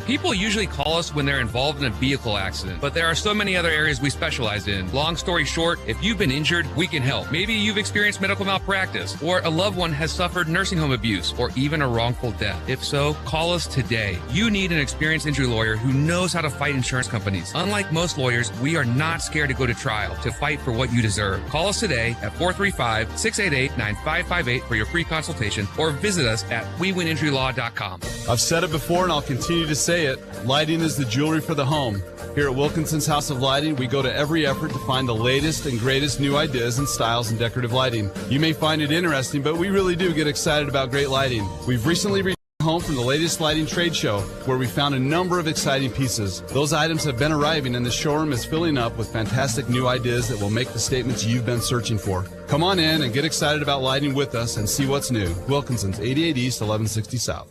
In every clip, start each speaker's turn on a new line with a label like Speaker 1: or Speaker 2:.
Speaker 1: People usually call us when they're involved in a vehicle accident, but there are so many other areas we specialize in. Long story short, if you've been injured, we can help. Maybe you've experienced medical malpractice, or a loved one has suffered nursing home abuse, or even a wrongful death. If so, call us today. You need an experienced injury lawyer who knows how to fight insurance companies. Unlike most lawyers, we are not scared to go to trial to fight for what you deserve. Call us today at 435-688-9558 for your free consultation, or visit us at wewininjurylaw.com.
Speaker 2: I've said it before and I'll continue to say it. Lighting is the jewelry for the home. Here at Wilkinson's House of Lighting, we go to every effort to find the latest and greatest new ideas and styles in decorative lighting. You may find it interesting, but we really do get excited about great lighting. We've recently returned home from the latest lighting trade show, where we found a number of exciting pieces. Those items have been arriving, and the showroom is filling up with fantastic new ideas that will make the statements you've been searching for. Come on in and get excited about lighting with us and see what's new. Wilkinson's, 88 East, 1160 South.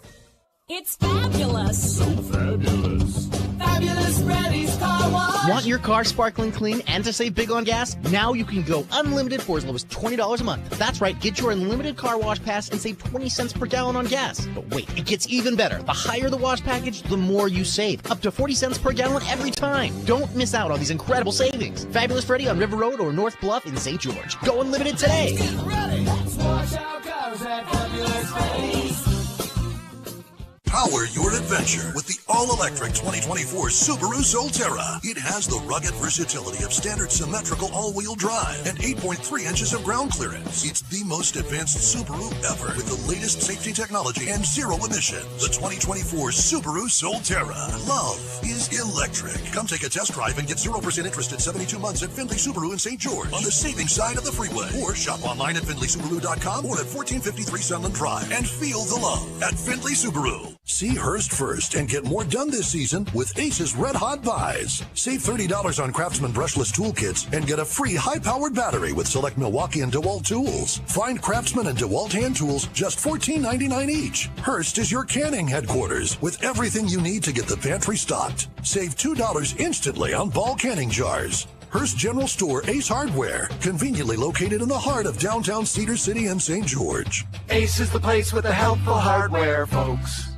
Speaker 3: It's fabulous.
Speaker 4: So fabulous.
Speaker 3: Fabulous Freddy's Car Wash.
Speaker 5: Want your car sparkling clean and to save big on gas? Now you can go unlimited for as low as $20 a month. That's right, get your unlimited car wash pass and save 20 cents per gallon on gas. But wait, it gets even better. The higher the wash package, the more you save. Up to 40 cents per gallon every time. Don't miss out on these incredible savings. Fabulous Freddy on River Road or North Bluff in St. George. Go unlimited today.
Speaker 3: Let's get ready. Let's wash our cars at Fabulous Freddy's.
Speaker 6: Power your adventure with the all-electric 2024 Subaru Solterra. It has the rugged versatility of standard symmetrical all-wheel drive and 8.3 inches of ground clearance. It's the most advanced Subaru ever with the latest safety technology and zero emissions. The 2024 Subaru Solterra. Love is electric. Come take a test drive and get 0% interest at 72 months at Findlay Subaru in St. George on the saving side of the freeway. Or shop online at FindlaySubaru.com or at 1453 Sunland Drive and feel the love at Findlay Subaru. See Hearst first and get more done this season with Ace's Red Hot Buys. Save $30 on Craftsman brushless toolkits and get a free high-powered battery with select Milwaukee and DeWalt tools. Find Craftsman and DeWalt hand tools just $14.99 each. Hearst is your canning headquarters with everything you need to get the pantry stocked. Save $2 instantly on Ball canning jars. Hearst General Store Ace Hardware, conveniently located in the heart of downtown Cedar City and St. George.
Speaker 7: Ace is the place with the helpful hardware, folks.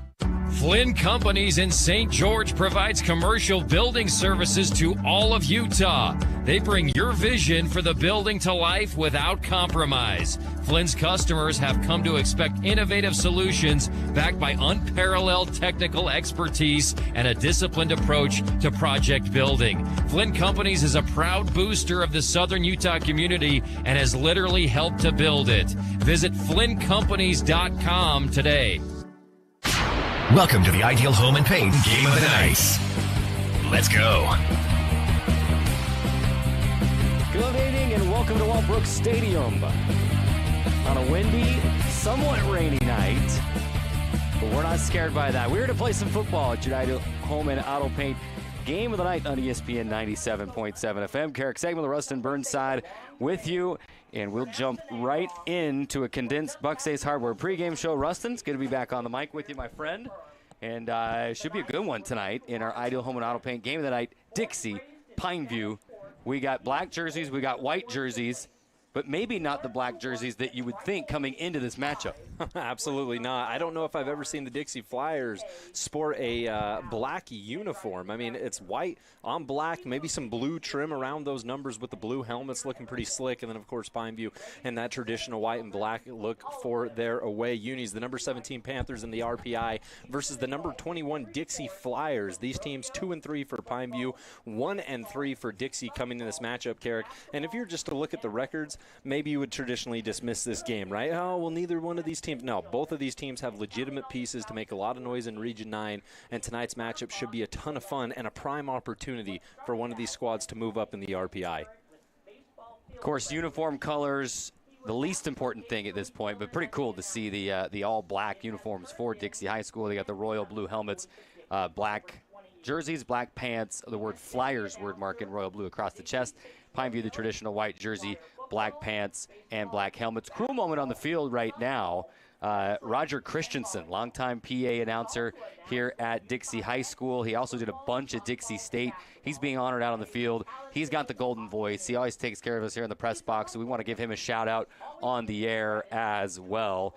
Speaker 8: Flynn Companies in St. George provides commercial building services to all of Utah. They bring your vision for the building to life without compromise. Flynn's customers have come to expect innovative solutions backed by unparalleled technical expertise and a disciplined approach to project building. Flynn Companies is a proud booster of the Southern Utah community and has literally helped to build it. Visit FlynnCompanies.com today.
Speaker 9: Welcome to the Ideal Home and Paint Game of the Night. Let's go.
Speaker 10: Good evening and welcome to Walbrook Stadium. On a windy, somewhat rainy night, but we're not scared by that. We're here to play some football at your Ideal Home and Auto Paint Game of the Night on ESPN 97.7 FM. Carrick Segment, the Rustin Burnside with you. And we'll jump right into a condensed Bucks Ace Hardware pregame show. Rustin's going to be back on the mic with you, my friend. And it should be a good one tonight in our Ideal Home and Auto Paint Game of the Night. Dixie, Pineview. We got black jerseys, we got white jerseys, but maybe not the black jerseys that you would think coming into this matchup.
Speaker 11: Absolutely not. I don't know if I've ever seen the Dixie Flyers sport a black uniform. I mean, it's white on black, maybe some blue trim around those numbers with the blue helmets looking pretty slick. And then, of course, Pineview and that traditional white and black look for their away unis. The number 17 Panthers in the RPI versus the number 21 Dixie Flyers. These teams 2-3 for Pineview, 1-3 for Dixie coming in this matchup, Carrick. And if you're just to look at the records, maybe you would traditionally dismiss this game, right? Oh, well, neither one of these teams. No, both of these teams have legitimate pieces to make a lot of noise in Region 9, and tonight's matchup should be a ton of fun and a prime opportunity for one of these squads to move up in the RPI.
Speaker 10: Of course, uniform colors, the least important thing at this point, but pretty cool to see the all-black uniforms for Dixie High School. They got the royal blue helmets, black jerseys, black pants, the word Flyers word mark in royal blue across the chest. Pineview, the traditional white jersey, black pants, and black helmets. Cool moment on the field right now. Roger Christensen, longtime PA announcer here at Dixie High School. He also did a bunch at Dixie State. He's being honored out on the field. He's got the golden voice. He always takes care of us here in the press box, so we want to give him a shout-out on the air as well.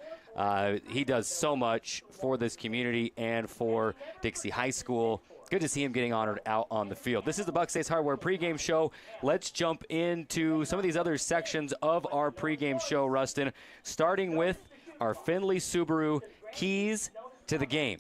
Speaker 10: He does so much for this community and for Dixie High School. Good to see him getting honored out on the field. This is the Buck States Hardware pregame show. Let's jump into some of these other sections of our pregame show, Rustin, starting with our Findlay Subaru keys to the game.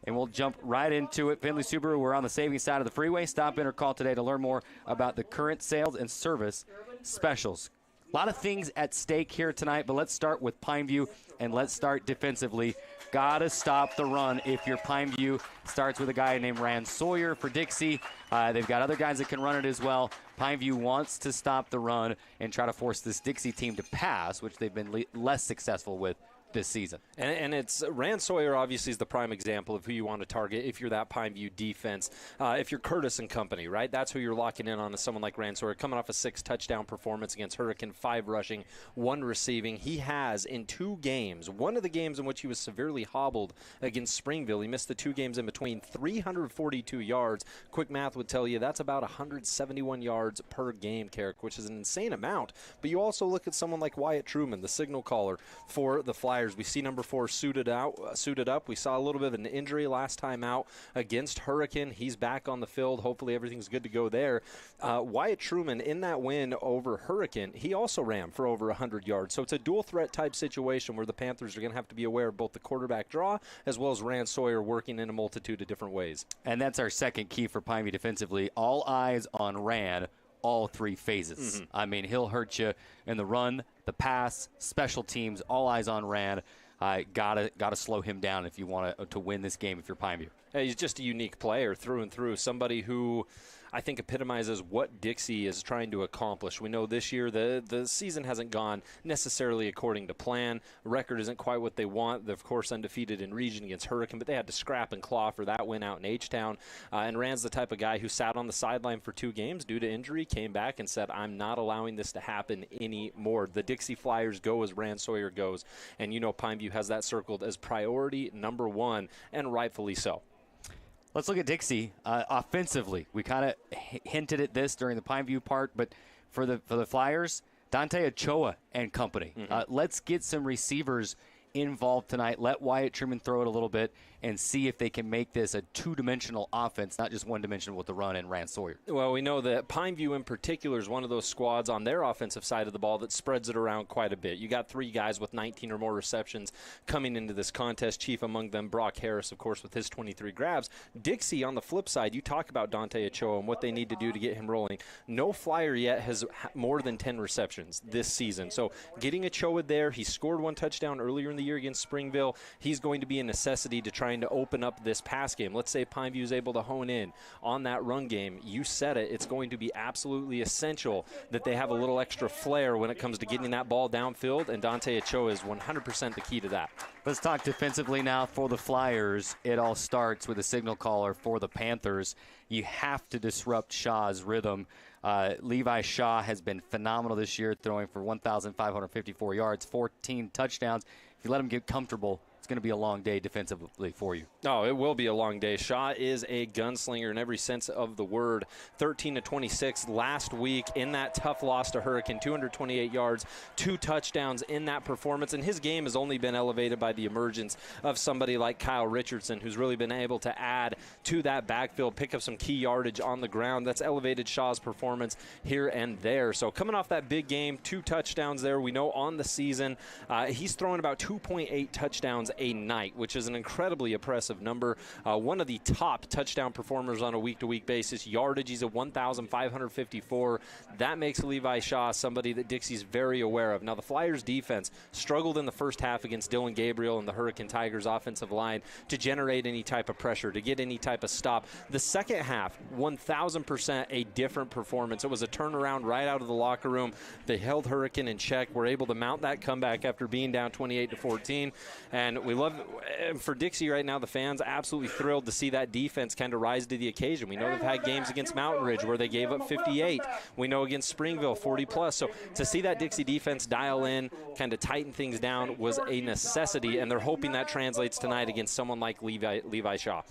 Speaker 10: And we'll jump right into it. Findlay Subaru, we're on the savings side of the freeway. Stop in or call today to learn more about the current sales and service specials. A lot of things at stake here tonight, but let's start with Pineview, and let's start defensively. Got to stop the run if you're Pineview. Starts with a guy named Rand Sawyer for Dixie. They've got other guys that can run it as well. Pineview wants to stop the run and try to force this Dixie team to pass, which they've been less successful with this season.
Speaker 11: And it's Rand Sawyer obviously is the prime example of who you want to target if you're that Pineview defense. If you're Curtis and company, right? That's who you're locking in on, is someone like Rand Sawyer, coming off a 6-touchdown performance against Hurricane, 5 rushing, 1 receiving. He has in 2 games, one of the games in which he was severely hobbled against Springville. He missed the 2 games in between, 342 yards. Quick math would tell you that's about 171 yards per game, Carrick, which is an insane amount. But you also look at someone like Wyatt Truman, the signal caller for the Flyers. We see number 4 suited up. We saw a little bit of an injury last time out against Hurricane. He's back on the field. Hopefully everything's good to go there. Wyatt Truman, in that win over Hurricane, he also ran for over 100 yards. So it's a dual threat type situation where the Panthers are going to have to be aware of both the quarterback draw as well as Rand Sawyer working in a multitude of different ways.
Speaker 10: And that's our second key for Pineview defensively. All eyes on Rand, all 3 phases. I mean, he'll hurt you in the run, the pass, special teams, all eyes on Rand. Gotta slow him down if you want to win this game if you're Pineview.
Speaker 11: He's just a unique player through and through, somebody who I think epitomizes what Dixie is trying to accomplish. We know this year the season hasn't gone necessarily according to plan. The record isn't quite what they want. They're, of course, undefeated in region against Hurricane, but they had to scrap and claw for that win out in H-Town. And Rand's the type of guy who sat on the sideline for 2 games due to injury, came back and said, I'm not allowing this to happen anymore. The Dixie Flyers go as Rand Sawyer goes. And you know Pineview has that circled as priority number 1, and rightfully so.
Speaker 10: Let's look at Dixie offensively. We kind of hinted at this during the Pineview part, but for the Flyers, Dante Ochoa and company. Let's get some receivers involved tonight. Let Wyatt Truman throw it a little bit and see if they can make this a 2-dimensional offense, not just 1-dimensional with the run and Rand Sawyer.
Speaker 11: Well, we know that Pineview in particular is one of those squads on their offensive side of the ball that spreads it around quite a bit. You got 3 guys with 19 or more receptions coming into this contest, chief among them Brock Harris, of course, with his 23 grabs. Dixie, on the flip side, you talk about Dante Ochoa and what they need to do to get him rolling. No Flyer yet has more than 10 receptions this season. So getting Ochoa there, he scored 1 touchdown earlier in the year against Springville. He's going to be a necessity to trying to open up this pass game. Let's say Pineview is able to hone in on that run game. You said it. It's going to be absolutely essential that they have a little extra flair when it comes to getting that ball downfield, and Dante Ochoa is 100% the key to that.
Speaker 10: Let's talk defensively now for the Flyers. It all starts with a signal caller for the Panthers. You have to disrupt Shaw's rhythm. Levi Shaw has been phenomenal this year, throwing for 1,554 yards, 14 touchdowns. If you let him get comfortable, it's going to be a long day defensively for you.
Speaker 11: Oh, it will be a long day. Shaw is a gunslinger in every sense of the word. 13-26 last week in that tough loss to Hurricane, 228 yards, 2 touchdowns in that performance. And his game has only been elevated by the emergence of somebody like Kyle Richardson, who's really been able to add to that backfield, pick up some key yardage on the ground. That's elevated Shaw's performance here and there. So coming off that big game, 2 touchdowns there. We know on the season he's throwing about 2.8 touchdowns a night, which is an incredibly impressive number. One of the top touchdown performers on a week-to-week basis. Yardage, he's at 1,554. That makes Levi Shaw somebody that Dixie's very aware of. Now, the Flyers defense struggled in the first half against Dylan Gabriel and the Hurricane Tigers offensive line to generate any type of pressure, to get any type of stop. The second half, 1,000% a different performance. It was a turnaround right out of the locker room. They held Hurricane in check, were able to mount that comeback after being down 28-14, and We love for Dixie right now. The fans absolutely thrilled to see that defense kind of rise to the occasion. We know they've had games against Mountain Ridge where they gave up 58. We know against Springville 40+. So to see that Dixie defense dial in, kind of tighten things down was a necessity, and they're hoping that translates tonight against someone like Levi Shaw.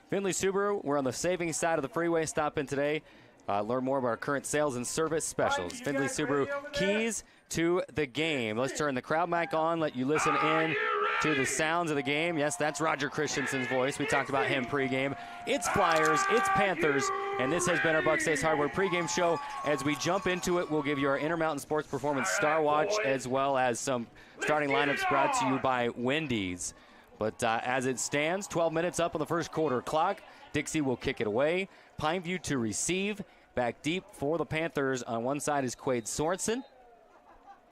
Speaker 10: Findlay Subaru, we're on the savings side of the freeway. Stop in today. Learn more about our current sales and service specials. Findlay Subaru, keys to the game. Let's turn the crowd mic on, let you listen in to the sounds of the game. Yes, that's Roger Christensen's voice. We talked about him pregame. It's Flyers, it's Panthers, and this has been our Buck States Hardware pregame show. As we jump into it, we'll give you our Intermountain Sports Performance Star Watch, as well as some starting lineups brought to you by Wendy's. But as it stands, 12 minutes up on the first quarter clock. Dixie will kick it away. Pineview to receive. Back deep for the Panthers. On one side is Quade Sorensen.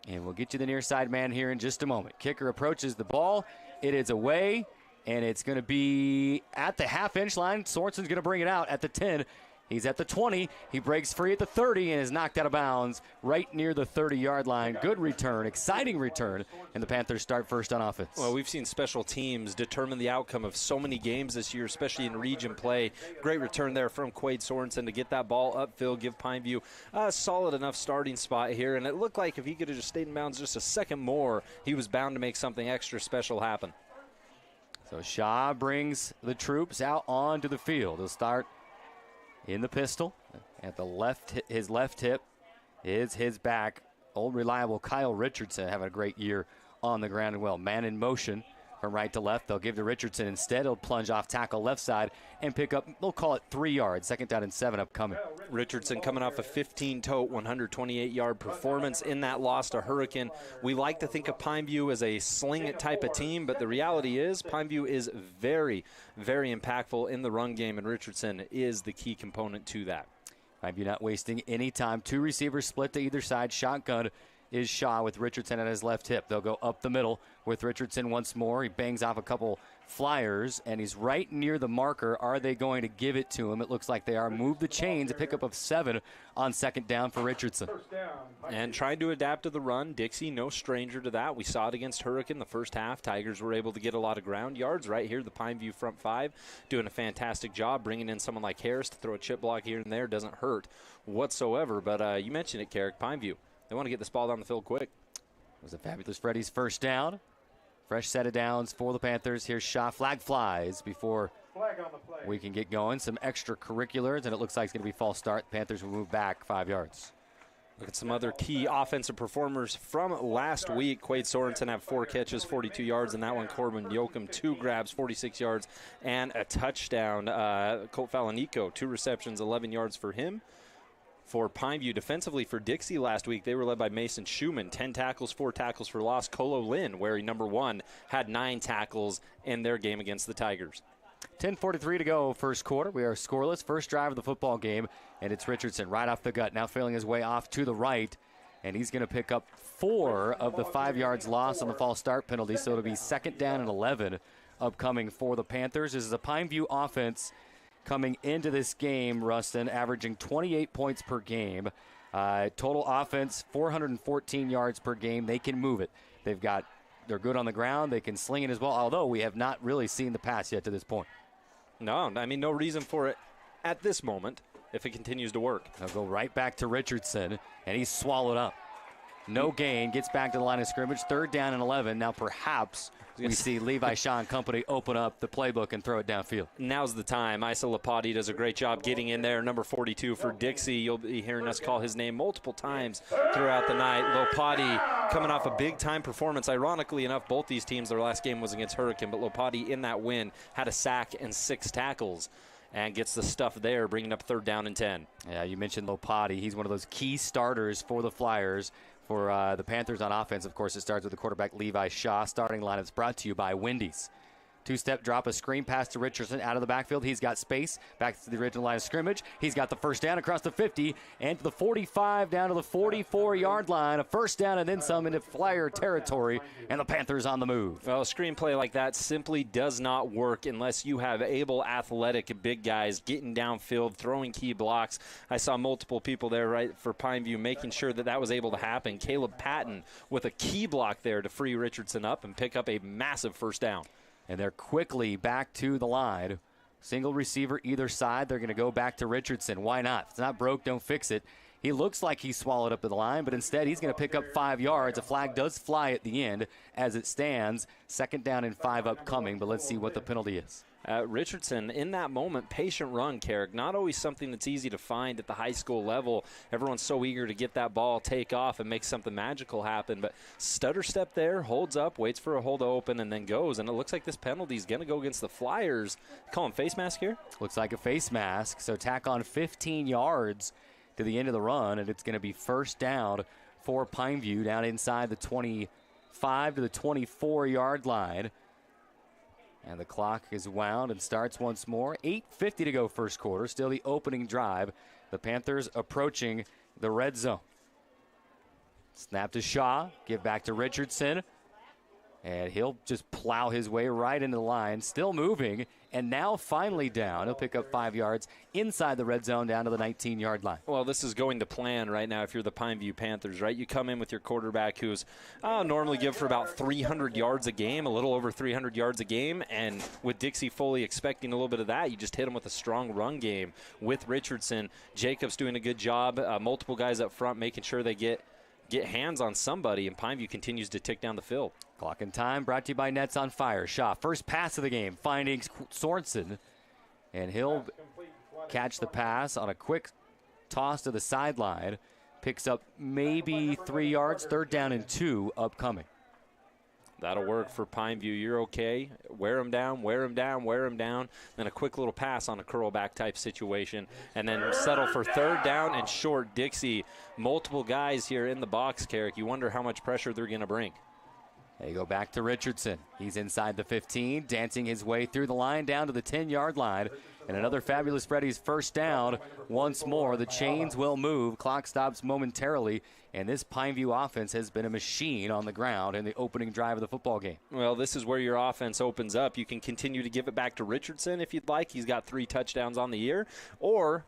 Speaker 10: And we'll get you the near side man here in just a moment. Kicker approaches the ball. It is away, and it's going to be at the half-inch line. Sorensen's going to bring it out at the 10. He's at the 20. He breaks free at the 30 and is knocked out of bounds right near the 30-yard line. Good return, exciting return, and the Panthers start first on offense.
Speaker 11: Well, we've seen special teams determine the outcome of so many games this year, especially in region play. Great return there from Quade Sorensen to get that ball upfield, give Pineview a solid enough starting spot here. And it looked like if he could have just stayed in bounds just a second more, he was bound to make something extra special happen.
Speaker 10: So Shaw brings the troops out onto the field. He'll start in the pistol. At the left, his left hip is his back. Old reliable Kyle Richardson having a great year on the ground as well. Man in motion from right to left. They'll give to Richardson instead. He'll plunge off tackle left side and pick up, they'll call it 3 yards. Second down and 7 upcoming.
Speaker 11: Richardson coming off a 15-tote, 128-yard performance in that loss to Hurricane. We like to think of Pineview as a sling it type of team, but the reality is Pineview is very, very impactful in the run game, and Richardson is the key component to that.
Speaker 10: Pineview not wasting any time. 2 receivers split to either side. Shotgun is Shaw with Richardson at his left hip. They'll go up the middle with Richardson once more. He bangs off a couple flyers, and he's right near the marker. Are they going to give it to him? It looks like they are. Move the chains, a pickup of 7 on second down for Richardson.
Speaker 11: And trying to adapt to the run. Dixie, no stranger to that. We saw it against Hurricane the first half. Tigers were able to get a lot of ground yards right here. The Pineview front 5 doing a fantastic job. Bringing in someone like Harris to throw a chip block here and there doesn't hurt whatsoever. But you mentioned it, Carrick. Pineview, they want to get this ball down the field quick.
Speaker 10: It was a fabulous Freddy's first down. Fresh set of downs for the Panthers. Here's Shaw. Flag flies before we can get going. Some extracurriculars, and it looks like it's going to be false start. Panthers will move back 5 yards.
Speaker 11: Look at some other key offensive performers from last week. Quade Sorensen had 4 catches, 42 yards, and that one Corbin Yoakum, 2 grabs, 46 yards, and a touchdown. Colt Falanico, 2 receptions, 11 yards for him. For Pineview, defensively for Dixie last week, they were led by Mason Schumann, 10 tackles, 4 tackles for loss. Colo Lynn, where he number 1, had 9 tackles in their game against the Tigers.
Speaker 10: 10:43 to go, first quarter. We are scoreless. First drive of the football game, and it's Richardson right off the gut. Now feeling his way off to the right, and he's going to pick up 4 of the 5 yards lost on the false start penalty, so it'll be second down and 11 upcoming for the Panthers. This is a Pineview offense coming into this game, Rustin, averaging 28 points per game. Total offense, 414 yards per game. They can move it. They're good on the ground. They can sling it as well, although we have not really seen the pass yet to this point.
Speaker 11: No, I mean, no reason for it at this moment if it continues to work.
Speaker 10: They'll go right back to Richardson, and he's swallowed up. No gain, gets back to the line of scrimmage. Third down and 11. Now perhaps we see Levi Shaw and company open up the playbook and throw it downfield.
Speaker 11: Now's the time. Isa Lopati does a great job getting in there. Number 42 for Dixie. You'll be hearing us call his name multiple times throughout the night. Lopati coming off a big-time performance. Ironically enough, both these teams, their last game was against Hurricane, but Lopati in that win had a sack and 6 tackles and gets the stuff there, bringing up third down and 10.
Speaker 10: Yeah, you mentioned Lopati. He's one of those key starters for the Flyers. For the Panthers on offense, of course, it starts with the quarterback Levi Shaw. Starting lineups brought to you by Wendy's. Two-step drop, a screen pass to Richardson out of the backfield. He's got space back to the original line of scrimmage. He's got the first down across the 50 and to the 45 down to the 44-yard line. A first down and then some into Flyer territory, and the Panthers on the move.
Speaker 11: Well, a screenplay like that simply does not work unless you have able, athletic, big guys getting downfield, throwing key blocks. I saw multiple people there right for Pineview making sure that was able to happen. Caleb Patton with a key block there to free Richardson up and pick up a massive first down.
Speaker 10: And they're quickly back to the line. Single receiver either side. They're going to go back to Richardson. Why not? If it's not broke, don't fix it. He looks like he's swallowed up at the line, but instead he's going to pick up 5 yards. A flag does fly at the end as it stands. Second down and 5 upcoming, but let's see what the penalty is.
Speaker 11: Richardson, in that moment, patient run, Carrick. Not always something that's easy to find at the high school level. Everyone's so eager to get that ball, take off, and make something magical happen. But stutter step there, holds up, waits for a hole to open, and then goes. And it looks like this penalty is going to go against the Flyers. Call him face mask here?
Speaker 10: Looks like a face mask. So tack on 15 yards to the end of the run, and it's going to be first down for Pineview down inside the 25 to the 24-yard line. And the clock is wound and starts once more. 8:50 to go first quarter. Still the opening drive. The Panthers approaching the red zone. Snap to Shaw. Give back to Richardson. And he'll just plow his way right into the line. Still moving. And now finally down. He'll pick up 5 yards inside the red zone down to the 19-yard line.
Speaker 11: Well, this is going to plan right now if you're the Pineview Panthers, right? You come in with your quarterback who's normally give for about 300 yards a game, a little over 300 yards a game. And with Dixie fully expecting a little bit of that, you just hit him with a strong run game with Richardson. Jacobs doing a good job. Multiple guys up front making sure they get hands on somebody, and Pineview continues to tick down the field.
Speaker 10: Clock and time brought to you by Nets on Fire. Shaw, first pass of the game, finding Sorensen, and he'll catch the pass on a quick toss to the sideline. Picks up maybe 3 yards, third down and 2 upcoming.
Speaker 11: That'll work for Pineview. You're okay. Wear him down, wear him down, wear him down. Then a quick little pass on a curl back type situation. And then settle for third down and short. Dixie, multiple guys here in the box, Carrick. You wonder how much pressure they're going to bring.
Speaker 10: They go back to Richardson. He's inside the 15, dancing his way through the line down to the 10-yard line. And another fabulous Freddy's first down. Once more, the chains will move. Clock stops momentarily. And this Pineview offense has been a machine on the ground in the opening drive of the football game.
Speaker 11: Well, this is where your offense opens up. You can continue to give it back to Richardson if you'd like. He's got 3 touchdowns on the year. Or,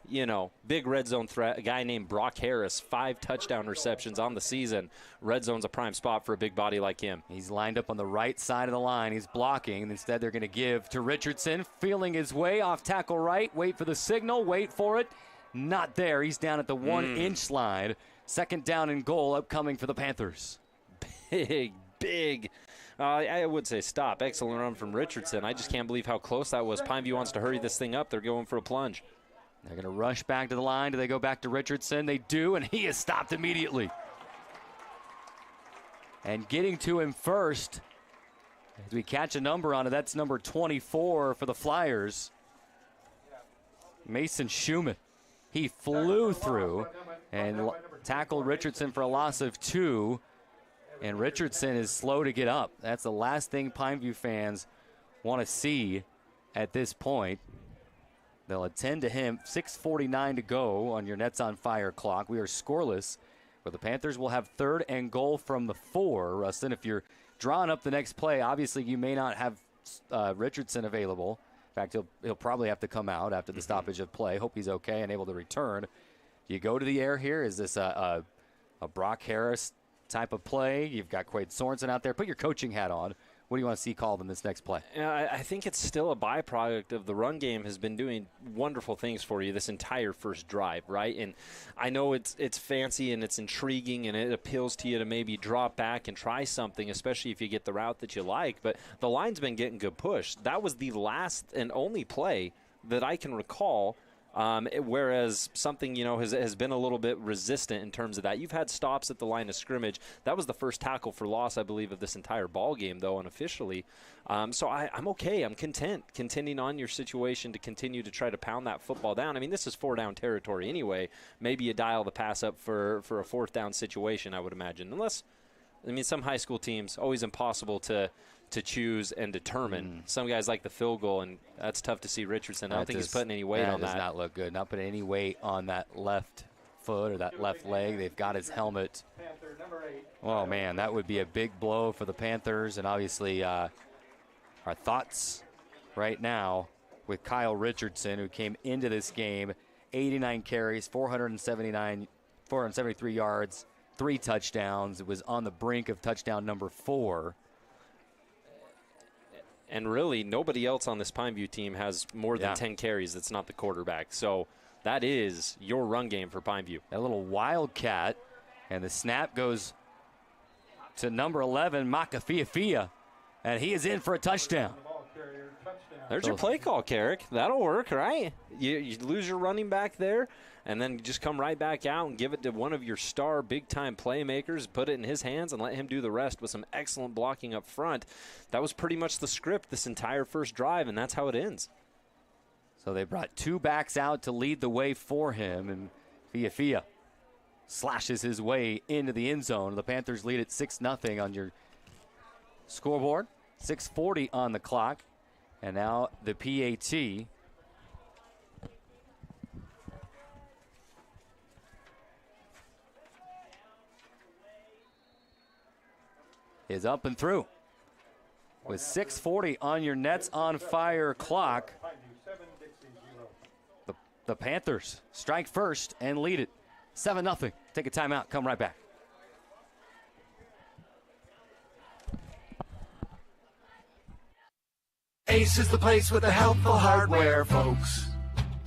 Speaker 11: big red zone threat, a guy named Brock Harris, 5 touchdown receptions on the season. Red zone's a prime spot for a big body like him.
Speaker 10: He's lined up on the right side of the line. He's blocking. Instead, they're going to give to Richardson, feeling his way off tackle right. Wait for the signal. Wait for it. Not there. He's down at the 1-inch line. Second down and goal upcoming for the Panthers.
Speaker 11: Big. I would say stop. Excellent run from Richardson. I just can't believe how close that was. Pineview wants to hurry this thing up. They're going for a plunge.
Speaker 10: They're going to rush back to the line. Do they go back to Richardson? They do, and he is stopped immediately. And getting to him first, as we catch a number on it, that's number 24 for the Flyers. Mason Schumann. He flew through and tackled Richardson for a loss of 2. And Richardson is slow to get up. That's the last thing Pineview fans want to see at this point. They'll attend to him. 6:49 to go on your Nets on Fire clock. We are scoreless, but the Panthers will have third and goal from the 4. Rustin, if you're drawing up the next play, obviously you may not have Richardson available. In fact, he'll probably have to come out after the stoppage of play. Hope he's okay and able to return. Do you go to the air here? Is this a Brock Harris type of play? You've got Quade Sorensen out there. Put your coaching hat on. What do you want to see called in this next play?
Speaker 11: I think it's still a byproduct of the run game has been doing wonderful things for you this entire first drive, right? And I know it's fancy and it's intriguing and it appeals to you to maybe drop back and try something, especially if you get the route that you like. But the line's been getting good push. That was the last and only play that I can recall. Whereas something, has been a little bit resistant in terms of that. You've had stops at the line of scrimmage. That was the first tackle for loss, I believe, of this entire ball game, though, unofficially. So I'm okay. I'm content continuing on your situation to continue to try to pound that football down. I mean, this is 4-down territory anyway. Maybe you dial the pass up for a 4th down situation, I would imagine. Unless, some high school teams, always impossible to to choose and determine. Some guys like the field goal, and that's tough to see Richardson. I don't think he's putting any weight on that.
Speaker 10: That does not look good. Not putting any weight on that left foot or that left leg. They've got his helmet. Oh, man, that would be a big blow for the Panthers. And obviously our thoughts right now with Kyle Richardson, who came into this game, 89 carries, 473 yards, 3 touchdowns. It was on the brink of touchdown number 4.
Speaker 11: And really, nobody else on this Pineview team has more than 10 carries that's not the quarterback. So that is your run game for Pineview.
Speaker 10: A little wildcat, and the snap goes to number 11, Makafia, and he is in for a touchdown.
Speaker 11: There's your play call, Carrick. That'll work, right? You lose your running back there, and then just come right back out and give it to one of your star big-time playmakers, put it in his hands, and let him do the rest with some excellent blocking up front. That was pretty much the script this entire first drive, and that's how it ends.
Speaker 10: So they brought 2 backs out to lead the way for him, and Fia slashes his way into the end zone. The Panthers lead at 6-0 on your scoreboard. 6:40 on the clock, and now the PAT is up and through. With 6:40 on your Nets on Fire clock, the Panthers strike first and lead it 7-0. Take a timeout, come right back.
Speaker 7: Ace is the place with the helpful hardware, folks.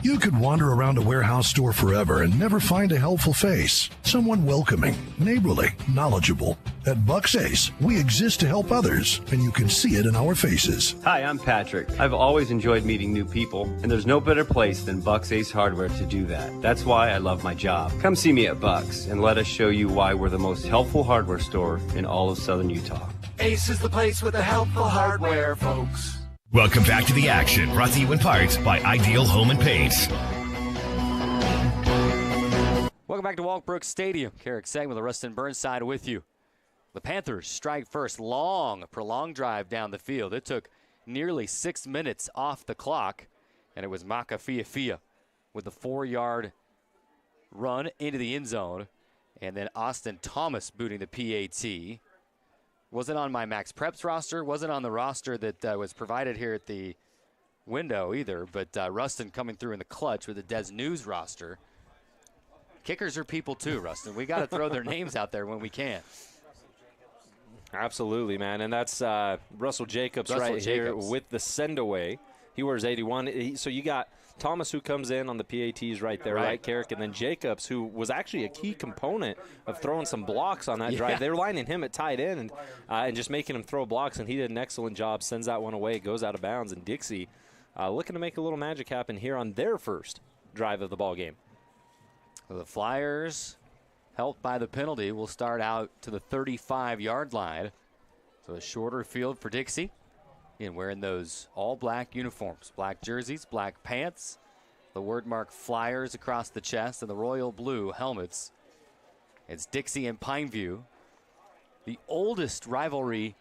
Speaker 4: You could wander around a warehouse store forever and never find a helpful face. Someone welcoming, neighborly, knowledgeable. At Bucks Ace, we exist to help others, and you can see it in our faces.
Speaker 12: Hi, I'm Patrick. I've always enjoyed meeting new people, and there's no better place than Bucks Ace Hardware to do that. That's why I love my job. Come see me at Bucks, and let us show you why we're the most helpful hardware store in all of Southern Utah.
Speaker 7: Ace is the place with the helpful hardware, folks.
Speaker 9: Welcome back to the action, brought to you in part by Ideal Home and Paint.
Speaker 10: Welcome back to Walbrook Stadium. Carrick Sang with the Rustin Burnside with you. The Panthers strike first. Prolonged drive down the field. It took nearly 6 minutes off the clock, and it was Makafia with the 4-yard run into the end zone, and then Austin Thomas booting the PAT. Wasn't on my Max Preps roster, wasn't on the roster that was provided here at the window either, but Rustin coming through in the clutch with the Des News roster. Kickers are people too, Rustin. We got to throw their names out there when we can.
Speaker 11: Absolutely, man, and that's Russell Jacobs here with the send-away. He wears 81. So you got Thomas, who comes in on the PATs right there, right, Carrick, and then Jacobs, who was actually a key component of throwing some blocks on that drive. They were lining him at tight end and just making him throw blocks, and he did an excellent job, sends that one away, goes out of bounds, and Dixie looking to make a little magic happen here on their first drive of the ball game.
Speaker 10: So the Flyers, helped by the penalty, will start out to the 35-yard line. So a shorter field for Dixie. And wearing those all-black uniforms, black jerseys, black pants, the word mark Flyers across the chest, and the royal blue helmets. It's Dixie and Pineview, the oldest rivalry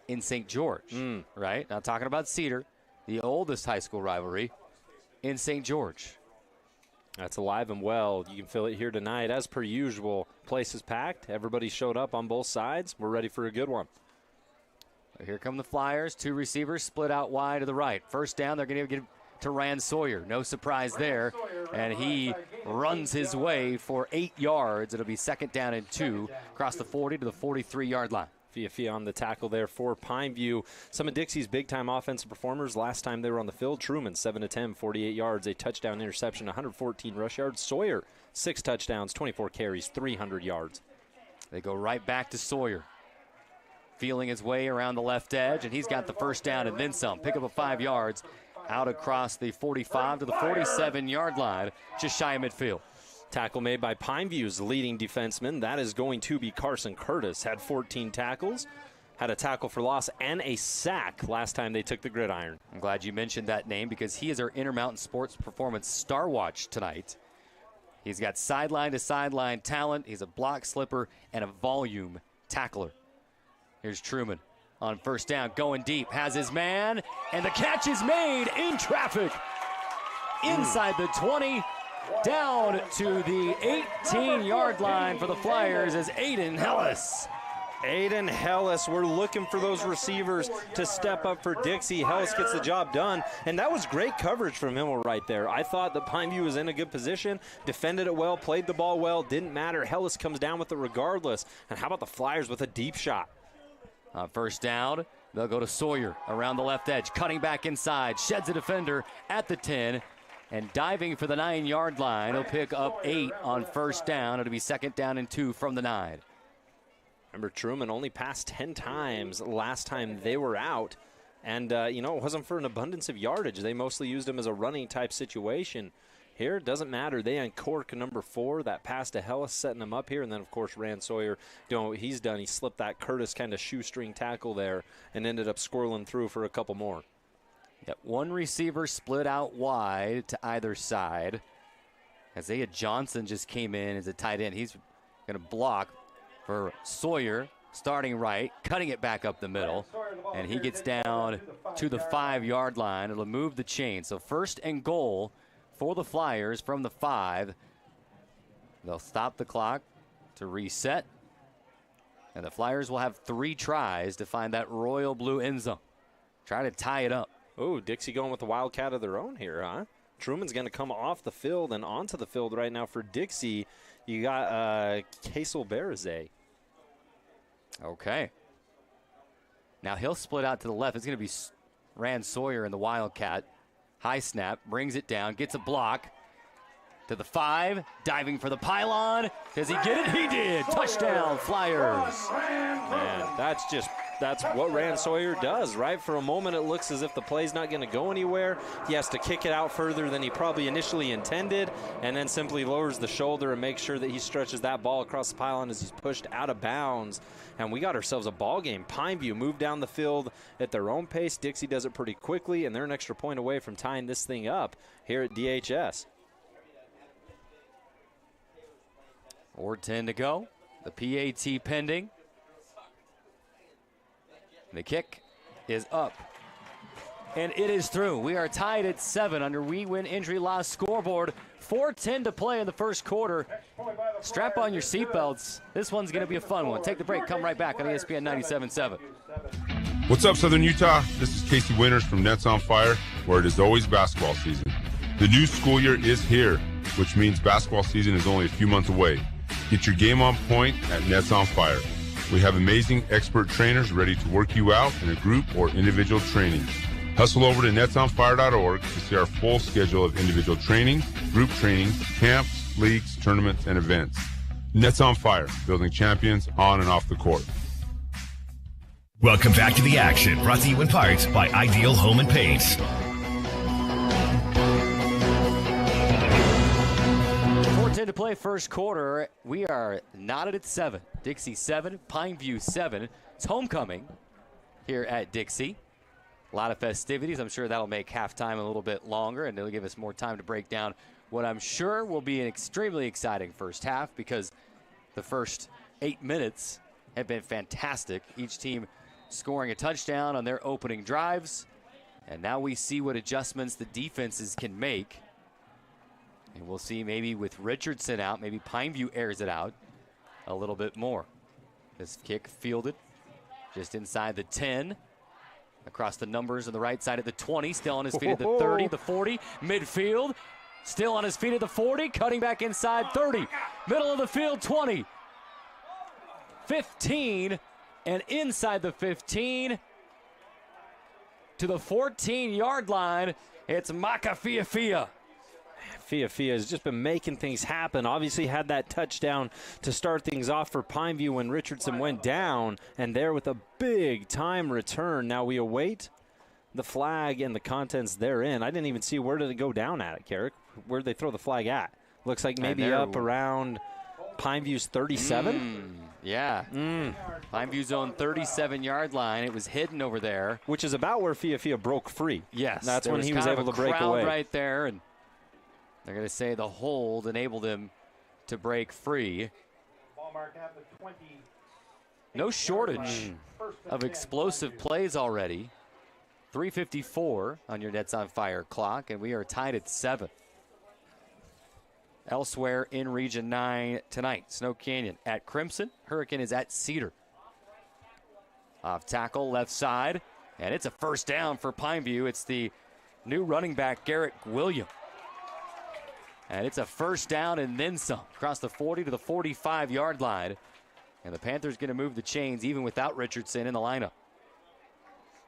Speaker 10: in St. George, right? Not talking about Cedar, the oldest high school rivalry in St. George.
Speaker 11: That's alive and well. You can feel it here tonight. As per usual, place is packed. Everybody showed up on both sides. We're ready for a good one.
Speaker 10: Here come the Flyers. 2 receivers split out wide to the right. First down, they're going to get to Ryan Sawyer. No surprise there. And he runs his way for 8 yards. It'll be 2nd down and 2 across the 40 to the 43-yard line.
Speaker 11: Fia on the tackle there for Pineview. Some of Dixie's big-time offensive performers last time they were on the field. Truman, 7-10, 48 yards, a touchdown interception, 114 rush yards. Sawyer, 6 touchdowns, 24 carries, 300 yards.
Speaker 10: They go right back to Sawyer. Feeling his way around the left edge, and he's got the first down and then some. Pick up a 5 yards out across the 45 to the 47-yard line, just shy of midfield.
Speaker 11: Tackle made by Pineview's leading defenseman. That is going to be Carson Curtis. Had 14 tackles, had a tackle for loss, and a sack last time they took the gridiron.
Speaker 10: I'm glad you mentioned that name because he is our Intermountain Sports Performance Star Watch tonight. He's got sideline-to-sideline talent. He's a block slipper and a volume tackler. Here's Truman on first down, going deep, has his man, and the catch is made in traffic. Inside the 20, down to the 18-yard line for the Flyers as Aiden Hellis.
Speaker 11: Aiden Hellis, we're looking for those receivers to step up for Dixie. Hellis gets the job done, and that was great coverage from him right there. I thought that Pineview was in a good position, defended it well, played the ball well, didn't matter. Hellis comes down with it regardless. And how about the Flyers with a deep shot?
Speaker 10: First down, they'll go to Sawyer around the left edge, cutting back inside, sheds a defender at the 10, and diving for the 9-yard line. He'll pick up 8 on first down. It'll be 2nd down and 2 from the 9.
Speaker 11: Remember, Truman only passed 10 times last time they were out. And, it wasn't for an abundance of yardage. They mostly used him as a running type situation. Here, it doesn't matter. They uncork number 4. That pass to Hellis, setting him up here. And then, of course, Rand Sawyer doing what he's done. He slipped that Curtis kind of shoestring tackle there and ended up squirreling through for a couple more.
Speaker 10: Yep, one receiver split out wide to either side. Isaiah Johnson just came in as a tight end. He's going to block for Sawyer, starting right, cutting it back up the middle, and he gets down to the 5-yard line. It'll move the chain. So 1st and goal for the Flyers from the 5. They'll stop the clock to reset, and the Flyers will have 3 tries to find that royal blue end zone. Try to tie it up.
Speaker 11: Oh, Dixie going with the Wildcat of their own here, huh? Truman's going to come off the field and onto the field right now for Dixie. You got Kaisel Baraze.
Speaker 10: Okay. Now he'll split out to the left. It's going to be Rand Sawyer in the Wildcat. High snap, brings it down, gets a block to the 5, diving for the pylon. Does he get it? He did. Touchdown, Flyers.
Speaker 11: Man, that's what Rand Sawyer does, right? For a moment, it looks as if the play's not going to go anywhere. He has to kick it out further than he probably initially intended, and then simply lowers the shoulder and makes sure that he stretches that ball across the pylon as he's pushed out of bounds. And we got ourselves a ball game. Pineview moved down the field at their own pace. Dixie does it pretty quickly, and they're an extra point away from tying this thing up here at DHS.
Speaker 10: 4:10 to go. The PAT pending. The kick is up, and it is through. We are tied at 7 under We Win Injury Loss scoreboard. 4:10 to play in the first quarter. Strap on your seatbelts. This one's going to be a fun one. Take the break. Come right back on ESPN 97.7.
Speaker 13: What's up, Southern Utah? This is Casey Winters from Nets on Fire, where it is always basketball season. The new school year is here, which means basketball season is only a few months away. Get your game on point at Nets on Fire. We have amazing expert trainers ready to work you out in a group or individual training. Hustle over to netsonfire.org to see our full schedule of individual trainings, group trainings, camps, leagues, tournaments, and events. Nets on Fire, building champions on and off the court.
Speaker 9: Welcome back to the action, brought to you in part by Ideal Home and Paint.
Speaker 10: 4:10 to play first quarter. We are knotted at 7. Dixie 7, Pineview 7. It's homecoming here at Dixie. A lot of festivities. I'm sure that'll make halftime a little bit longer, and it'll give us more time to break down what I'm sure will be an extremely exciting first half, because the first 8 minutes have been fantastic. Each team scoring a touchdown on their opening drives, and now we see what adjustments the defenses can make. And we'll see, maybe with Richardson out, maybe Pineview airs it out a little bit more. This kick fielded just inside the 10. Across the numbers on the right side at the 20. Still on his feet at the 30, the 40. Midfield. Still on his feet at the 40. Cutting back inside 30. Middle of the field 20. 15. And inside the 15 to the 14-yard line, it's Maka Fiafia.
Speaker 11: Fiafia has just been making things happen. Obviously had that touchdown to start things off for Pineview when Richardson went down, and there with a big-time return. Now we await the flag and the contents therein. I didn't even see where did it go down at, Carrick. Where did they throw the flag at? Looks like maybe up around Pineview's 37?
Speaker 10: Yeah. Pineview's own 37-yard line. It was hidden over there.
Speaker 11: Which is about where Fiafia broke free.
Speaker 10: Yes.
Speaker 11: That's when he was able to break away.
Speaker 10: Right there, and they're going to say the hold enabled him to break free.
Speaker 11: Ball mark at the 20.
Speaker 10: No shortage of explosive plays already. 3:54 on your Nets on Fire clock, and we are tied at 7. Elsewhere in Region 9 tonight, Snow Canyon at Crimson. Hurricane is at Cedar. Off tackle, left side, and it's a first down for Pineview. It's the new running back, Garrett William. And it's a first down and then some, across the 40 to the 45-yard line. And the Panthers going to move the chains even without Richardson in the lineup.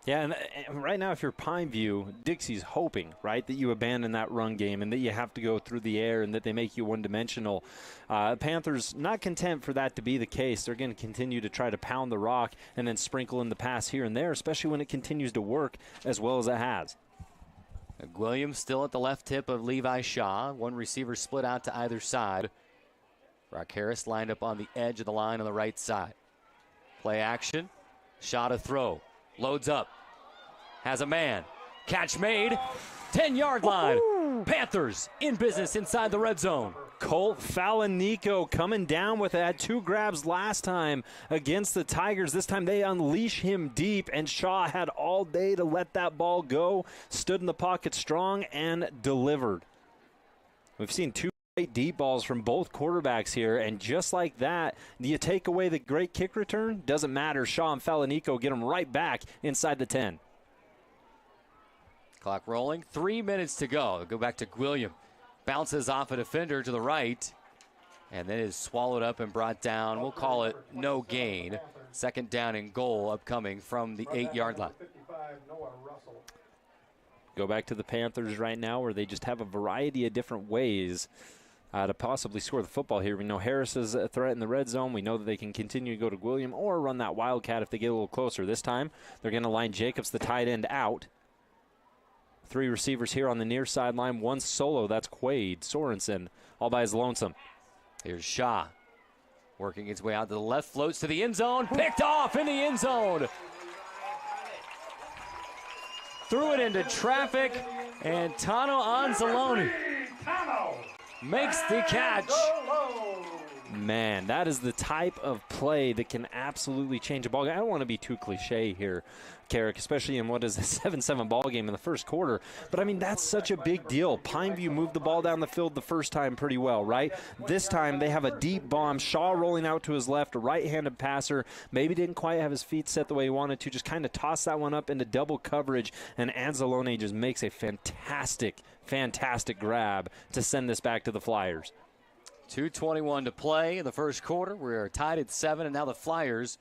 Speaker 11: Yeah, and right now if you're Pineview, Dixie's hoping, right, that you abandon that run game and that you have to go through the air and that they make you one-dimensional. Panthers not content for that to be the case. They're going to continue to try to pound the rock and then sprinkle in the pass here and there, especially when it continues to work as well as it has.
Speaker 10: Williams still at the left tip of Levi Shaw. One receiver split out to either side. Brock Harris lined up on the edge of the line on the right side. Play action. Shaw to throw. Loads up. Has a man. Catch made. 10-yard line. Woo-hoo! Panthers in business inside the red zone.
Speaker 11: Colt Falanico coming down with it. Had 2 grabs last time against the Tigers. This time they unleash him deep, and Shaw had all day to let that ball go. Stood in the pocket strong and delivered. We've seen 2 great deep balls from both quarterbacks here, and just like that, you take away the great kick return, doesn't matter. Shaw and Falanico get them right back inside the 10.
Speaker 10: Clock rolling. 3 minutes to go. Go back to William. Bounces off a defender to the right, and then is swallowed up and brought down. We'll call it no gain. Second down and goal upcoming from the 8-yard line.
Speaker 11: Go back to the Panthers right now, where they just have a variety of different ways to possibly score the football here. We know Harris is a threat in the red zone. We know that they can continue to go to William or run that Wildcat if they get a little closer. This time, they're going to line Jacobs, the tight end, out. 3 receivers here on the near sideline. 1 solo. That's Quaid Sorensen, all by his lonesome.
Speaker 10: Here's Shaw working his way out to the left, floats to the end zone, picked off in the end zone. Threw it into traffic, and Tano Anzalone makes the catch. Man, that is the type of play that can absolutely change a ball game. I don't want to be too cliche here, Carrick, especially in what is a 7-7 ball game in the first quarter. But, I mean, that's such a big deal. Pineview moved the ball down the field the first time pretty well, right? This time they have a deep bomb. Shaw rolling out to his left, a right-handed passer. Maybe didn't quite have his feet set the way he wanted to. Just kind of toss that one up into double coverage, and Anzalone just makes a fantastic grab to send this back to the Flyers. 2:21 to play in the first quarter. We're tied at 7, and now the Flyers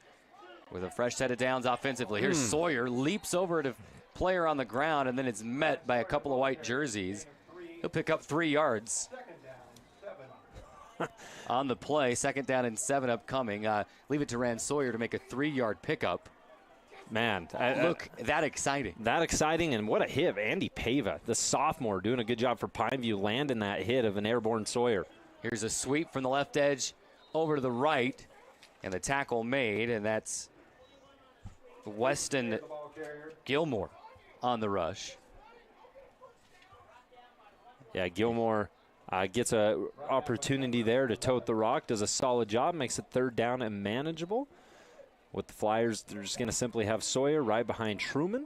Speaker 10: with a fresh set of downs offensively. Here's Sawyer, leaps over to player on the ground, and then it's met by a couple of white jerseys. He'll pick up 3 yards on the play. 2nd down and 7 upcoming. Leave it to Rand Sawyer to make a 3-yard pickup.
Speaker 11: Man,
Speaker 10: look, that exciting.
Speaker 11: That exciting, and what a hit of Andy Pava, the sophomore, doing a good job for Pineview, landing that hit of an airborne Sawyer.
Speaker 10: Here's a sweep from the left edge over to the right, and the tackle made, and that's Weston Gilmore on the rush.
Speaker 11: Yeah, Gilmore gets an opportunity there to tote the rock, does a solid job, makes it 3rd down and manageable. With the Flyers, they're just going to simply have Sawyer right behind Truman.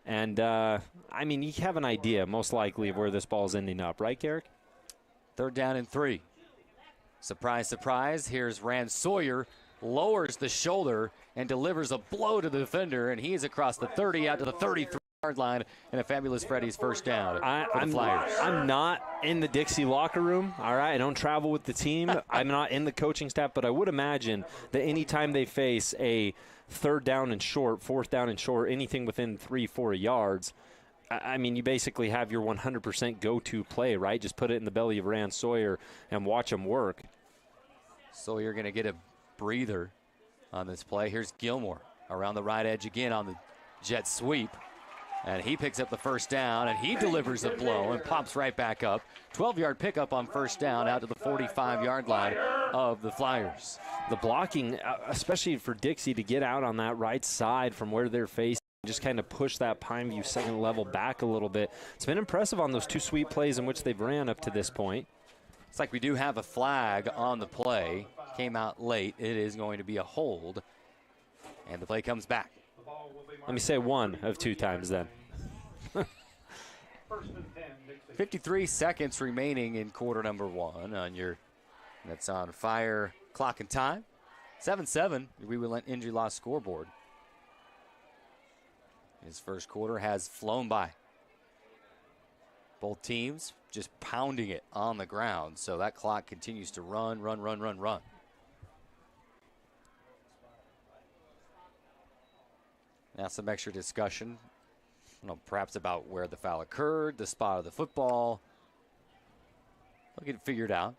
Speaker 11: And, I mean, you have an idea, most likely, of where this ball is ending up, right, Garrick?
Speaker 10: 3rd down and 3. Surprise, surprise. Here's Rand Sawyer, lowers the shoulder and delivers a blow to the defender, and he is across the 30 out to the 33-yard line, and a fabulous Freddy's first down for the Flyers.
Speaker 11: I'm not in the Dixie locker room, all right? I don't travel with the team. I'm not in the coaching staff, but I would imagine that anytime they face a 3rd down and short, 4th down and short, anything within 3-4 yards, I mean, you basically have your 100% go-to play, right? Just put it in the belly of Rand Sawyer and watch him work.
Speaker 10: Sawyer going to get a breather on this play. Here's Gilmore around the right edge again on the jet sweep. And he picks up the first down, and he delivers a blow and pops right back up. 12-yard pickup on first down out to the 45-yard line of the Flyers.
Speaker 11: The blocking, especially for Dixie to get out on that right side from where they're facing, just kind of push that Pineview second level back a little bit. It's been impressive on those 2 sweep plays in which they've ran up to this point.
Speaker 10: It's like we do have a flag on the play. Came out late. It is going to be a hold And the play comes back.
Speaker 11: Let me say 1 of 2 times then.
Speaker 10: 53 seconds remaining in quarter number 1 on your That's on Fire clock and time. 7-7, we will let injury loss scoreboard. His first quarter has flown by. Both teams just pounding it on the ground, so that clock continues to run. Now some extra discussion, perhaps about where the foul occurred, the spot of the football. They'll get it figured out.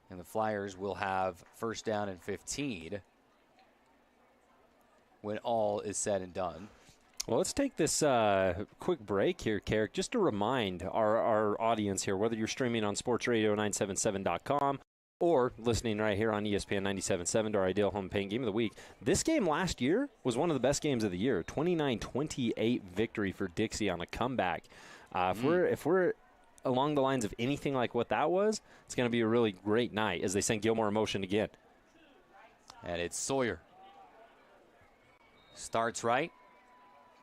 Speaker 10: And the Flyers will have first down and 15 when all is said and done.
Speaker 11: Well, let's take this quick break here, Carrick, just to remind our audience here, whether you're streaming on sportsradio977.com or listening right here on ESPN 97.7 to our Ideal Home Paint Game of the Week. This game last year was one of the best games of the year. 29-28 victory for Dixie on a comeback. If we're along the lines of anything like what that was, it's going to be a really great night as they send Gilmore in motion again.
Speaker 10: And it's Sawyer. Starts right,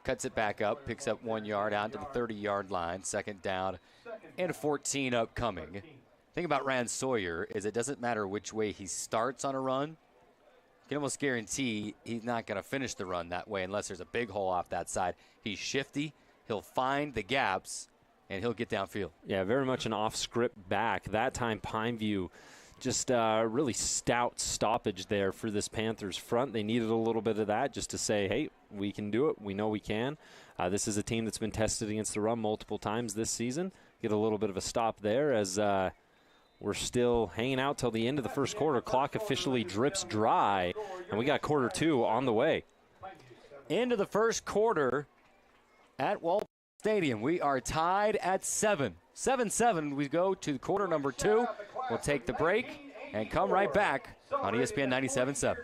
Speaker 10: cuts it back up, picks up 1 yard out to the 30-yard line, second down, and 14 upcoming. The thing about Ryan Sawyer is it doesn't matter which way he starts on a run. You can almost guarantee he's not going to finish the run that way unless there's a big hole off that side. He's shifty. He'll find the gaps, and he'll get downfield.
Speaker 11: Yeah, very much an off-script back. That time, Pineview just really stout stoppage there for this Panthers front. They needed a little bit of that just to say, hey, we can do it. We know we can. This is a team that's been tested against the run multiple times this season. Get a little bit of a stop there as we're still hanging out till the end of the first quarter. Clock officially drips dry, and we got quarter 2 on the way.
Speaker 10: Into the first quarter at Walt Stadium. We are tied at 7. 7-7. We go to quarter number 2. We'll take the break and come right back on ESPN 97.7.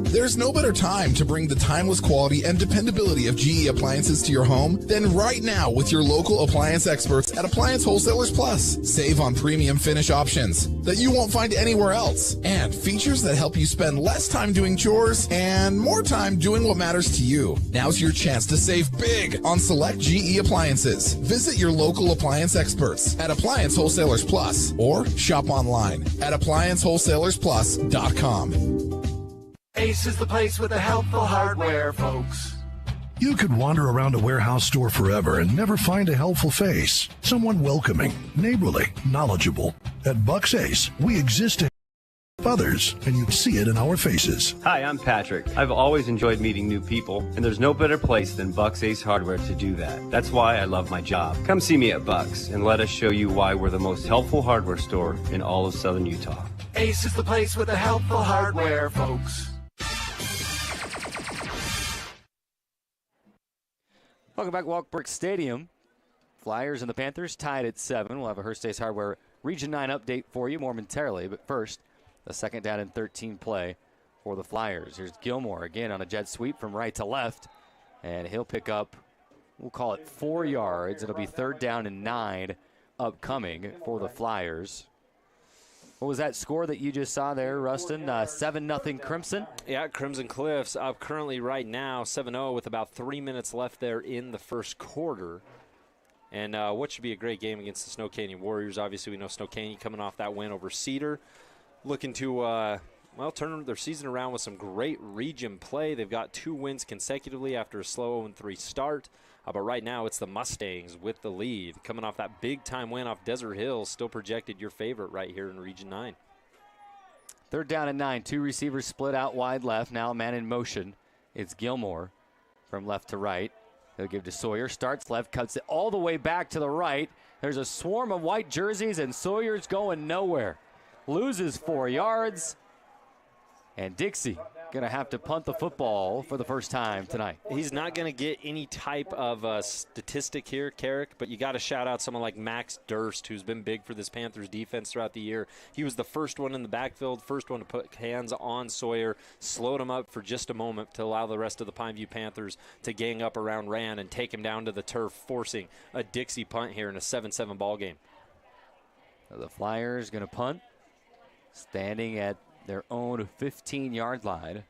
Speaker 14: There's no better time to bring the timeless quality and dependability of GE appliances to your home than right now with your local appliance experts at Appliance Wholesalers Plus. Save on premium finish options that you won't find anywhere else, and features that help you spend less time doing chores and more time doing what matters to you. Now's your chance to save big on select GE appliances. Visit your local appliance experts at Appliance Wholesalers Plus or shop online at ApplianceWholesalersPlus.com.
Speaker 7: Ace is the place with the helpful hardware, folks.
Speaker 4: You could wander around a warehouse store forever and never find a helpful face. Someone welcoming, neighborly, knowledgeable. At Bucks Ace, we exist to help others, and you see it in our faces.
Speaker 12: Hi, I'm Patrick. I've always enjoyed meeting new people, and there's no better place than Bucks Ace Hardware to do that. That's why I love my job. Come see me at Bucks, and let us show you why we're the most helpful hardware store in all of Southern Utah.
Speaker 7: Ace is the place with the helpful hardware, folks.
Speaker 10: Welcome back to Walkbrook Stadium. Flyers and the Panthers tied at 7. We'll have a Hearst Ace Hardware Region 9 update for you momentarily. But first, the second down and 13 play for the Flyers. Here's Gilmore again on a jet sweep from right to left. And he'll pick up, we'll call it 4 yards. It'll be third down and 9 upcoming for the Flyers. What was that score that you just saw there, Rustin? 7-0 Crimson?
Speaker 11: Yeah, Crimson Cliffs up currently right now 7-0 with about 3 minutes left there in the first quarter. And what should be a great game against the Snow Canyon Warriors. Obviously, we know Snow Canyon coming off that win over Cedar. Looking to, turn their season around with some great region play. They've got 2 wins consecutively after a slow 0-3 start. But right now it's the Mustangs with the lead. Coming off that big-time win off Desert Hills, still projected your favorite right here in Region 9.
Speaker 10: Third down and 9. 2 receivers split out wide left. Now a man in motion. It's Gilmore from left to right. He'll give to Sawyer. Starts left, cuts it all the way back to the right. There's a swarm of white jerseys, and Sawyer's going nowhere. Loses 4 yards. And Dixie going to have to punt the football for the first time tonight.
Speaker 11: He's not going to get any type of statistic here, Carrick, but you got to shout out someone like Max Durst, who's been big for this Panthers defense throughout the year. He was the first one in the backfield, first one to put hands on Sawyer, slowed him up for just a moment to allow the rest of the Pineview Panthers to gang up around Rand and take him down to the turf, forcing a Dixie punt here in a 7-7 ball game.
Speaker 10: So the Flyers going to punt. Standing at their own 15-yard line.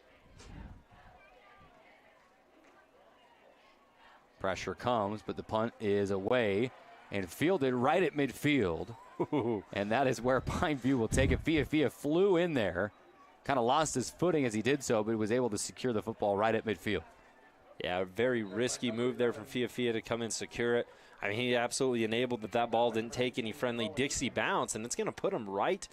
Speaker 10: Pressure comes, but the punt is away and fielded right at midfield. And that is where Pineview will take it. Fia flew in there, kind of lost his footing as he did so, but was able to secure the football right at midfield.
Speaker 11: Yeah, a very risky move there from Fia to come and secure it. I mean, he absolutely enabled that ball didn't take any friendly Dixie bounce, and it's going to put him right,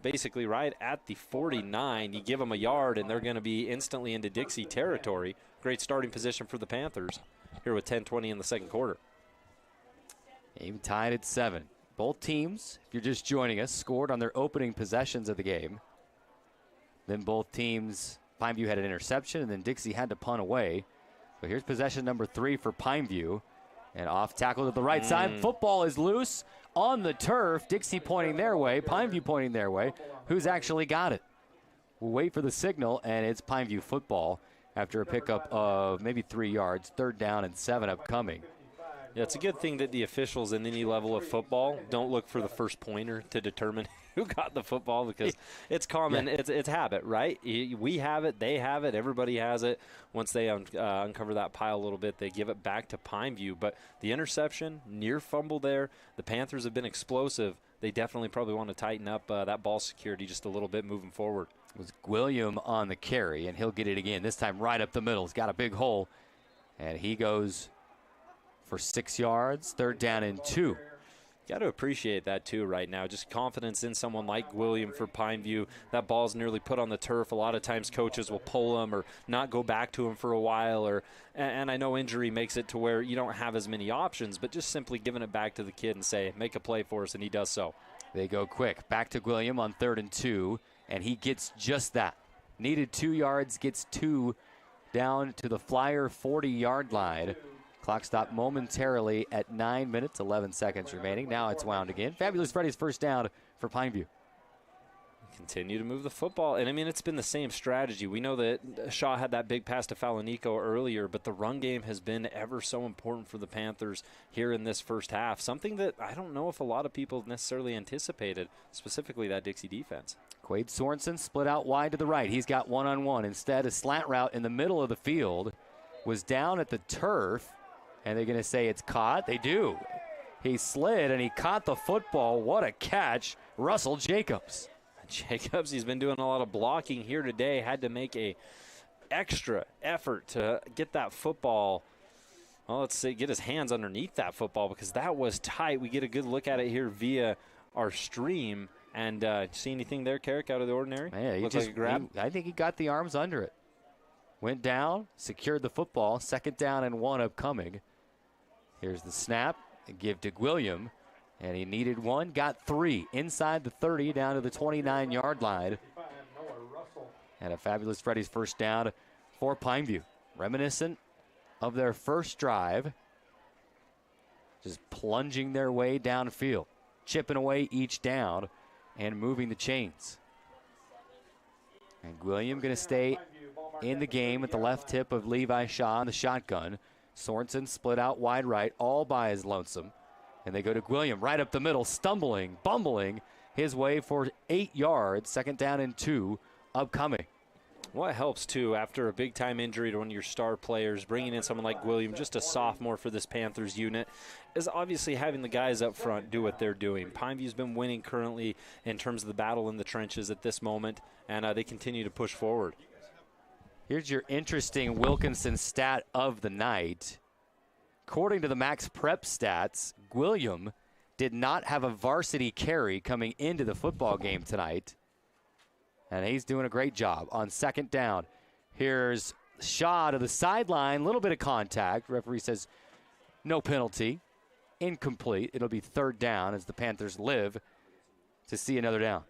Speaker 11: basically right at the 49. You give them a yard, and they're going to be instantly into Dixie territory. Great starting position for the Panthers here with 10:20 in the second quarter.
Speaker 10: Game tied at 7. Both teams, if you're just joining us, scored on their opening possessions of the game. Then both teams, Pineview had an interception, and then Dixie had to punt away. So here's possession number 3 for Pineview. And off tackle to the right side. Football is loose on the turf. Dixie pointing their way, Pineview pointing their way. Who's actually got it? We'll wait for the signal, and it's Pineview football after a pickup of maybe 3 yards. 3rd down and 7 upcoming.
Speaker 11: Yeah, it's a good thing that the officials in any level of football don't look for the first pointer to determine who got the football, because it's common. Yeah. It's habit, right? We have it. They have it. Everybody has it. Once they uncover that pile a little bit, they give it back to Pineview. But the interception, near fumble there, the Panthers have been explosive. They definitely probably want to tighten up that ball security just a little bit moving forward.
Speaker 10: It was William on the carry, and he'll get it again. This time right up the middle. He's got a big hole, and he goes for 6 yards, 3rd down and 2.
Speaker 11: Got to appreciate that, too, right now. Just confidence in someone like William for Pineview. That ball's nearly put on the turf. A lot of times coaches will pull him or not go back to him for a while. And I know injury makes it to where you don't have as many options, but just simply giving it back to the kid and say, make a play for us, and he does so.
Speaker 10: They go quick. Back to William on 3rd and 2, and he gets just that. Needed 2 yards, gets 2 down to the Flyer 40-yard line. Clock stopped momentarily at 9 minutes, 11 seconds remaining. Now it's wound again. Fabulous Freddy's first down for Pineview.
Speaker 11: Continue to move the football. And, I mean, it's been the same strategy. We know that Shaw had that big pass to Falanico earlier, but the run game has been ever so important for the Panthers here in this first half, something that I don't know if a lot of people necessarily anticipated, specifically that Dixie defense.
Speaker 10: Quade Sorensen split out wide to the right. He's got one-on-one. Instead, a slant route in the middle of the field was down at the turf. And they're going to say it's caught. They do. He slid, and he caught the football. What a catch. Russell Jacobs.
Speaker 11: Jacobs, he's been doing a lot of blocking here today. Had to make a extra effort to get that football. Well, let's see, get his hands underneath that football, because that was tight. We get a good look at it here via our stream. And see anything there, Carrick, out of the ordinary?
Speaker 10: Yeah,
Speaker 11: Looks like a grab?
Speaker 10: I think he got the arms under it. Went down, secured the football. 2nd down and 1 upcoming. Here's the snap, give to William, and he needed 1, got 3, inside the 30 down to the 29-yard line. And a Fabulous Freddy's first down for Pineview. Reminiscent of their first drive, just plunging their way downfield, chipping away each down and moving the chains. And William going to stay in the game at the left tip of Levi Shaw in the shotgun. Sorensen split out wide right, all by his lonesome. And they go to William right up the middle, stumbling, bumbling his way for 8 yards. 2nd down and 2 upcoming.
Speaker 11: What helps, too, after a big-time injury to one of your star players, bringing in someone like William, just a sophomore for this Panthers unit, is obviously having the guys up front do what they're doing. Pineview's been winning currently in terms of the battle in the trenches at this moment, and they continue to push forward.
Speaker 10: Here's your interesting Wilkinson stat of the night. According to the Max Prep stats, William did not have a varsity carry coming into the football game tonight. And he's doing a great job on 2nd down. Here's Shaw to the sideline, little bit of contact. Referee says no penalty. Incomplete. It'll be 3rd down as the Panthers live to see another down.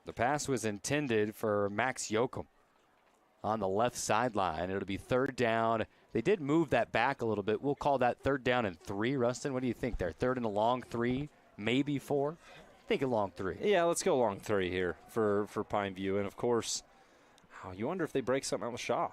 Speaker 10: The pass was intended for Max Yoakum on the left sideline. It'll be 3rd down. They did move that back a little bit. We'll call that 3rd down and 3. Rustin, what do you think there? 3rd and a long 3, maybe 4? I think a long 3.
Speaker 11: Yeah, let's go long 3 here for Pineview. And, of course, you wonder if they break something out with Shaw.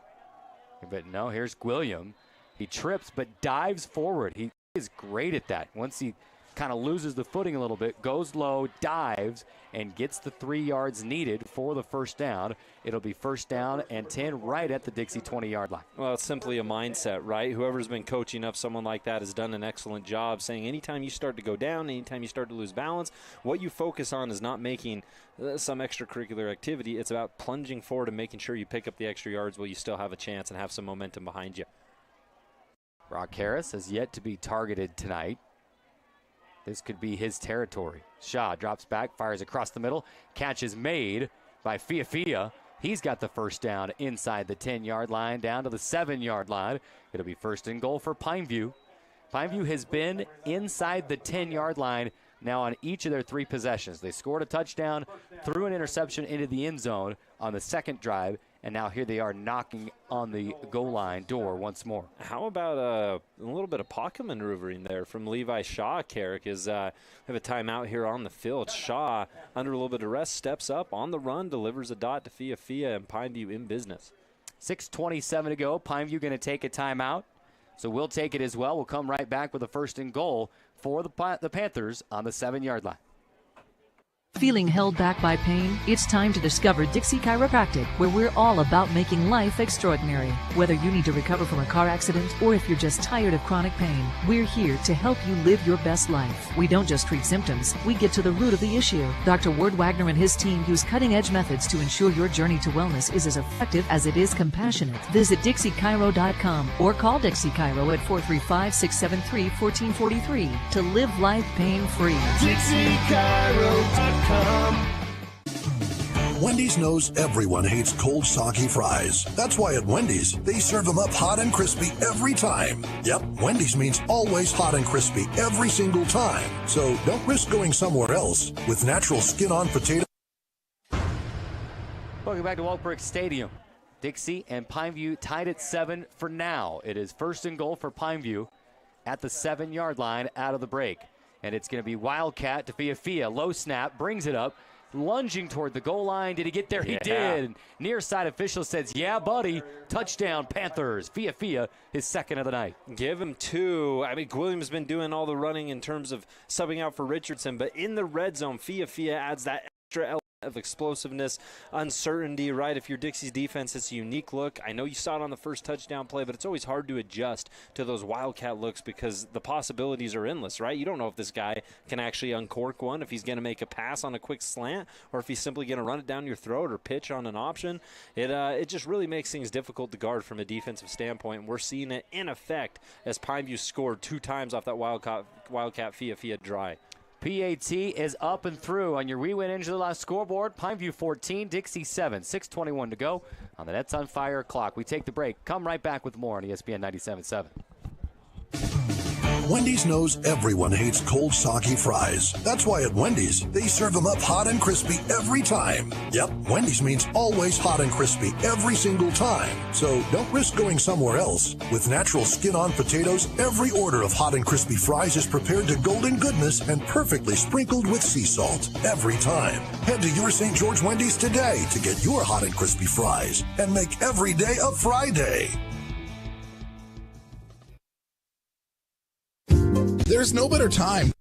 Speaker 10: But no, here's William. He trips but dives forward. He is great at that. Once he kind of loses the footing a little bit, goes low, dives, and gets the 3 yards needed for the first down. It'll be first down and 10 right at the Dixie 20-yard line.
Speaker 11: Well, it's simply a mindset, right? Whoever's been coaching up someone like that has done an excellent job saying anytime you start to go down, anytime you start to lose balance, what you focus on is not making some extracurricular activity. It's about plunging forward and making sure you pick up the extra yards while you still have a chance and have some momentum behind you.
Speaker 10: Brock Harris has yet to be targeted tonight. This could be his territory. Shaw drops back, fires across the middle. Catch is made by Fiafia. He's got the first down inside the 10-yard line, down to the 7-yard line. It'll be first and goal for Pineview. Pineview has been inside the 10-yard line now on each of their 3 possessions. They scored a touchdown, threw an interception into the end zone on the second drive, and now here they are knocking on the goal line door once more.
Speaker 11: How about a little bit of pocket maneuvering there from Levi Shaw? Carrick is have a timeout here on the field. Shaw, under a little bit of rest, steps up on the run, delivers a dot to Fiafia, and Pineview in business.
Speaker 10: 6:27 to go. Pineview going to take a timeout, so we'll take it as well. We'll come right back with a first and goal for the Panthers on the 7-yard line.
Speaker 15: Feeling held back by pain? It's time to discover Dixie Chiropractic, where we're all about making life extraordinary. Whether you need to recover from a car accident or if you're just tired of chronic pain, we're here to help you live your best life. We don't just treat symptoms, we get to the root of the issue. Dr. Ward Wagner and his team use cutting-edge methods to ensure your journey to wellness is as effective as it is compassionate. Visit DixieChiro.com or call Dixie Chiro at 435-673-1443 to live life pain-free.
Speaker 3: DixieChiro.com.
Speaker 6: Wendy's knows everyone hates cold, soggy fries. That's why at Wendy's, they serve them up hot and crispy every time. Yep, Wendy's means always hot and crispy every single time. So don't risk going somewhere else with natural skin-on potato.
Speaker 10: Welcome back to Walbrook Stadium. Dixie and Pineview tied at 7 for now. It is first and goal for Pineview at the 7-yard line out of the break. And it's going to be Wildcat to Fiafia. Low snap, brings it up, lunging toward the goal line. Did he get there?
Speaker 11: Yeah.
Speaker 10: He did. Near side official says, yeah, buddy. Touchdown, Panthers. Fiafia, his second of the night.
Speaker 11: Give him 2. I mean, Williams been doing all the running in terms of subbing out for Richardson, but in the red zone, Fiafia adds that extra element of explosiveness, uncertainty, right? If you're Dixie's defense, it's a unique look. I know you saw it on the first touchdown play, but it's always hard to adjust to those Wildcat looks because the possibilities are endless, right? You don't know if this guy can actually uncork one, if he's going to make a pass on a quick slant, or if he's simply going to run it down your throat or pitch on an option. It just really makes things difficult to guard from a defensive standpoint, and we're seeing it in effect as Pineview scored 2 times off that Wildcat Fiafia dry.
Speaker 10: PAT is up and through on your We Win Engine Last scoreboard. Pineview 14, Dixie 7, 6:21 to go on the Nets on Fire clock. We take the break. Come right back with more on ESPN 97.7.
Speaker 6: Wendy's knows everyone hates cold, soggy fries. That's why at Wendy's, they serve them up hot and crispy every time. Yep, Wendy's means always hot and crispy every single time. So don't risk going somewhere else. With natural skin-on potatoes, every order of hot and crispy fries is prepared to golden goodness and perfectly sprinkled with sea salt every time. Head to your St. George Wendy's today to get your hot and crispy fries and make every day a Friday.
Speaker 14: There's no better time.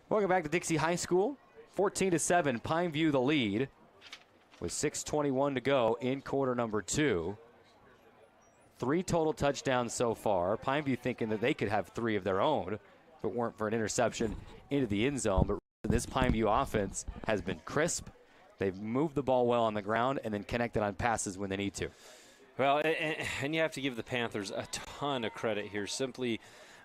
Speaker 10: Welcome back to Dixie High School. 14-7, Pineview the lead with 6:21 to go in quarter number 2. 3 total touchdowns so far. Pineview thinking that they could have 3 of their own if it weren't for an interception into the end zone. But this Pineview offense has been crisp. They've moved the ball well on the ground and then connected on passes when they need to.
Speaker 11: Well, and you have to give the Panthers a ton of credit here. Simply,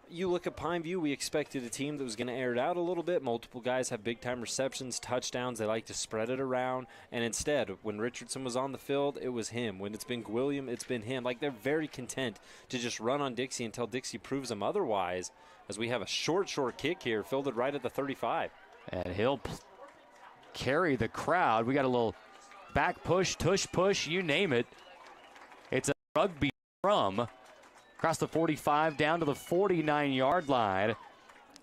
Speaker 11: you look at Pineview, we expected a team that was going to air it out a little bit. Multiple guys have big-time receptions, touchdowns. They like to spread it around. And instead, when Richardson was on the field, it was him. When it's been Gwilliam, it's been him. Like, they're very content to just run on Dixie until Dixie proves them otherwise, as we have a short kick here, fielded right at the 35.
Speaker 10: And he'll carry the crowd. We got a little back push, tush push, you name it. It's a rugby drum across the 45 down to the 49-yard line.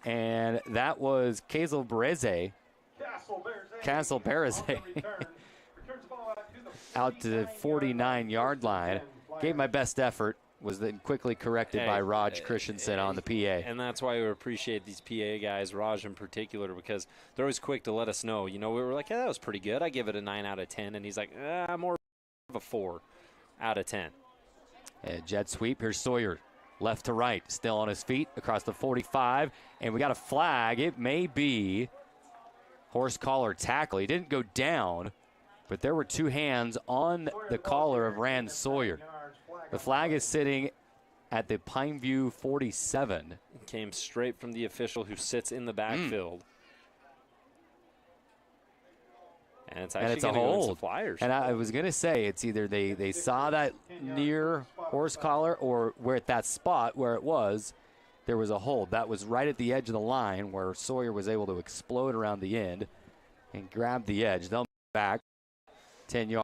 Speaker 10: And that was Castle Bereze out to the 49-yard line. gave my best effort. Was then quickly corrected by Raj Christensen on the PA.
Speaker 11: And that's why we appreciate these PA guys, Raj in particular, because they're always quick to let us know. You know, we were like, yeah, that was pretty good. I give it a 9 out of 10. And he's like, more of a 4 out of 10.
Speaker 10: Jet sweep. Here's Sawyer. Left to right. Still on his feet across the 45. And we got a flag. It may be horse collar tackle. He didn't go down, but there were 2 hands on the collar of Rand Sawyer. The flag is sitting at the Pineview 47.
Speaker 11: Came straight from the official who sits in the backfield. And it's actually
Speaker 10: a hold.
Speaker 11: Flyers.
Speaker 10: And I was going to say, it's either they saw that near horse collar or where at that spot where it was, there was a hold. That was right at the edge of the line where Sawyer was able to explode around the end and grab the edge. They'll move back 10 yards.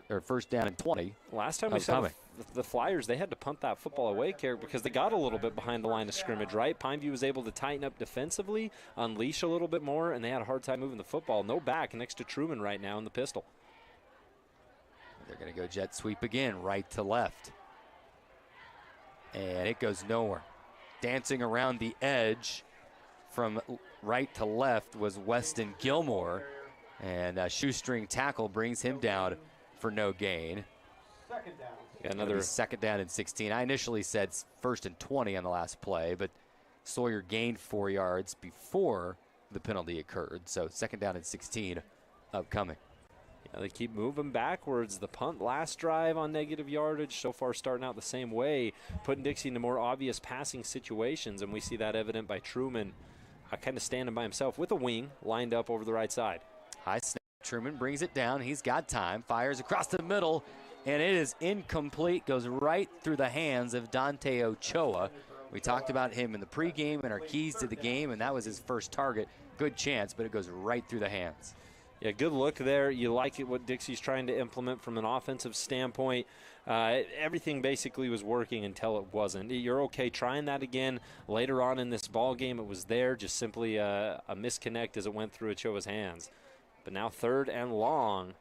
Speaker 10: Or first down and 20.
Speaker 11: Last time we saw the Flyers, they had to punt that football away, Carrick, because they got a little bit behind the line of scrimmage, right? Pineview was able to tighten up defensively, unleash a little bit more, and they had a hard time moving the football. No back next to Truman right now in the pistol.
Speaker 10: They're going to go jet sweep again, right to left. And it goes nowhere. Dancing around the edge from right to left was Weston Gilmore, and a shoestring tackle brings him down for no gain.
Speaker 11: Another
Speaker 10: second down and 16. I initially said first and 20 on the last play, but Sawyer gained 4 yards before the penalty occurred. So second down and 16 upcoming.
Speaker 11: Yeah, they keep moving backwards. The punt last drive on negative yardage so far starting out the same way, putting Dixie into more obvious passing situations, and we see that evident by Truman kind of standing by himself with a wing lined up over the right side.
Speaker 10: High snap. Truman brings it down. He's got time. Fires across the middle, and it is incomplete. Goes right through the hands of Dante Ochoa. We talked about him in the pregame and our keys to the game, and that was his first target. Good chance, but it goes right through the hands.
Speaker 11: Yeah, good look there. You like it, what Dixie's trying to implement from an offensive standpoint. Everything basically was working until it wasn't. You're okay trying that again. Later on in this ball game, it was there, just simply a misconnect as it went through Ochoa's hands. But now third and long.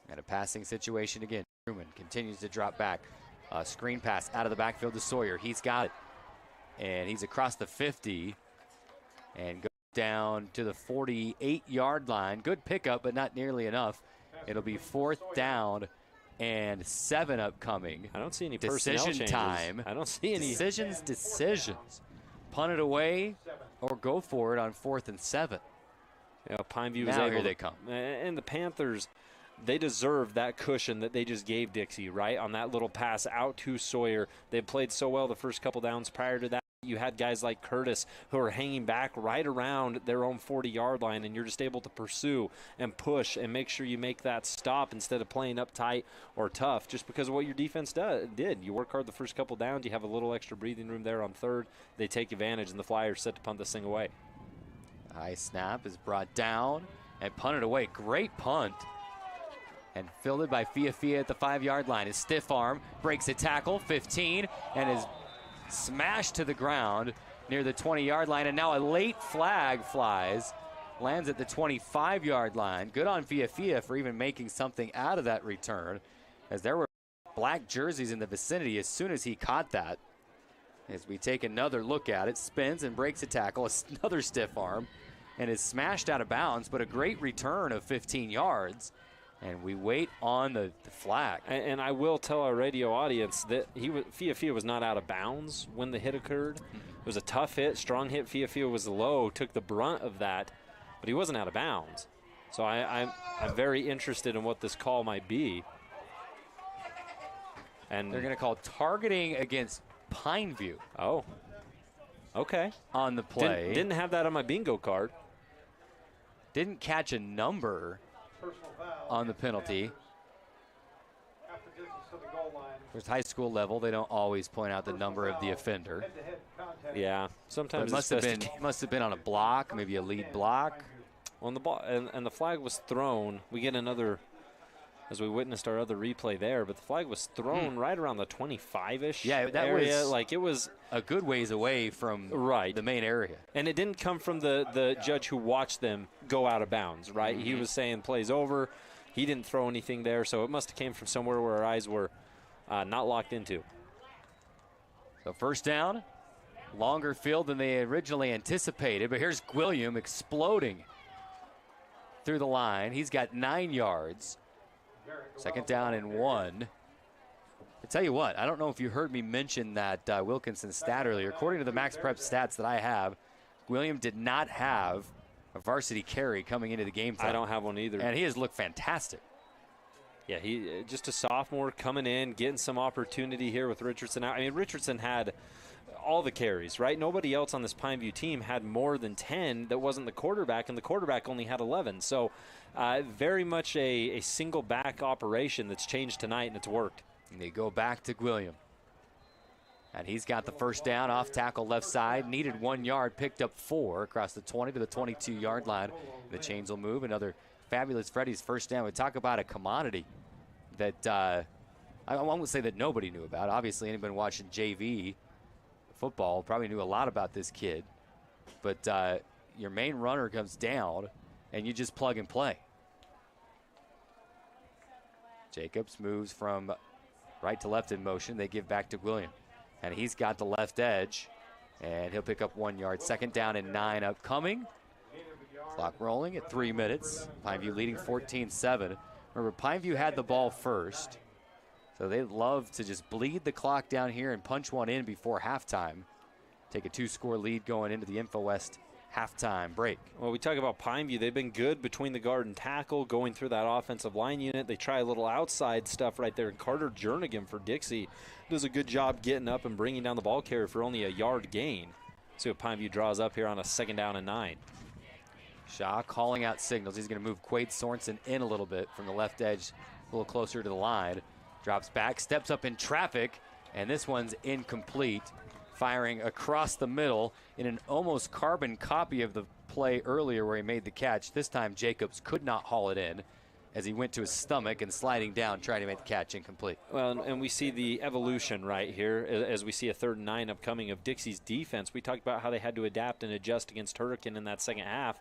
Speaker 10: And a passing situation again. Truman continues to drop back. Screen pass out of the backfield to Sawyer. He's got it. And he's across the 50 and goes down to the 48-yard line. Good pickup, but not nearly enough. It'll be 4th down and 7 upcoming.
Speaker 11: I don't see any personnel changes.
Speaker 10: Time.
Speaker 11: I don't see any.
Speaker 10: Decisions. Punt it away or go for it on 4th and 7.
Speaker 11: You know, Pineview
Speaker 10: was able here they come.
Speaker 11: And the Panthers, they deserve that cushion that they just gave Dixie, right, on that little pass out to Sawyer. They played so well the first couple downs prior to that. You had guys like Curtis who are hanging back right around their own 40-yard line, and you're just able to pursue and push and make sure you make that stop instead of playing uptight or tough just because of what your defense did. You work hard the first couple downs. You have a little extra breathing room there on third. They take advantage, and the Flyers set to punt this thing away.
Speaker 10: High snap is brought down and punted away. Great punt. And fielded by Fia at the 5-yard line. His stiff arm breaks a tackle, 15, and is smashed to the ground near the 20-yard line. And now a late flag flies, lands at the 25-yard line. Good on Fia for even making something out of that return, as there were black jerseys in the vicinity as soon as he caught that. As we take another look at it, spins and breaks a tackle, another stiff arm, and is smashed out of bounds, but a great return of 15 yards. And we wait on the flag.
Speaker 11: And I will tell our radio audience that Fia was not out of bounds when the hit occurred. It was a tough hit, strong hit. Fia was low, took the brunt of that, but he wasn't out of bounds. So I'm very interested in what this call might be. And
Speaker 10: they're going to call targeting against Pineview.
Speaker 11: Oh, okay.
Speaker 10: On the play.
Speaker 11: Didn't have that on my bingo card.
Speaker 10: Didn't catch a number on the penalty. With high school level, they don't always point out the number of the offender.
Speaker 11: Yeah, sometimes
Speaker 10: it must have been on a block, maybe a lead block.
Speaker 11: Well, and the flag was thrown. We get another, as we witnessed our other replay there, but the flag was thrown right around the 25-ish
Speaker 10: that
Speaker 11: area.
Speaker 10: Was
Speaker 11: like it was
Speaker 10: a good ways away from the main area.
Speaker 11: And it didn't come from the judge who watched them go out of bounds, right? He was saying plays over. He didn't throw anything there, so it must have came from somewhere where our eyes were not locked into.
Speaker 10: So first down, longer field than they originally anticipated, but here's William exploding through the line. He's got 9 yards. Second down and 1. I tell you what, I don't know if you heard me mention that Wilkinson stat earlier. According to the Max Prep stats that I have, William did not have a varsity carry coming into the game time.
Speaker 11: I don't have one either.
Speaker 10: And he has looked fantastic.
Speaker 11: Yeah, he just a sophomore coming in, getting some opportunity here with Richardson. I mean, Richardson had all the carries, right? Nobody else on this Pineview team had more than 10 that wasn't the quarterback, and the quarterback only had 11. So very much a single back operation that's changed tonight, and it's worked.
Speaker 10: And they go back to William. And he's got the first down off tackle left side. Needed 1 yard, picked up 4 across the 20 to the 22-yard line. The chains will move. Another fabulous Freddie's first down. We talk about a commodity that I won't say that nobody knew about. Obviously, anybody watching JV football probably knew a lot about this kid. But your main runner comes down, and you just plug and play. Jacobs moves from right to left in motion. They give back to William. And he's got the left edge, and he'll pick up 1 yard. Second down and 9 upcoming. Clock rolling at 3 minutes. Pineview leading 14-7. Remember, Pineview had the ball first, so they love to just bleed the clock down here and punch one in before halftime. Take a 2-score lead going into the InfoWest halftime break.
Speaker 11: Well, we talk about Pineview. They've been good between the guard and tackle, going through that offensive line unit. They try a little outside stuff right there. And Carter Jernigan for Dixie does a good job getting up and bringing down the ball carrier for only a yard gain. See what Pineview draws up here on a second down and 9.
Speaker 10: Shaw calling out signals. He's going to move Quade Sorensen in a little bit from the left edge, a little closer to the line. Drops back, steps up in traffic, and this one's incomplete. Firing across the middle in an almost carbon copy of the play earlier where he made the catch. This time Jacobs could not haul it in as he went to his stomach and sliding down trying to make the catch incomplete.
Speaker 11: Well, and we see the evolution right here as we see a 3rd and 9 upcoming of Dixie's defense. We talked about how they had to adapt and adjust against Hurricane in that second half.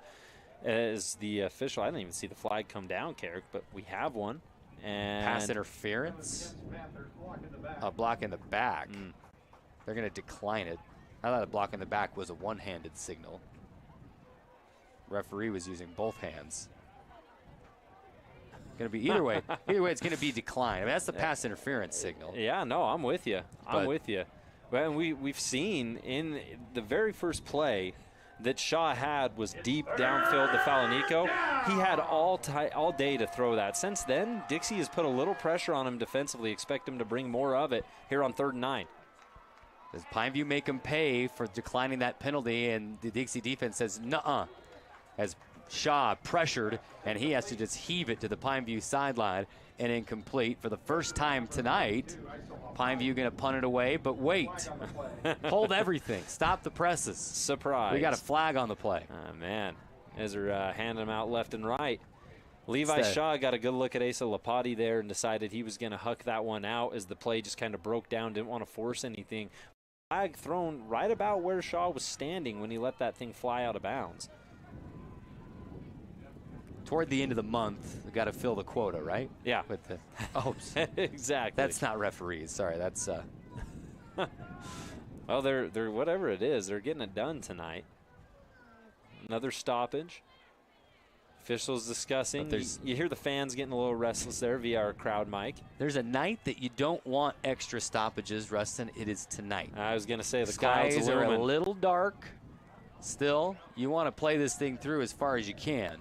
Speaker 11: As the official, I didn't even see the flag come down, Carrick, but we have one. And
Speaker 10: pass interference. A block in the back. They're going to decline it. I thought a block in the back was a one-handed signal. Referee was using both hands. Going to be either way. Either way, it's going to be declined. I mean, that's the pass interference signal.
Speaker 11: Yeah, no, I'm with you. I'm with you. Well, we've seen in the very first play that Shaw had was deep downfield to Falanico. He had all day to throw that. Since then, Dixie has put a little pressure on him defensively. Expect him to bring more of it here on 3rd and 9.
Speaker 10: Does Pineview make him pay for declining that penalty? And the Dixie defense says, nuh-uh. As Shaw pressured, and he has to just heave it to the Pineview sideline and incomplete. For the first time tonight, Pineview going to punt it away, but wait. Hold everything. Stop the presses.
Speaker 11: Surprise.
Speaker 10: We got a flag on the play.
Speaker 11: Oh, man. As they're handing them out left and right. Levi Shaw got a good look at Asa Lapati there and decided he was going to huck that one out as the play just kind of broke down, didn't want to force anything. Flag thrown right about where Shaw was standing when he let that thing fly out of bounds.
Speaker 10: Toward the end of the month, we got to fill the quota, right?
Speaker 11: Yeah.
Speaker 10: With the
Speaker 11: exactly.
Speaker 10: That's not referees. Sorry, that's.
Speaker 11: Well, they're whatever it is, they're getting it done tonight. Another stoppage. Officials discussing. You hear the fans getting a little restless there via our crowd mic.
Speaker 10: There's a night that you don't want extra stoppages, Rustin. It is tonight.
Speaker 11: I was going to say the
Speaker 10: skies
Speaker 11: clouds
Speaker 10: are a little dark. Still, you want to play this thing through as far as you can.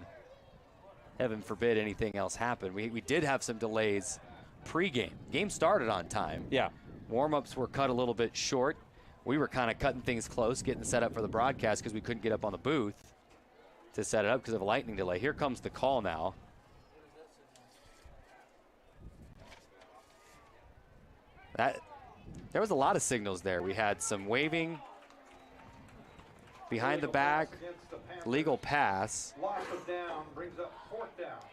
Speaker 10: Heaven forbid anything else happen. We did have some delays pre-game. Game started on time.
Speaker 11: Yeah.
Speaker 10: Warm-ups were cut a little bit short. We were kind of cutting things close, getting set up for the broadcast because we couldn't get up on the booth to set it up because of a lightning delay. Here comes the call now. There was a lot of signals there. We had some waving behind the back, legal pass.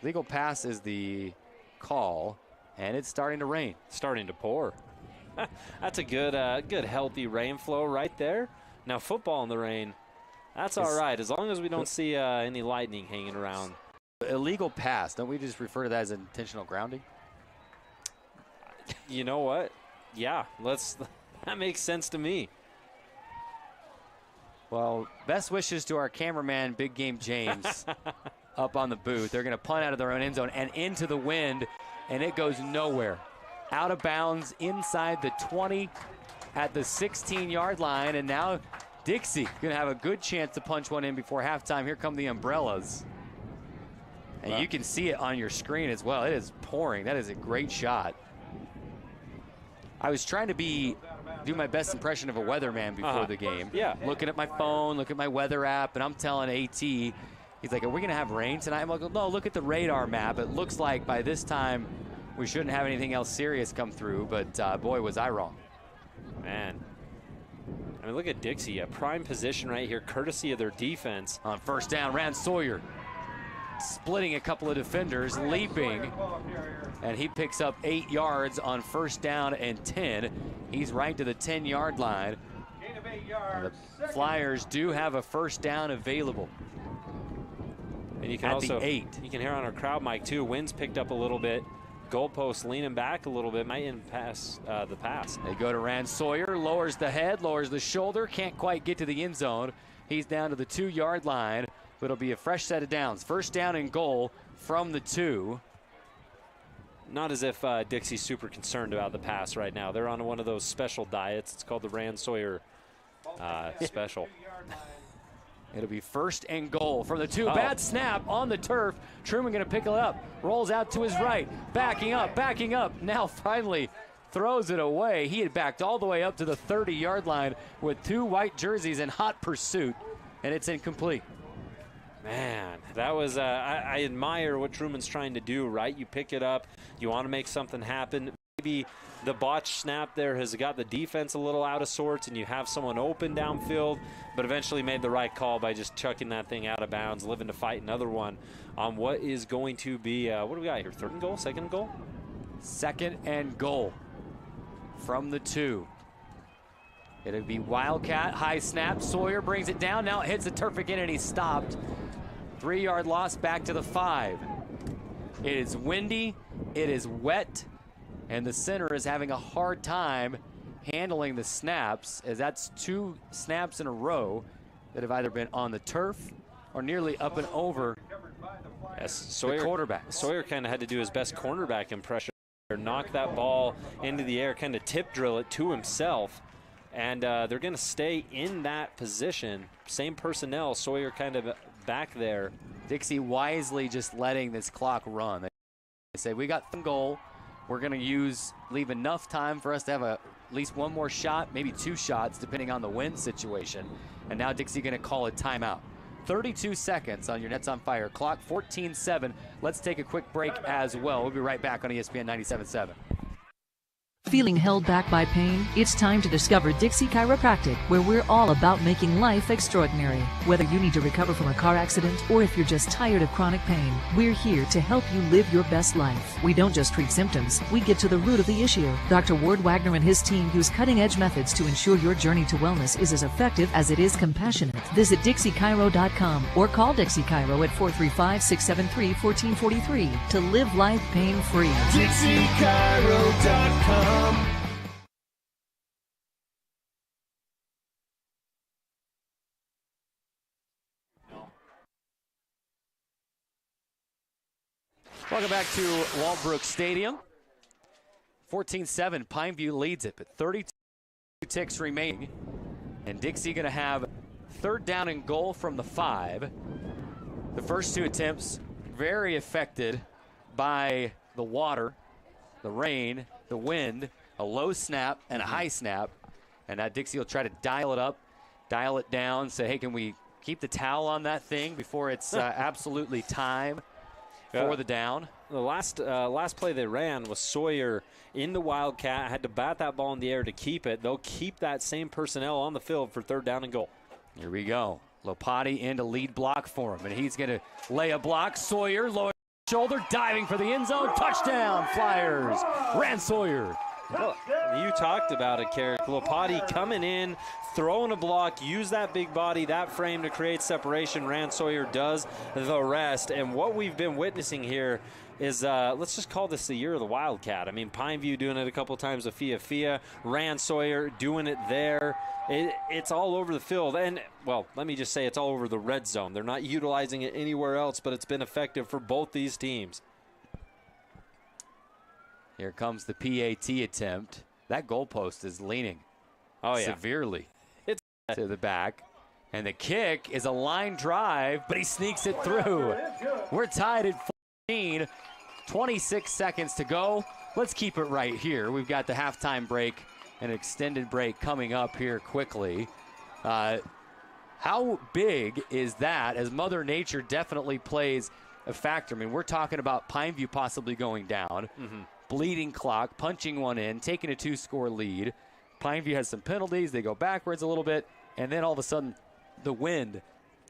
Speaker 10: Legal pass is the call, and it's starting to rain.
Speaker 11: Starting to pour. That's a good healthy rain flow right there. Now football in the rain, that's all right, as long as we don't see any lightning hanging around.
Speaker 10: illegal pass, don't we just refer to that as intentional grounding?
Speaker 11: You know what? Yeah, that makes sense to me.
Speaker 10: Well, best wishes to our cameraman, Big Game James, up on the booth. They're going to punt out of their own end zone and into the wind, and it goes nowhere. Out of bounds inside the 20 at the 16-yard line, and now Dixie going to have a good chance to punch one in before halftime. Here come the umbrellas. And you can see it on your screen as well. It is pouring. That is a great shot. I was trying to do my best impression of a weatherman before the game.
Speaker 11: Yeah.
Speaker 10: Looking at my phone, looking at my weather app, and I'm telling AT, he's like, are we going to have rain tonight? I'm like, no, look at the radar map. It looks like by this time we shouldn't have anything else serious come through, but boy, was I wrong.
Speaker 11: Man. I mean, look at Dixie, a prime position right here, courtesy of their defense.
Speaker 10: On first down, Rand Sawyer splitting a couple of defenders, leaping, and he picks up 8 yards on first down and 10. He's right to the 10-yard line. And the Flyers do have a first down available.
Speaker 11: And you can also, you can hear on our crowd mic too, wind's picked up a little bit. Goalpost leaning back a little bit, might impasse the pass.
Speaker 10: They go to Rand Sawyer, lowers the head, lowers the shoulder, can't quite get to the end zone. He's down to the 2-yard line, but it'll be a fresh set of downs. First down and goal from the 2.
Speaker 11: Not as if Dixie's super concerned about the pass right now. They're on one of those special diets. It's called the Rand Sawyer special.
Speaker 10: It'll be first and goal from the 2. Bad snap on the turf. Truman going to pick it up. Rolls out to his right. Backing up. Now finally throws it away. He had backed all the way up to the 30-yard line with 2 white jerseys in hot pursuit, and it's incomplete.
Speaker 11: Man, that was, I admire what Truman's trying to do, right? You pick it up, you want to make something happen. Maybe the botch snap there has got the defense a little out of sorts and you have someone open downfield, but eventually made the right call by just chucking that thing out of bounds, living to fight another one on what is going to be, what do we got here, third and goal, second and goal?
Speaker 10: Second and goal from the 2. It'll be Wildcat, high snap. Sawyer brings it down. Now it hits the turf again and he's stopped. 3-yard loss back to the 5. It is windy, it is wet, and the center is having a hard time handling the snaps, as that's 2 snaps in a row that have either been on the turf or nearly up and over the quarterback.
Speaker 11: Sawyer kind of had to do his best cornerback impression. Knock that ball into the air, kind of tip drill it to himself. And they're going to stay in that position. Same personnel, Sawyer kind of back there.
Speaker 10: Dixie wisely just letting this clock run. They say, we got the goal. We're going to leave enough time for us to have at least one more shot, maybe 2 shots, depending on the wind situation. And now Dixie going to call a timeout. 32 seconds on your Nets on Fire clock, 14-7. Let's take a quick break as well. We'll be right back on ESPN 97.7.
Speaker 15: Feeling held back by pain? It's time to discover Dixie Chiropractic, where we're all about making life extraordinary. Whether you need to recover from a car accident or if you're just tired of chronic pain, we're here to help you live your best life. We don't just treat symptoms, we get to the root of the issue. Dr. Ward Wagner and his team use cutting-edge methods to ensure your journey to wellness is as effective as it is compassionate. Visit DixieChiro.com or call Dixie Chiro at 435-673-1443 to live life pain-free.
Speaker 3: DixieChiro.com.
Speaker 10: Welcome back to Walbrook Stadium. 14-7, Pineview leads it, but 32 ticks remaining. And Dixie going to have third down and goal from the 5. The first 2 attempts very affected by the water, the rain, the wind, a low snap and a high snap. And now Dixie will try to dial it up, dial it down, say, hey, can we keep the towel on that thing before it's absolutely time for the down?
Speaker 11: The last play they ran was Sawyer in the Wildcat, had to bat that ball in the air to keep it. They'll keep that same personnel on the field for third down and goal.
Speaker 10: Here we go. Lopati into lead block for him, and he's going to lay a block. Sawyer, lower shoulder, diving for the end zone. Touchdown, Flyers. Rand Sawyer
Speaker 11: Well, you talked about it, Carrick. Lopati coming in, throwing a block, use that big body, that frame to create separation. Ransoyer does the rest. And what we've been witnessing here is, let's just call this the year of the Wildcat. I mean, Pineview doing it a couple times with Fia, Ransoyer doing it there. It's all over the field. And, well, let me just say it's all over the red zone. They're not utilizing it anywhere else, but it's been effective for both these teams.
Speaker 10: Here comes the PAT attempt. That goalpost is leaning severely to the back. And the kick is a line drive, but he sneaks it through. We're tied at 14, 26 seconds to go. Let's keep it right here. We've got the halftime break, an extended break coming up here quickly. How big is that, as Mother Nature definitely plays a factor? I mean, we're talking about Pineview possibly going down. Bleeding clock, punching one in, taking a 2-score lead. Pineview has some penalties. They go backwards a little bit, and then all of a sudden the wind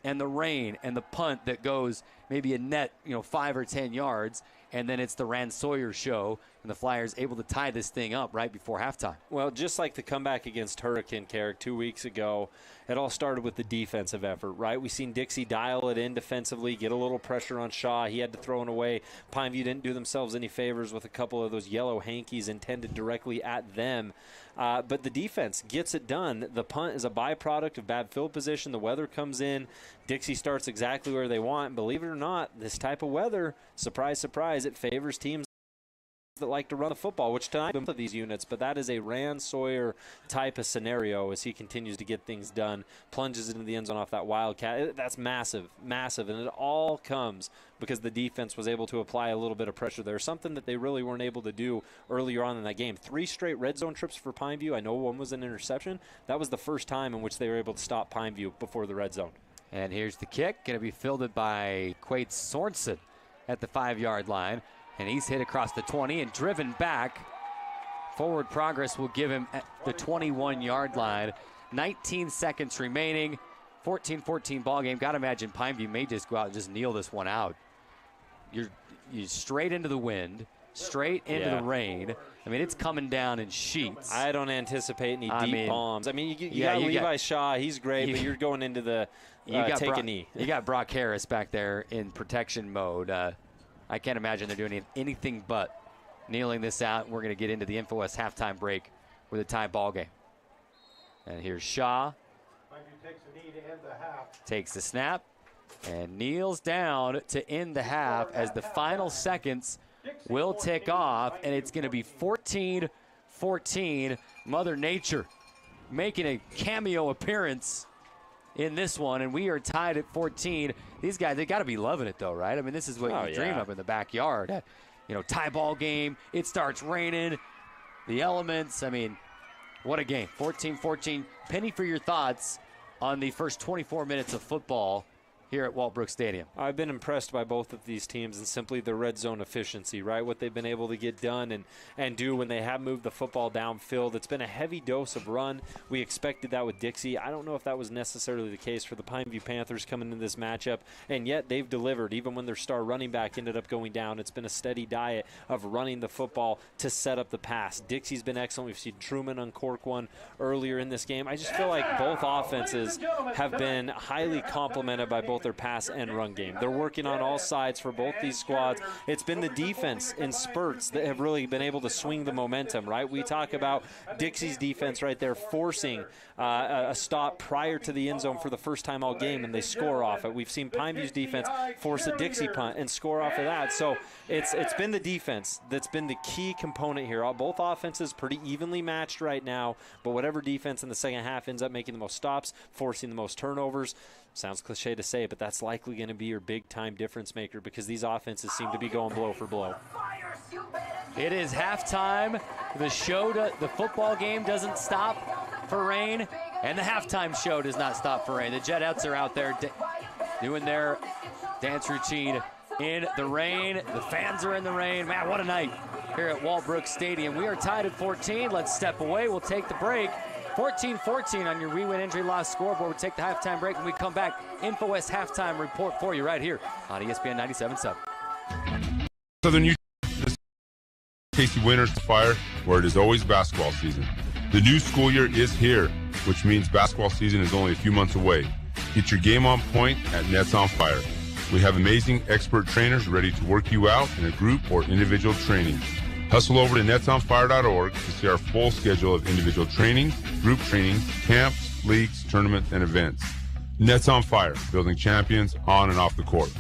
Speaker 10: and the rain and the punt that goes maybe a net, 5 or 10 yards, and then it's the Ransoyer show, and the Flyers able to tie this thing up right before halftime.
Speaker 11: Well, just like the comeback against Hurricane, Carrick, 2 weeks ago, it all started with the defensive effort, right? We've seen Dixie dial it in defensively, get a little pressure on Shaw. He had to throw it away. Pineview didn't do themselves any favors with a couple of those yellow hankies intended directly at them. But the defense gets it done. The punt is a byproduct of bad field position. The weather comes in. Dixie starts exactly where they want. Believe it or not, this type of weather, surprise, surprise, it favors teams that like to run the football, which tonight both of these units, but that is a Ransoyer type of scenario as he continues to get things done, plunges into the end zone off that Wildcat. That's massive, massive, and it all comes because the defense was able to apply a little bit of pressure there, something that they really weren't able to do earlier on in that game. 3 straight red zone trips for Pineview. I know one was an interception. That was the first time in which they were able to stop Pineview before the red zone.
Speaker 10: And here's the kick, going to be fielded by Quaid Sorensen at the 5-yard line. And he's hit across the 20 and driven back. Forward progress will give him at the 21-yard line. 19 seconds remaining. 14-14 ball game. Got to imagine Pineview may just go out and just kneel this one out. You're straight into the wind, straight into the rain. I mean, it's coming down in sheets.
Speaker 11: I don't anticipate any deep bombs. I mean, you got Levi Shaw. He's great, but you're going into the take a knee.
Speaker 10: You got Brock Harris back there in protection mode. I can't imagine they're doing anything but kneeling this out. We're going to get into the InfoWest halftime break with a tie ball game. And here's Shaw. Takes the snap and kneels down to end the half as the final seconds will tick off, and it's going to be 14-14. Mother Nature making a cameo appearance in this one, and we are tied at 14. These guys, they got to be loving it, though, right? I mean, this is what you dream of in the backyard. Tie ball game. It starts raining. The elements. I mean, what a game. 14-14. Penny for your thoughts on the first 24 minutes of football here at Walbrook Stadium.
Speaker 11: I've been impressed by both of these teams and simply the red zone efficiency, right? What they've been able to get done and do when they have moved the football downfield. It's been a heavy dose of run. We expected that with Dixie. I don't know if that was necessarily the case for the Pineview Panthers coming into this matchup, and yet they've delivered. Even when their star running back ended up going down, it's been a steady diet of running the football to set up the pass. Dixie's been excellent. We've seen Truman uncork one earlier in this game. I just feel like both offenses have been highly complemented by both their pass and run game. They're working on all sides for both these squads. It's been the defense in spurts that have really been able to swing the momentum, right? We talk about Dixie's defense right there forcing a stop prior to the end zone for the first time all game, and they score off it. We've seen Pineview's defense force a Dixie punt and score off of that. So it's been the defense that's been the key component here. Both offenses pretty evenly matched right now, but whatever defense in the second half ends up making the most stops, forcing the most turnovers, sounds cliche to say, but that's likely going to be your big-time difference maker because these offenses seem to be going blow for blow.
Speaker 10: It is halftime. The football game doesn't stop for rain, and the halftime show does not stop for rain. The Jetettes are out there doing their dance routine in the rain. The fans are in the rain. Man, what a night here at Walbrook Stadium. We are tied at 14. Let's step away. We'll take the break. 14-14 on your We Win Injury Loss scoreboard. We'll take the halftime break. When we come back, InfoWest halftime report for you right here on ESPN 97.7.
Speaker 13: Southern Utah. Casey Winters Fire, where it is always basketball season. The new school year is here, which means basketball season is only a few months away. Get your game on point at Nets on Fire. We have amazing expert trainers ready to work you out in a group or individual training. Hustle over to netsonfire.org to see our full schedule of individual training, group training, camps, leagues, tournaments, and events. Nets on Fire, building champions on and off the court.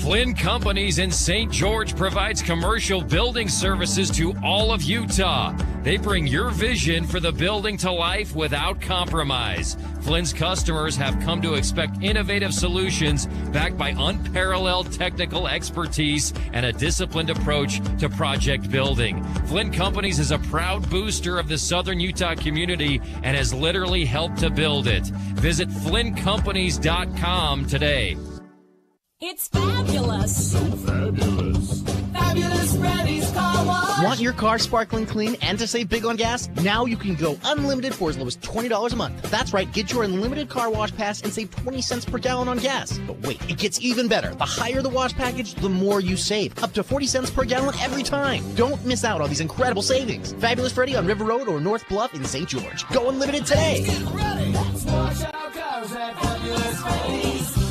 Speaker 8: Flynn Companies in St. George provides commercial building services to all of Utah. They bring your vision for the building to life without compromise. Flynn's customers have come to expect innovative solutions backed by unparalleled technical expertise and a disciplined approach to project building. Flynn Companies is a proud booster of the Southern Utah community and has literally helped to build it. Visit FlynnCompanies.com today.
Speaker 3: It's fabulous. So fabulous. Fabulous Freddy's Car Wash.
Speaker 5: Want your car sparkling clean and to save big on gas? Now you can go unlimited for as low as $20 a month. That's right, get your unlimited car wash pass and save 20 cents per gallon on gas. But wait, it gets even better. The higher the wash package, the more you save. Up to 40 cents per gallon every time. Don't miss out on these incredible savings. Fabulous Freddy on River Road or North Bluff in St. George. Go unlimited today.
Speaker 3: Let's get ready. Let's wash our cars at Fabulous Freddy's.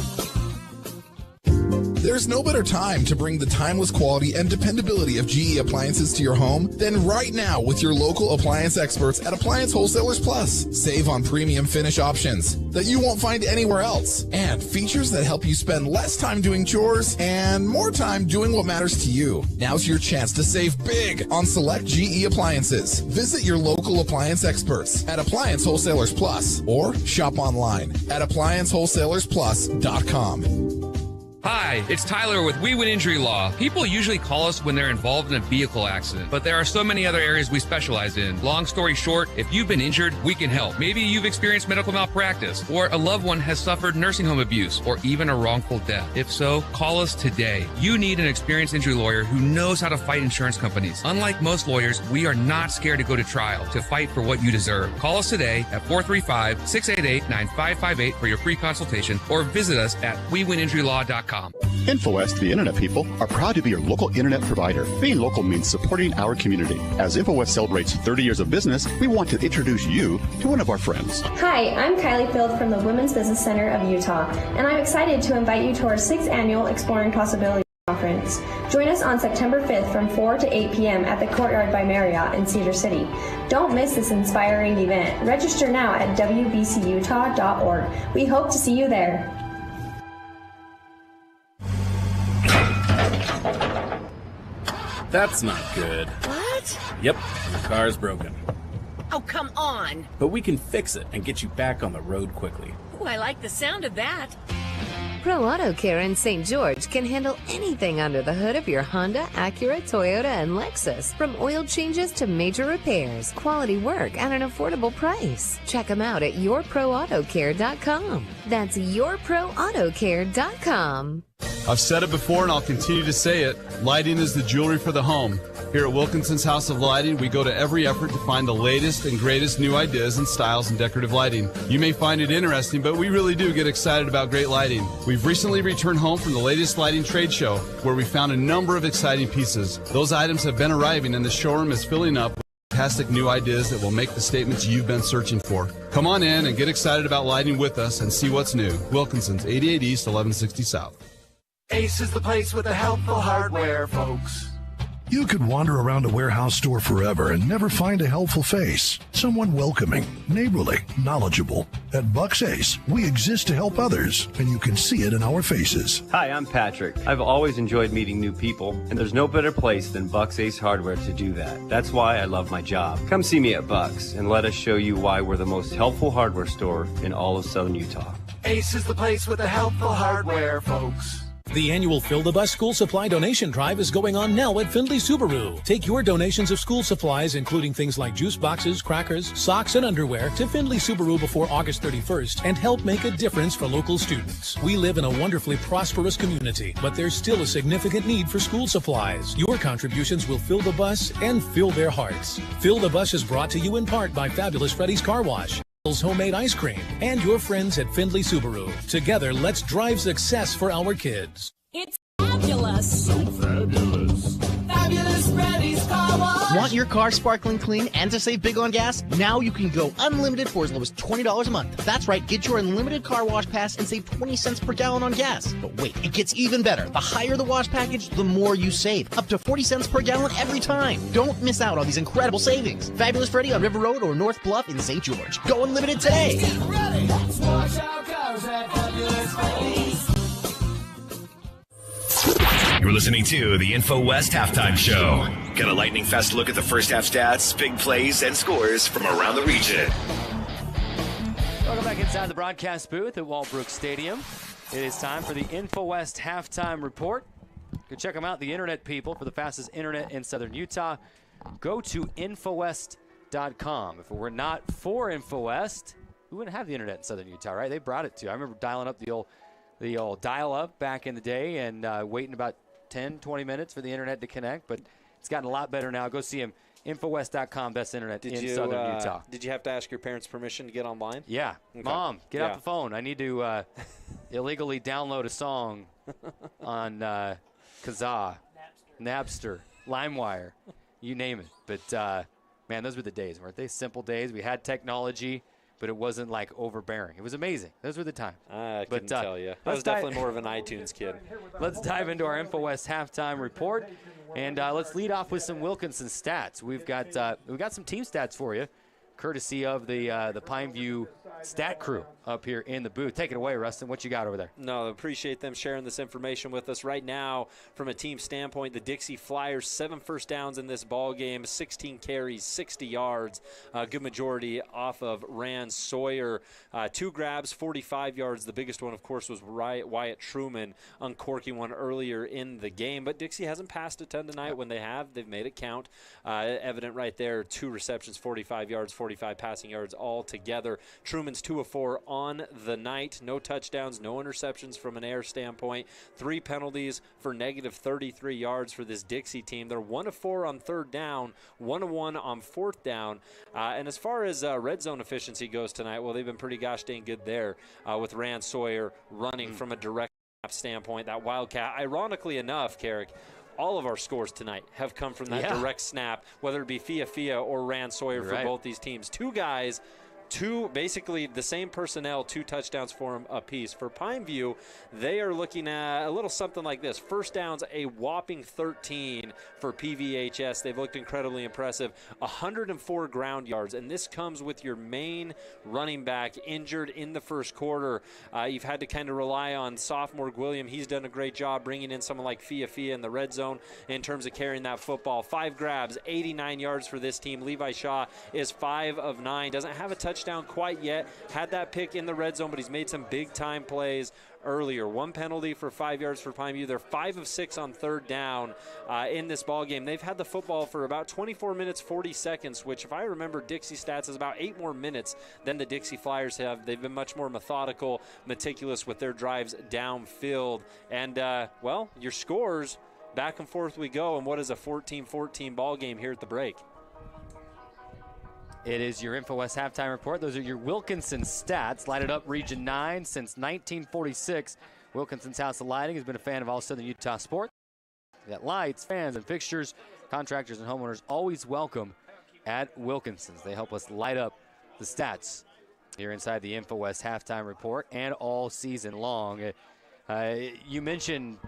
Speaker 14: There's no better time to bring the timeless quality and dependability of GE appliances to your home than right now with your local appliance experts at Appliance Wholesalers Plus. Save on premium finish options that you won't find anywhere else, and features that help you spend less time doing chores and more time doing what matters to you. Now's your chance to save big on select GE appliances. Visit your local appliance experts at Appliance Wholesalers Plus or shop online at ApplianceWholesalersPlus.com.
Speaker 1: Hi, it's Tyler with We Win Injury Law. People usually call us when they're involved in a vehicle accident, but there are so many other areas we specialize in. Long story short, if you've been injured, we can help. Maybe you've experienced medical malpractice, or a loved one has suffered nursing home abuse, or even a wrongful death. If so, call us today. You need an experienced injury lawyer who knows how to fight insurance companies. Unlike most lawyers, we are not scared to go to trial to fight for what you deserve. Call us today at 435-688-9558 for your free consultation, or visit us at WeWinInjuryLaw.com.
Speaker 16: InfoWest, the Internet people, are proud to be your local Internet provider. Being local means supporting our community. As InfoWest celebrates 30 years of business, we want to introduce you to one of our friends.
Speaker 17: Hi, I'm Kylie Field from the Women's Business Center of Utah, and I'm excited to invite you to our 6th annual Exploring Possibilities Conference. Join us on September 5th from 4 to 8 p.m. at the Courtyard by Marriott in Cedar City. Don't miss this inspiring event. Register now at wbcutah.org. We hope to see you there.
Speaker 18: That's not good.
Speaker 19: What?
Speaker 18: Yep, your car's broken.
Speaker 19: Oh, come on.
Speaker 18: But we can fix it and get you back on the road quickly.
Speaker 19: Oh, I like the sound of that.
Speaker 20: Pro Auto Care in St. George can handle anything under the hood of your Honda, Acura, Toyota, and Lexus. From oil changes to major repairs, quality work at an affordable price. Check them out at yourproautocare.com. That's yourproautocare.com.
Speaker 2: I've said it before and I'll continue to say it. Lighting is the jewelry for the home. Here at Wilkinson's House of Lighting, we go to every effort to find the latest and greatest new ideas and styles in decorative lighting. You may find it interesting, but we really do get excited about great lighting. We've recently returned home from the latest lighting trade show, where we found a number of exciting pieces. Those items have been arriving and the showroom is filling up with fantastic new ideas that will make the statements you've been searching for. Come on in and get excited about lighting with us and see what's new. Wilkinson's, 88 East, 1160 South.
Speaker 7: Ace is the place with the helpful hardware, folks.
Speaker 4: You could wander around a warehouse store forever and never find a helpful face. Someone welcoming, neighborly, knowledgeable. At Bucks Ace, we exist to help others, and you can see it in our faces.
Speaker 12: Hi, I'm Patrick. I've always enjoyed meeting new people, and there's no better place than Bucks Ace Hardware to do that. That's why I love my job. Come see me at Bucks, and let us show you why we're the most helpful hardware store in all of Southern Utah.
Speaker 7: Ace is the place with the helpful hardware, folks.
Speaker 21: The annual Fill the Bus school supply donation drive is going on now at Findlay Subaru. Take your donations of school supplies, including things like juice boxes, crackers, socks, and underwear, to Findlay Subaru before August 31st and help make a difference for local students. We live in a wonderfully prosperous community, but there's still a significant need for school supplies. Your contributions will fill the bus and fill their hearts. Fill the Bus is brought to you in part by Fabulous Freddy's Car Wash, homemade ice cream, and your friends at Findlay Subaru. Together, let's drive success for our kids.
Speaker 3: It's fabulous.
Speaker 7: So fabulous.
Speaker 3: Fabulous
Speaker 5: your car sparkling clean and to save big on gas? Now you can go unlimited for as low as $20 a month. That's right, get your unlimited car wash pass and save 20 cents per gallon on gas. But wait, it gets even better. The higher the wash package, the more you save. Up to 40 cents per gallon every time. Don't miss out on these incredible savings. Fabulous Freddy on River Road or North Bluff in St. George. Go unlimited today.
Speaker 3: Let's wash our cars at Fabulous Freddy's.
Speaker 9: You're listening to the InfoWest Halftime Show. Get a lightning fast look at the first half stats, big plays, and scores from around the region.
Speaker 10: Welcome back inside the broadcast booth at Walbrook Stadium. It is time for the InfoWest Halftime Report. You can check them out, the internet people, for the fastest internet in southern Utah. Go to InfoWest.com. If it were not for InfoWest, we wouldn't have the internet in southern Utah, right? They brought it to. I remember dialing up the old dial-up back in the day and waiting about 10, 20 minutes for the internet to connect, but it's gotten a lot better now. Go see them. InfoWest.com, best internet in southern Utah.
Speaker 11: Did you have to ask your parents permission to get online?
Speaker 10: Yeah. Okay. Mom, get out the phone. I need to illegally download a song on Kazaa, Napster, LimeWire, you name it. But, man, those were the days, weren't they? Simple days. We had technology, but it wasn't like overbearing. It was amazing. Those were the times.
Speaker 11: I couldn't tell you. I was definitely more of an iTunes kid.
Speaker 10: Let's dive into our InfoWest halftime report, and let's lead off with some Wilkinson stats. We've got some team stats for you, courtesy of the Pineview stat crew up here in the booth. Take it away, Rustin. What you got over there?
Speaker 11: No, appreciate them sharing this information with us right now. From a team standpoint, the Dixie Flyers, 7 first downs in this ball game, 16 carries, 60 yards. Good majority off of Rand Sawyer. 2 grabs, 45 yards. The biggest one, of course, was Wyatt Truman uncorking one earlier in the game. But Dixie hasn't passed a ton tonight. When they have, they've made it count. Evident right there, 2 receptions, 45 yards, 45 passing yards all together. Truman's 2 of 4 on the night. No touchdowns, no interceptions from an air standpoint. 3 penalties for negative 33 yards for this Dixie team. They're 1 of 4 on 3rd down, 1 of 1 on 4th down. And as far as red zone efficiency goes tonight, well, they've been pretty gosh dang good there with Rand Sawyer running from a direct standpoint. That Wildcat, ironically enough, Carrick, all of our scores tonight have come from that direct snap, whether it be Fia or Rand Sawyer for both these teams. 2 guys, basically the same personnel, 2 touchdowns for them apiece. For Pineview, they are looking at a little something like this. First downs, a whopping 13 for PVHS. They've looked incredibly impressive. 104 ground yards, and this comes with your main running back injured in the first quarter. You've had to kind of rely on sophomore Gwilliam. He's done a great job bringing in someone like Fia in the red zone in terms of carrying that football. 5 grabs, 89 yards for this team. Levi Shaw is 5 of 9. Doesn't have a touchdown quite yet. Had that pick in the red zone, but he's made some big-time plays earlier. 1 penalty for 5 yards for Pineview. They're 5 of 6 on 3rd down in this ball game. They've had the football for about 24 minutes, 40 seconds, which, if I remember Dixie stats, is about 8 more minutes than the Dixie Flyers have. They've been much more methodical, meticulous with their drives downfield. And, well, your scores, back and forth we go, and what is a 14-14 ball game here at the break?
Speaker 10: It is your InfoWest halftime report. Those are your Wilkinson stats. Lighted up Region 9 since 1946. Wilkinson's House of Lighting has been a fan of all Southern Utah sports. We got lights, fans, and fixtures. Contractors and homeowners always welcome at Wilkinson's. They help us light up the stats here inside the InfoWest halftime report and all season long. You mentioned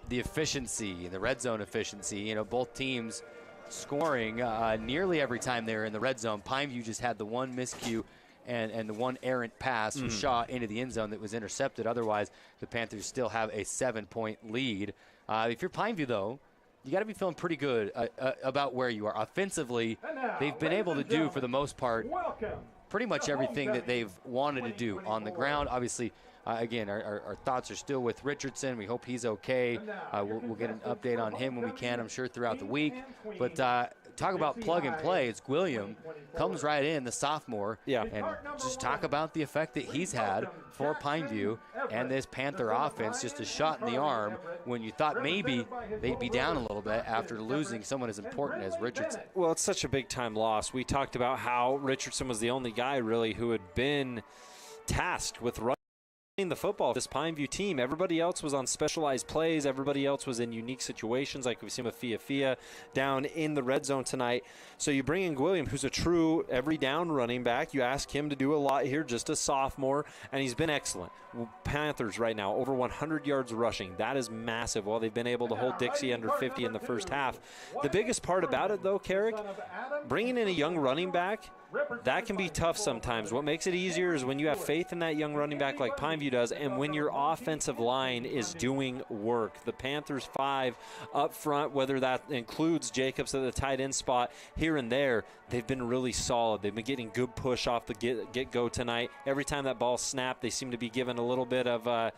Speaker 10: the efficiency, the red zone efficiency. You know, both teams scoring nearly every time they were in the red zone. Pineview just had the 1 miscue and the 1 errant pass from Shaw into the end zone that was intercepted. Otherwise, the Panthers still have a 7-point lead. If you're Pineview, though, you got to be feeling pretty good about where you are. Offensively, they've been able to do, for the most part, pretty much everything that they've wanted to do on the ground. Obviously, again, our thoughts are still with Richardson. We hope he's okay. We'll get an update on him when we can, I'm sure, throughout the week. But talk about plug and play. It's Gwilliam, comes right in, the sophomore, and just talk about the effect that he's had for Pineview and this Panther offense. Just a shot in the arm when you thought maybe they'd be down a little bit after losing someone as important as Richardson.
Speaker 11: Well, it's such a big-time loss. We talked about how Richardson was the only guy, really, who had been tasked with running the football, this Pineview team, everybody else was on specialized plays. Everybody else was in unique situations, like we've seen with Fia down in the red zone tonight. So you bring in William, who's a true every down running back. You ask him to do a lot here, just a sophomore, and he's been excellent. Panthers right now, over 100 yards rushing. That is massive. Well, they've been able to hold Dixie under 50 in the first half. The biggest part about it, though, Carrick, bringing in a young running back, that can be tough sometimes. What makes it easier is when you have faith in that young running back like Pineview does, and when your offensive line is doing work. The Panthers 5 up front, whether that includes Jacobs at the tight end spot here and there, they've been really solid. They've been getting good push off the get-go tonight. Every time that ball snapped, they seem to be given a little bit of,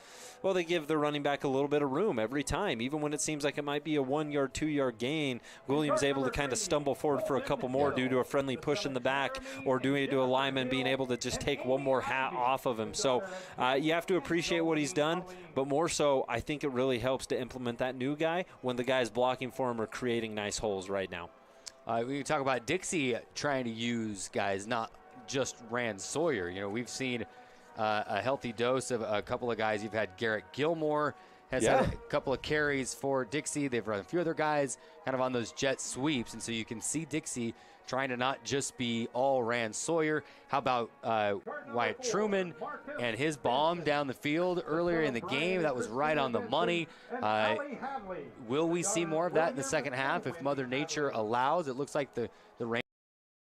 Speaker 11: they give their running back a little bit of room every time. Even when it seems like it might be a 1-yard, 2-yard gain, Williams able to kind of stumble forward for a couple more due to a friendly push in the back or due to a lineman being able to just take one more hat off of him. So you have to appreciate what he's done, but more so, I think it really helps to implement that new guy when the guys blocking for him are creating nice holes right now.
Speaker 10: We talk about Dixie trying to use guys, not just Rand Sawyer. You know, we've seen a healthy dose of a couple of guys. You've had Garrett Gilmore has had a couple of carries for Dixie. They've run a few other guys kind of on those jet sweeps, and so you can see Dixie trying to not just be all Rand Sawyer. How about Wyatt Truman and his bomb down the field earlier in the game? That was right on the money. Will we see more of that in the second half if Mother Nature allows? It looks like the rain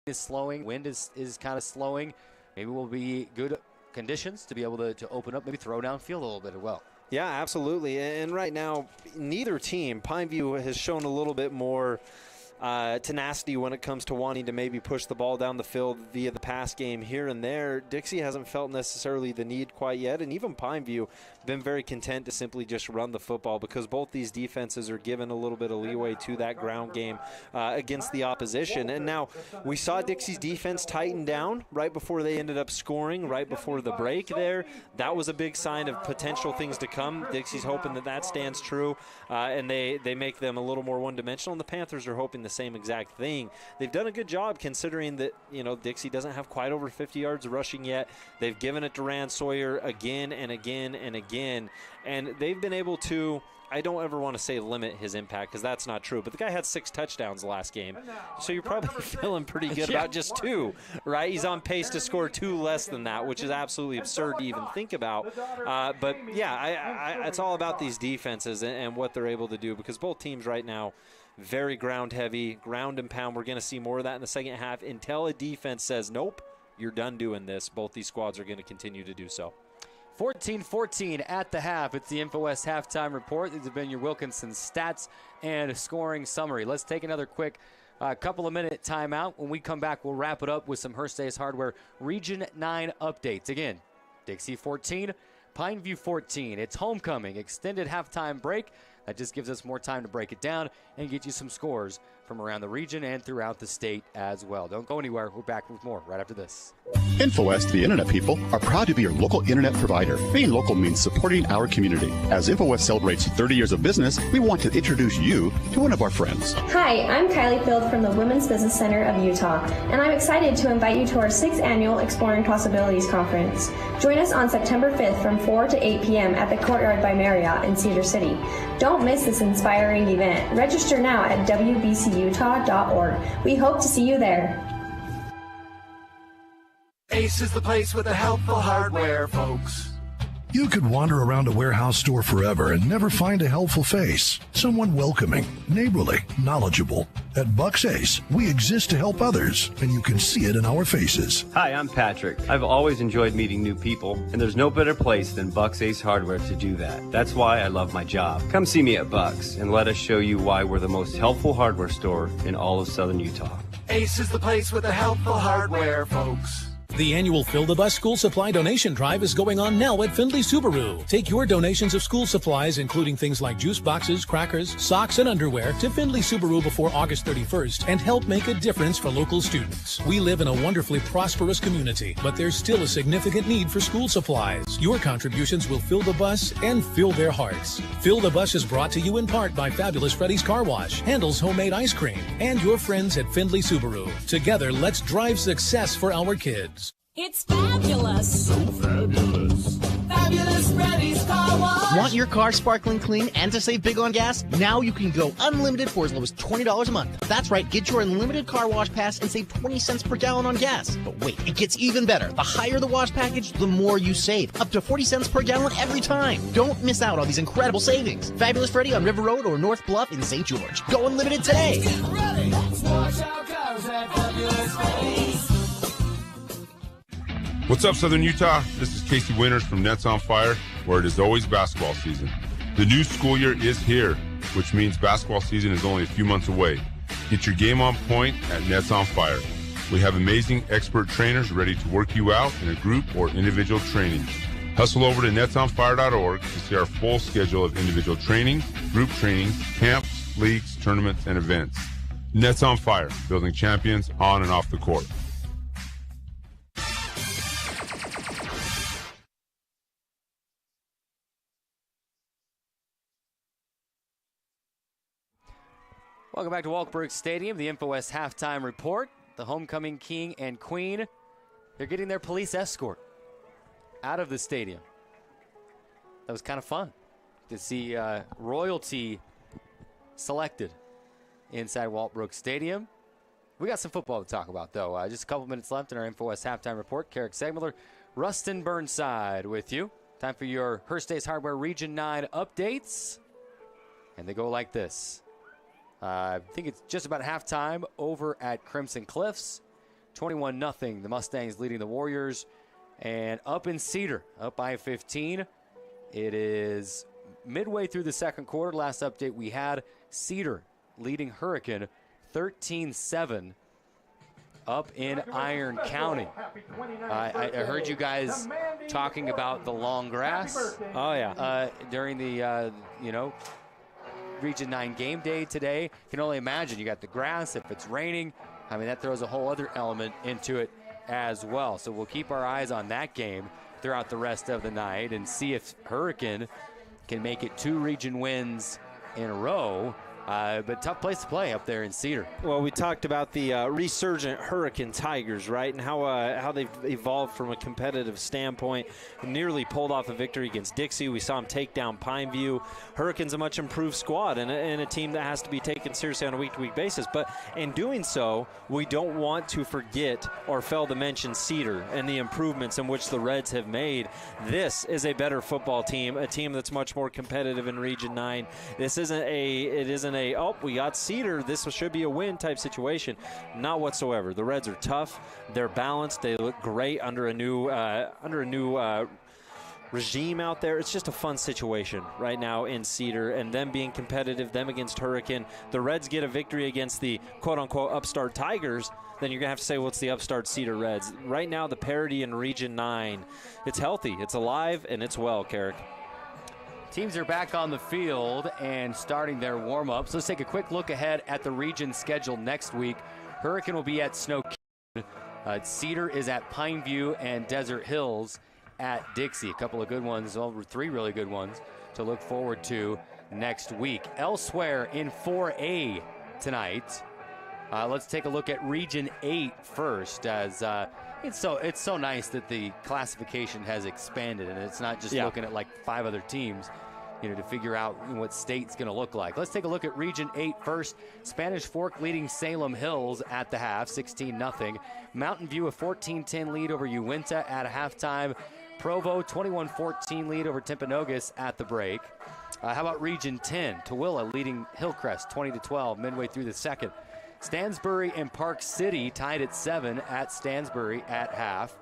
Speaker 10: is slowing. Wind is kind of slowing. Maybe we'll be good conditions to be able to open up, maybe throw downfield a little bit as well.
Speaker 11: Yeah, absolutely. And right now, neither team, Pineview has shown a little bit more tenacity when it comes to wanting to maybe push the ball down the field via the pass game here and there. Dixie hasn't felt necessarily the need quite yet, and even Pineview been very content to simply just run the football because both these defenses are given a little bit of leeway to that ground game against the opposition. And now we saw Dixie's defense tighten down right before they ended up scoring, right before the break there. That was a big sign of potential things to come. Dixie's hoping that stands true, and they make them a little more one-dimensional, and the Panthers are hoping the same exact thing. They've done a good job considering that, Dixie doesn't have quite over 50 yards rushing yet. They've given it to Rand Sawyer again and again and again, and they've been able to, I don't ever want to say limit his impact because that's not true, but the guy had 6 touchdowns last game, so you're probably feeling pretty good about just 2, right? He's on pace to score 2 less than that, which is absolutely absurd to even think about. But yeah, it's all about these defenses and what they're able to do because both teams right now very ground heavy, ground and pound. We're going to see more of that in the second half until a defense says, nope, you're done doing this. Both these squads are going to continue to do so.
Speaker 10: 14-14 at the half. It's the InfoWest halftime report. These have been your Wilkinson stats and scoring summary. Let's take another quick couple of minute timeout. When we come back, we'll wrap it up with some Hearst Hardware Region 9 updates. Again, Dixie 14, Pineview 14. It's homecoming, extended halftime break. That just gives us more time to break it down and get you some scores from around the region and throughout the state as well. Don't go anywhere. We're back with more right after this.
Speaker 16: InfoWest, the Internet people, are proud to be your local Internet provider. Being local means supporting our community. As InfoWest celebrates 30 years of business, we want to introduce you to one of our friends.
Speaker 17: Hi, I'm Kylie Field from the Women's Business Center of Utah, and I'm excited to invite you to our 6th annual Exploring Possibilities Conference. Join us on September 5th from 4 to 8 p.m. at the Courtyard by Marriott in Cedar City. Don't miss this inspiring event. Register now at wbcutah.org. We hope to see you there.
Speaker 7: Ace is the place with the helpful hardware, folks.
Speaker 4: You could wander around a warehouse store forever and never find a helpful face. Someone welcoming, neighborly, knowledgeable. At Bucks Ace, we exist to help others, and you can see it in our faces.
Speaker 12: Hi, I'm Patrick. I've always enjoyed meeting new people, and there's no better place than Bucks Ace Hardware to do that. That's why I love my job. Come see me at Bucks, and let us show you why we're the most helpful hardware store in all of southern Utah.
Speaker 7: Ace is the place with the helpful hardware, folks.
Speaker 21: The annual Fill the Bus school supply donation drive is going on now at Findlay Subaru. Take your donations of school supplies, including things like juice boxes, crackers, socks, and underwear, to Findlay Subaru before August 31st and help make a difference for local students. We live in a wonderfully prosperous community, but there's still a significant need for school supplies. Your contributions will fill the bus and fill their hearts. Fill the Bus is brought to you in part by Fabulous Freddy's Car Wash, Handel's Homemade Ice Cream, and your friends at Findlay Subaru. Together, let's drive success for our kids.
Speaker 19: It's fabulous.
Speaker 7: So fabulous. Fabulous
Speaker 5: Want your car sparkling clean and to save big on gas? Now you can go unlimited for as low as $20 a month. That's right, get your unlimited car wash pass and save 20 cents per gallon on gas. But wait, it gets even better. The higher the wash package, the more you save. Up to 40 cents per gallon every time. Don't miss out on these incredible savings. Fabulous Freddy on River Road or North Bluff in St. George. Go unlimited today.
Speaker 13: What's up, Southern Utah? This is Casey Winters from Nets on Fire, where it is always basketball season. The new school year is here, which means basketball season is only a few months away. Get your game on point at Nets on Fire. We have amazing expert trainers ready to work you out in a group or individual training. Hustle over to netsonfire.org to see our full schedule of individual training, group trainings, camps, leagues, tournaments, and events. Nets on Fire, building champions on and off the court.
Speaker 10: Welcome back to Waltbrook Stadium, the InfoWest halftime report. The homecoming king and queen, they're getting their police escort out of the stadium. That was kind of fun to see royalty selected inside Waltbrook Stadium. We got some football to talk about, though. Just a couple minutes left in our InfoWest halftime report. Carrick Segmiller, Rustin Burnside with you. Time for your Hearst Hardware Region 9 updates. And they go like this. I think it's just about halftime over at Crimson Cliffs. 21-0, the Mustangs leading the Warriors. And up in Cedar, up by 15. It is midway through the second quarter. Last update we had, Cedar leading Hurricane 13-7 up in Iron County. I heard you guys talking about the long grass.
Speaker 11: Oh, yeah.
Speaker 10: During the, Region 9 game day today. Can only imagine you got the grass. If it's raining, I mean, that throws a whole other element into it as well. So we'll keep our eyes on that game throughout the rest of the night and see if Hurricane can make it 2 region wins in a row. But tough place to play up there in Cedar.
Speaker 11: Well, we talked about the resurgent Hurricane Tigers, right, and how they've evolved from a competitive standpoint. Nearly pulled off a victory against Dixie. We saw them take down Pineview. Hurricane's a much improved squad and a team that has to be taken seriously on a week-to-week basis. But in doing so, we don't want to forget or fail to mention Cedar and the improvements in which the Reds have made. This is a better football team, a team that's much more competitive in Region 9. This isn't we got Cedar, this should be a win type situation. Not whatsoever. The Reds are tough. They're balanced. They look great under a new regime out there. It's just a fun situation right now in Cedar, and them being competitive, them against Hurricane. The Reds get a victory against the quote-unquote upstart Tigers, then you're going to have to say, what's the upstart Cedar Reds? Right now, the parity in Region 9, it's healthy, it's alive, and it's well, Carrick.
Speaker 10: Teams are back on the field and starting their warm-ups. Let's take a quick look ahead at the region schedule next week. Hurricane will be at Snow Canyon. Cedar is at Pineview, and Desert Hills at Dixie. A couple of good ones, well, 3 really good ones to look forward to next week. Elsewhere in 4A tonight, let's take a look at Region 8 first, as it's so nice that the classification has expanded and it's not just looking at like 5 other teams, to figure out what state's going to look like. Let's take a look at Region 8 first. Spanish Fork leading Salem Hills at the half, 16-0. Mountain View a 14-10 lead over Uinta at halftime. Provo 21-14 lead over Timpanogos at the break. How about Region 10? Tooele leading Hillcrest 20-12 midway through the second. Stansbury and Park City tied at 7 at Stansbury at half.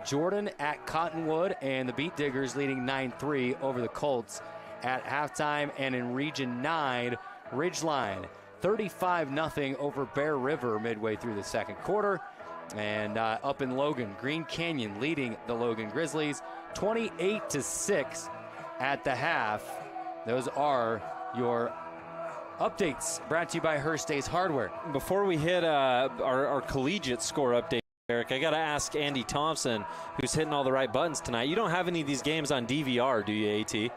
Speaker 10: Jordan at Cottonwood, and the Beat Diggers leading 9-3 over the Colts at halftime. And in Region 9, Ridgeline 35-0 over Bear River midway through the second quarter. And up in Logan, Green Canyon leading the Logan Grizzlies 28-6 at the half. Those are your updates brought to you by Hearst Hardware.
Speaker 11: Before we hit our collegiate score update, Eric, I got to ask Andy Thompson, who's hitting all the right buttons tonight. You don't have any of these games on DVR, do you, AT?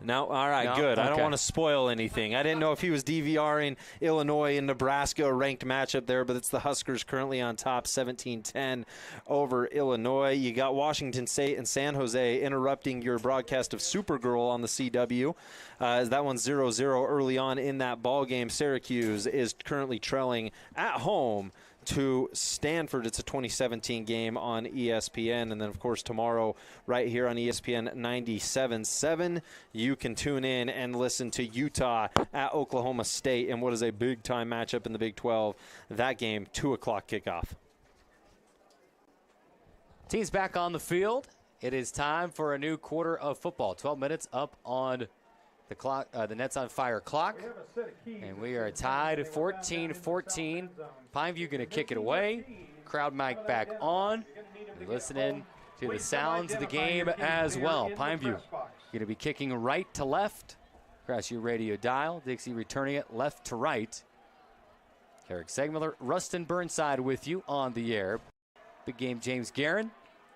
Speaker 11: No, all right,
Speaker 10: No?
Speaker 11: good. I don't
Speaker 10: Okay.
Speaker 11: want to spoil anything. I didn't know if he was DVRing Illinois and Nebraska, a ranked matchup there, but it's the Huskers currently on top, 17-10 over Illinois. You got Washington State and San Jose interrupting your broadcast of Supergirl on the CW. As that one's 0-0 early on in that ball game. Syracuse is currently trailing at home to Stanford. It's a 2017 game on ESPN. And then, of course, tomorrow right here on ESPN 97.7, you can tune in and listen to Utah at Oklahoma State in what is a big-time matchup in the Big 12. That game, 2 o'clock kickoff.
Speaker 10: Teams back on the field. It is time for a new quarter of football. 12 minutes up on the clock, the Nets on Fire clock. And we are tied at 14-14. Pineview going to kick it away. Crowd mic back on. You're listening to the sounds of the game as well. Pineview going to be kicking right to left across your radio dial. Dixie returning it left to right. Eric Segmiller, Rustin Burnside with you on the air. Big game James Guerin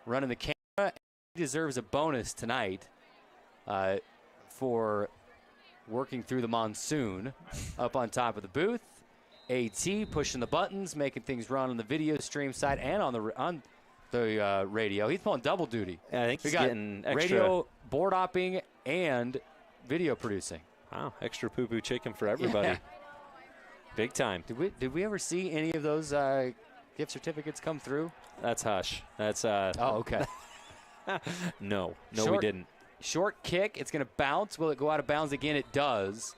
Speaker 10: running the camera. He deserves a bonus tonight for working through the monsoon up on top of the booth. AT pushing the buttons, making things run on the video stream side and on the radio. He's pulling double duty.
Speaker 11: Yeah, I think he's getting extra
Speaker 10: radio, board hopping, and video producing.
Speaker 11: Wow, extra poo-poo chicken for everybody.
Speaker 10: Yeah.
Speaker 11: Big time.
Speaker 10: Did we ever see any of those gift certificates come through?
Speaker 11: That's hush. That's
Speaker 10: oh, okay.
Speaker 11: No, we didn't.
Speaker 10: Short kick. It's going to bounce. Will it go out of bounds again? It does.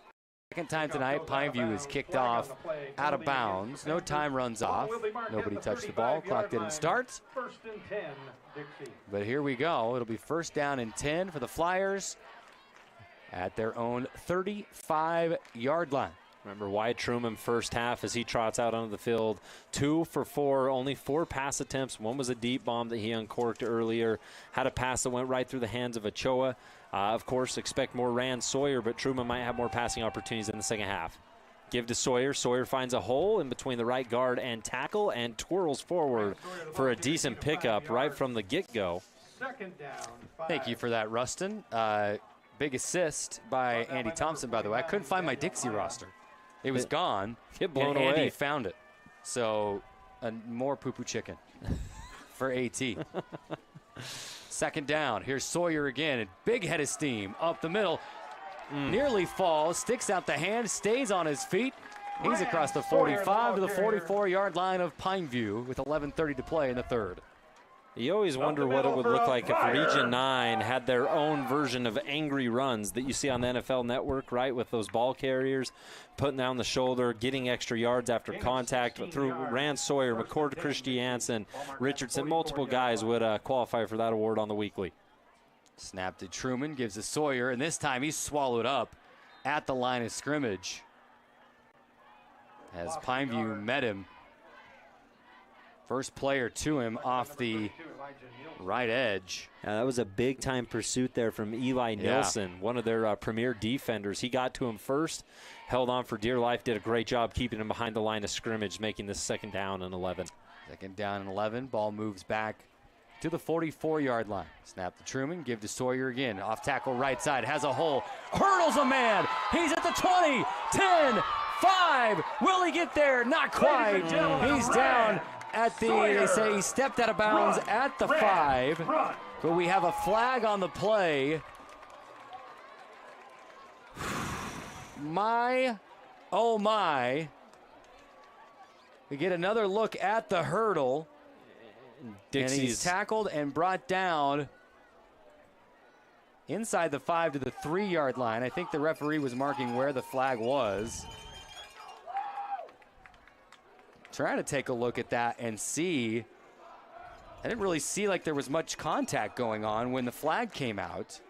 Speaker 10: Second time tonight, Pineview is kicked off out of bounds. No time runs off. Nobody touched the ball. Clock didn't start.
Speaker 6: First and 10, Dixie.
Speaker 10: But here we go. It'll be first down and 10 for the Flyers at their own 35-yard line.
Speaker 11: Remember Wyatt Truman first half as he trots out onto the field. 2 for 4, only 4 pass attempts. One was a deep bomb that he uncorked earlier. Had a pass that went right through the hands of Ochoa. Of course, expect more Rand Sawyer, but Truman might have more passing opportunities in the second half. Give to Sawyer. Sawyer finds a hole in between the right guard and tackle and twirls forward for a decent pickup right from the get-go.
Speaker 6: Second down. 5.
Speaker 10: Thank you for that, Rustin. Big assist by Andy Thompson, by the way. I couldn't find my Dixie roster. It was gone.
Speaker 11: Get blown
Speaker 10: and Andy
Speaker 11: away.
Speaker 10: found it. So more poo-poo chicken for AT. Second down. Here's Sawyer again. Big head of steam up the middle. Nearly falls. Sticks out the hand. Stays on his feet. He's across the 45 to the 44-yard line of Pineview with 11:30 to play in the third.
Speaker 11: You always wonder what it would look like if Region 9 had their own version of angry runs that you see on the NFL Network, right, with those ball carriers putting down the shoulder, getting extra yards after contact. But through Rand Sawyer, McCord, Christiansen, Richardson, multiple guys would qualify for that award on the weekly.
Speaker 10: Snap to Truman, gives to Sawyer, and this time he's swallowed up at the line of scrimmage as Pineview met him. First player to him off the right edge.
Speaker 11: That was a big-time pursuit there from Eli Nilsson, one of their premier defenders. He got to him first, held on for dear life, did a great job keeping him behind the line of scrimmage, making this second down and 11.
Speaker 10: Second down and 11. Ball moves back to the 44-yard line. Snap to Truman, give to Sawyer again. Off tackle right side, has a hole, hurdles a man. He's at the 20, 10, 5. Will he get there? Not quite. He's down at the, they say he stepped out of bounds at the 5, but we have a flag on the play. My, oh my. We get another look at the hurdle. And he's tackled and brought down inside the 5 to the 3-yard line. I think the referee was marking where the flag was. Trying to take a look at that and see. I didn't really see like there was much contact going on when the flag came out.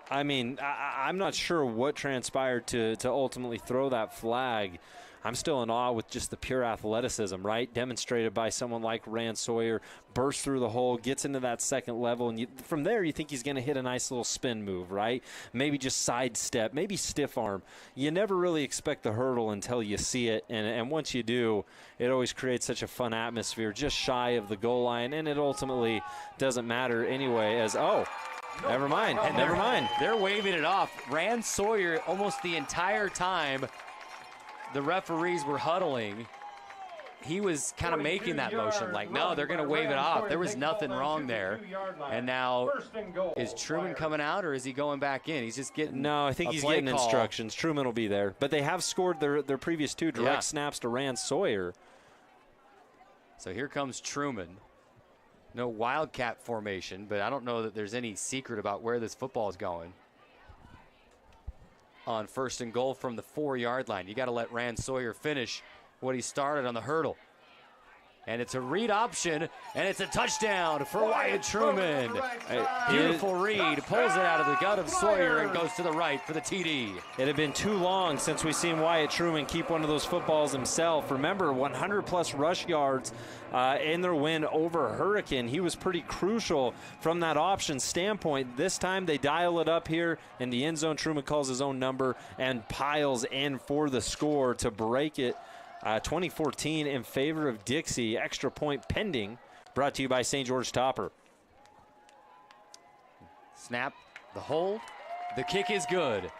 Speaker 11: I mean, I'm not sure what transpired to ultimately throw that flag. I'm still in awe with just the pure athleticism, right? Demonstrated by someone like Rand Sawyer, bursts through the hole, gets into that second level, and from there you think he's going to hit a nice little spin move, right? Maybe just sidestep, maybe stiff arm. You never really expect the hurdle until you see it, and once you do, it always creates such a fun atmosphere just shy of the goal line, and it ultimately doesn't matter anyway as, Never mind. Never mind.
Speaker 10: They're waving it off. Rand Sawyer, almost the entire time the referees were huddling, he was kind of making that motion like, no, they're going to wave it off. There was nothing wrong there. And now, is Truman coming out or is he going back in? He's just getting
Speaker 11: No, I think he's getting instructions. Truman will be there. But they have scored their previous 2 direct snaps to Rand Sawyer.
Speaker 10: So here comes Truman. No Wildcat formation, but I don't know that there's any secret about where this football is going. On 1st and goal from the 4-yard line. You got to let Rand Sawyer finish what he started on the hurdle. And it's a read option, and it's a touchdown for Wyatt Truman. Beautiful read, pulls it out of the gut of Sawyer and goes to the right for the TD.
Speaker 11: It had been too long since we've seen Wyatt Truman keep one of those footballs himself. Remember, 100-plus rush yards in their win over Hurricane. He was pretty crucial from that option standpoint. This time they dial it up here in the end zone. Truman calls his own number and piles in for the score to break it. 2014 in favor of Dixie. Extra point pending. Brought to you by St. George Topper.
Speaker 10: Snap, the hold, the kick is good.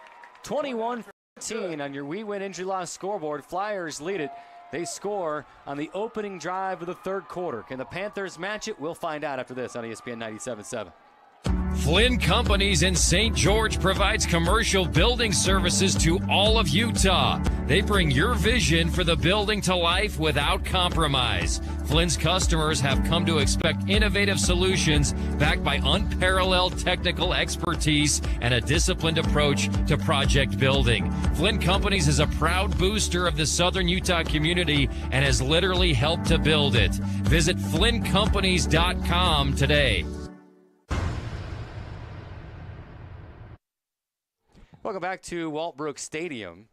Speaker 10: 21-14 on your We Win Injury Loss scoreboard. Flyers lead it. They score on the opening drive of the 3rd quarter. Can the Panthers match it? We'll find out after this on ESPN 97.7.
Speaker 8: Flynn Companies in St. George provides commercial building services to all of Utah. They bring your vision for the building to life without compromise. Flynn's customers have come to expect innovative solutions backed by unparalleled technical expertise and a disciplined approach to project building. Flynn Companies is a proud booster of the Southern Utah community and has literally helped to build it. Visit FlynnCompanies.com today.
Speaker 10: Welcome back to Walt Brooks Stadium.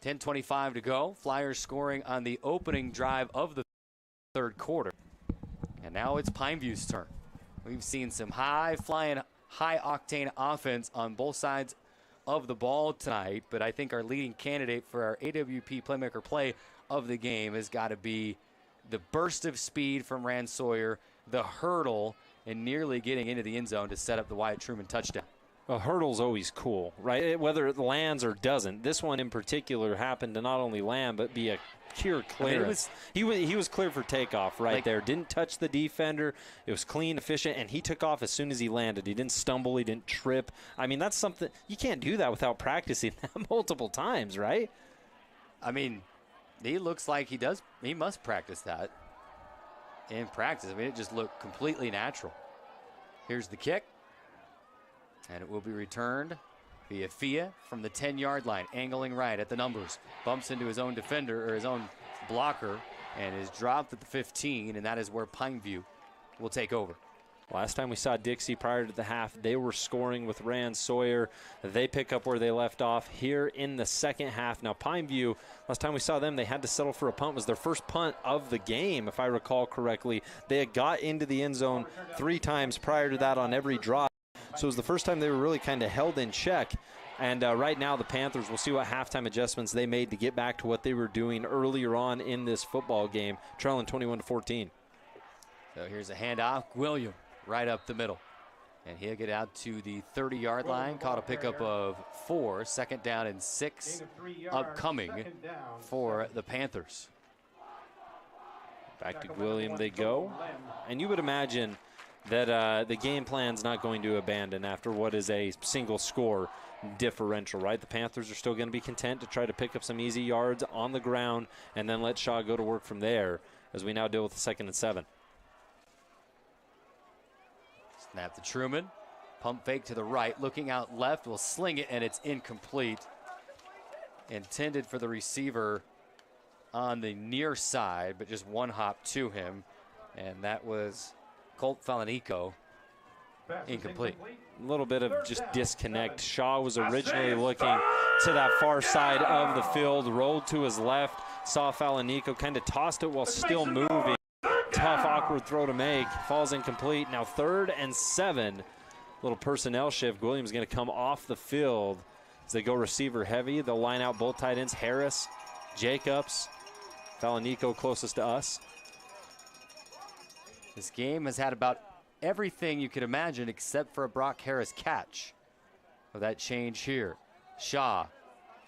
Speaker 10: 10:25 to go. Flyers scoring on the opening drive of the 3rd quarter. And now it's Pineview's turn. We've seen some high-flying, high-octane offense on both sides of the ball tonight, but I think our leading candidate for our AWP Playmaker Play of the game has got to be the burst of speed from Rand Sawyer, the hurdle, and nearly getting into the end zone to set up the Wyatt Truman touchdown.
Speaker 11: A hurdle's always cool, right? Whether it lands or doesn't. This one in particular happened to not only land, but be a pure clearance. I mean, he was clear for takeoff right there. Didn't touch the defender. It was clean, efficient, and he took off as soon as he landed. He didn't stumble. He didn't trip. I mean, that's something – you can't do that without practicing that multiple times, right?
Speaker 10: I mean, he looks like he must practice that in practice. I mean, it just looked completely natural. Here's the kick. And it will be returned via Fia from the 10-yard line, angling right at the numbers. Bumps into his own defender or his own blocker and is dropped at the 15, and that is where Pineview will take over.
Speaker 11: Last time we saw Dixie prior to the half, they were scoring with Rand Sawyer. They pick up where they left off here in the second half. Now, Pineview, last time we saw them, they had to settle for a punt. It was their first punt of the game, if I recall correctly. They had got into the end zone 3 times prior to that on every drive. So it was the first time they were really kind of held in check. And right now the Panthers, we'll see what halftime adjustments they made to get back to what they were doing earlier on in this football game, trailing 21-14.
Speaker 10: So here's a handoff. William right up the middle. And he'll get out to the 30-yard line. Caught a pickup of 4. 2nd down and 6 upcoming for the Panthers.
Speaker 11: Back to William they go. And you would imagine that the game plan's not going to abandon after what is a single score differential, right? The Panthers are still going to be content to try to pick up some easy yards on the ground and then let Shaw go to work from there as we now deal with the 2nd and 7.
Speaker 10: Snap to Truman. Pump fake to the right. Looking out left. Will sling it, and it's incomplete. Intended for the receiver on the near side, but just one hop to him. And that was Colt Falanico. Incomplete.
Speaker 11: A little bit of just disconnect. Shaw was originally looking to that far side of the field, rolled to his left, saw Falanico, kind of tossed it while still moving. Tough, awkward throw to make. Falls incomplete. Now 3rd and 7. Little personnel shift. Williams going to come off the field as they go receiver heavy. They'll line out both tight ends, Harris, Jacobs, Falanico closest to us.
Speaker 10: This game has had about everything you could imagine except for a Brock Harris catch. So that change here. Shaw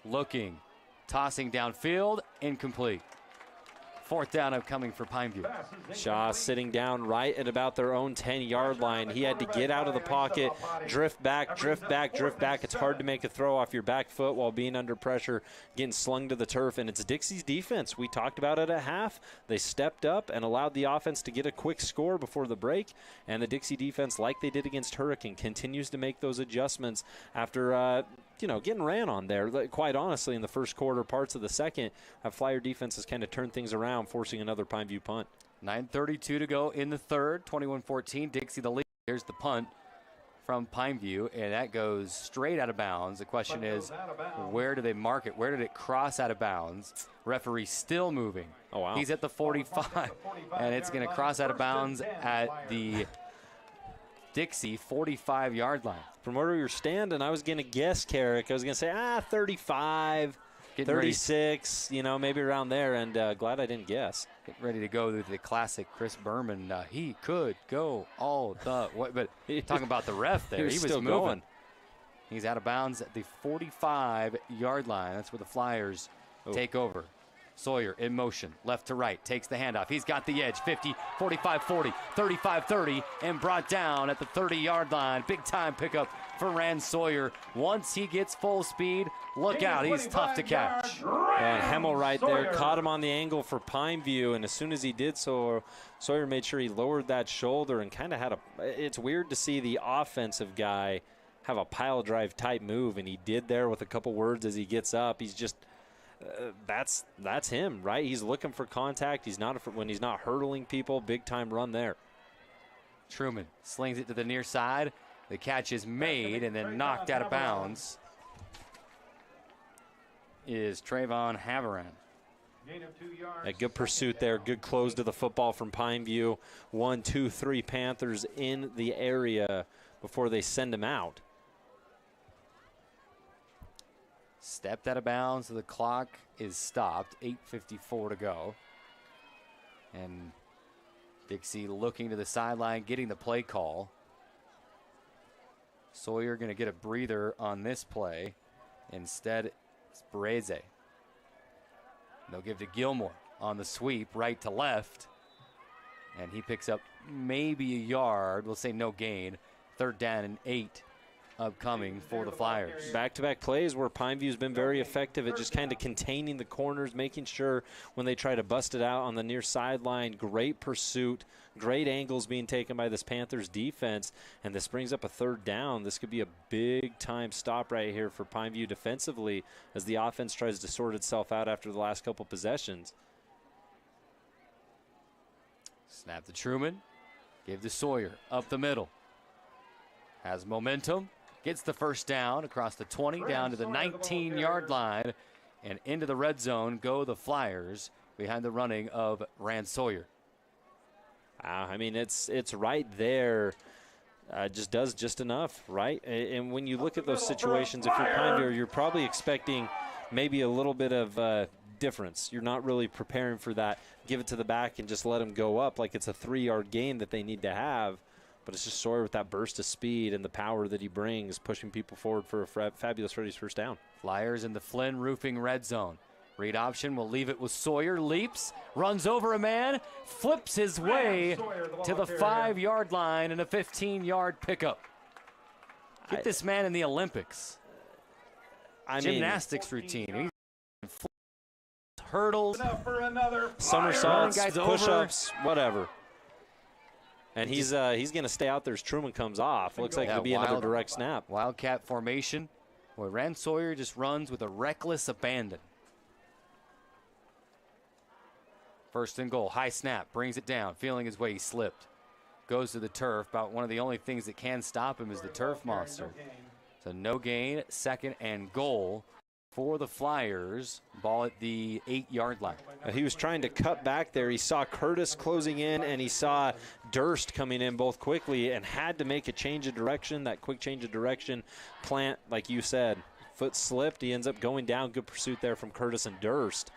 Speaker 10: looking, tossing downfield, incomplete. 4th down upcoming for Pineview.
Speaker 11: Shaw sitting down right at about their own 10-yard line. He had to get out of the pocket, drift back, drift back, drift back. It's hard to make a throw off your back foot while being under pressure, getting slung to the turf. And it's Dixie's defense. We talked about it at half. They stepped up and allowed the offense to get a quick score before the break. And the Dixie defense, like they did against Hurricane, continues to make those adjustments after getting ran on there. Quite honestly, in the first quarter, parts of the second, Flyer defense has kind of turned things around, forcing another Pineview punt.
Speaker 10: 9:32 to go in the third. 21-14, Dixie the lead. Here's the punt from Pineview, and that goes straight out of bounds. The question is, where do they mark it? Where did it cross out of bounds? Referee still moving.
Speaker 11: Oh, wow.
Speaker 10: He's at the 45, and it's going to cross out of bounds at the Dixie 45-yard line.
Speaker 11: From where we were standing, I was going to guess, Carrick. I was going to say, 35, 36, maybe around there, and glad I didn't guess.
Speaker 10: Getting ready to go to the classic Chris Berman. He could go all the way, but talking about the ref there, he was
Speaker 11: still
Speaker 10: moving.
Speaker 11: going.
Speaker 10: He's out of bounds at the 45-yard line. That's where the Flyers take over. Sawyer in motion, left to right, takes the handoff. He's got the edge, 50, 45, 40, 35, 30, and brought down at the 30-yard line. Big time pickup for Rand Sawyer. Once he gets full speed, look out, he's tough to catch.
Speaker 11: And Hemmel right there caught him on the angle for Pineview, and as soon as he did so, Sawyer made sure he lowered that shoulder and kind of had it's weird to see the offensive guy have a pile drive type move, and he did there with a couple words as he gets up. He's just, that's him, right? He's looking for contact. He's not when he's not hurdling people. Big time run there.
Speaker 10: Truman slings it to the near side. The catch is made and then knocked out of bounds. Is Trayvon Haveran.
Speaker 11: A good pursuit there. Good close to the football from Pineview. 1, 2, 3 Panthers in the area before they send him out.
Speaker 10: Stepped out of bounds, so the clock is stopped. 8:54 to go. And Dixie looking to the sideline, getting the play call. Sawyer going to get a breather on this play. Instead, it's Bereze. They'll give to Gilmore on the sweep, right to left. And he picks up maybe a yard. We'll say no gain. 3rd down and 8. Upcoming for the Flyers.
Speaker 11: Back-to-back plays where Pineview's been very effective at just kind of containing the corners, making sure when they try to bust it out on the near sideline, great pursuit, great angles being taken by this Panthers defense, and this brings up a 3rd down. This could be a big-time stop right here for Pineview defensively as the offense tries to sort itself out after the last couple possessions.
Speaker 10: Snap to Truman, give to Sawyer, up the middle. Has momentum. Gets the 1st down across the 20 down to the 19-yard line, and into the red zone go the Flyers behind the running of Rand Sawyer.
Speaker 11: I mean, it's right there. Just does just enough, right? And when you look at those situations, if you're Pineview, you're probably expecting maybe a little bit of difference. You're not really preparing for that. Give it to the back and just let them go up like it's a 3-yard gain that they need to have. But it's just Sawyer with that burst of speed and the power that he brings, pushing people forward for a fabulous Freddy's 1st down.
Speaker 10: Flyers in the Flynn Roofing red zone. Read option will leave it with Sawyer. Leaps, runs over a man, flips his way to the 5-yard line and a 15-yard pickup. Get this man in the Olympics. Gymnastics routine. He's hurdles,
Speaker 11: somersaults, push-ups, whatever. And he's going to stay out there as Truman comes off. Looks like it'll be another direct snap.
Speaker 10: Wildcat formation. Boy, Rand Sawyer just runs with a reckless abandon. 1st and goal. High snap. Brings it down. Feeling his way, he slipped. Goes to the turf. About one of the only things that can stop him is the turf monster. So no gain. 2nd and goal for the Flyers. Ball at the 8-yard line.
Speaker 11: He was trying to cut back there. He saw Curtis closing in, and he saw Durst coming in both quickly and had to make a change of direction. That quick change of direction, Plant, like you said, foot slipped. He ends up going down. Good pursuit there from Curtis and Durst.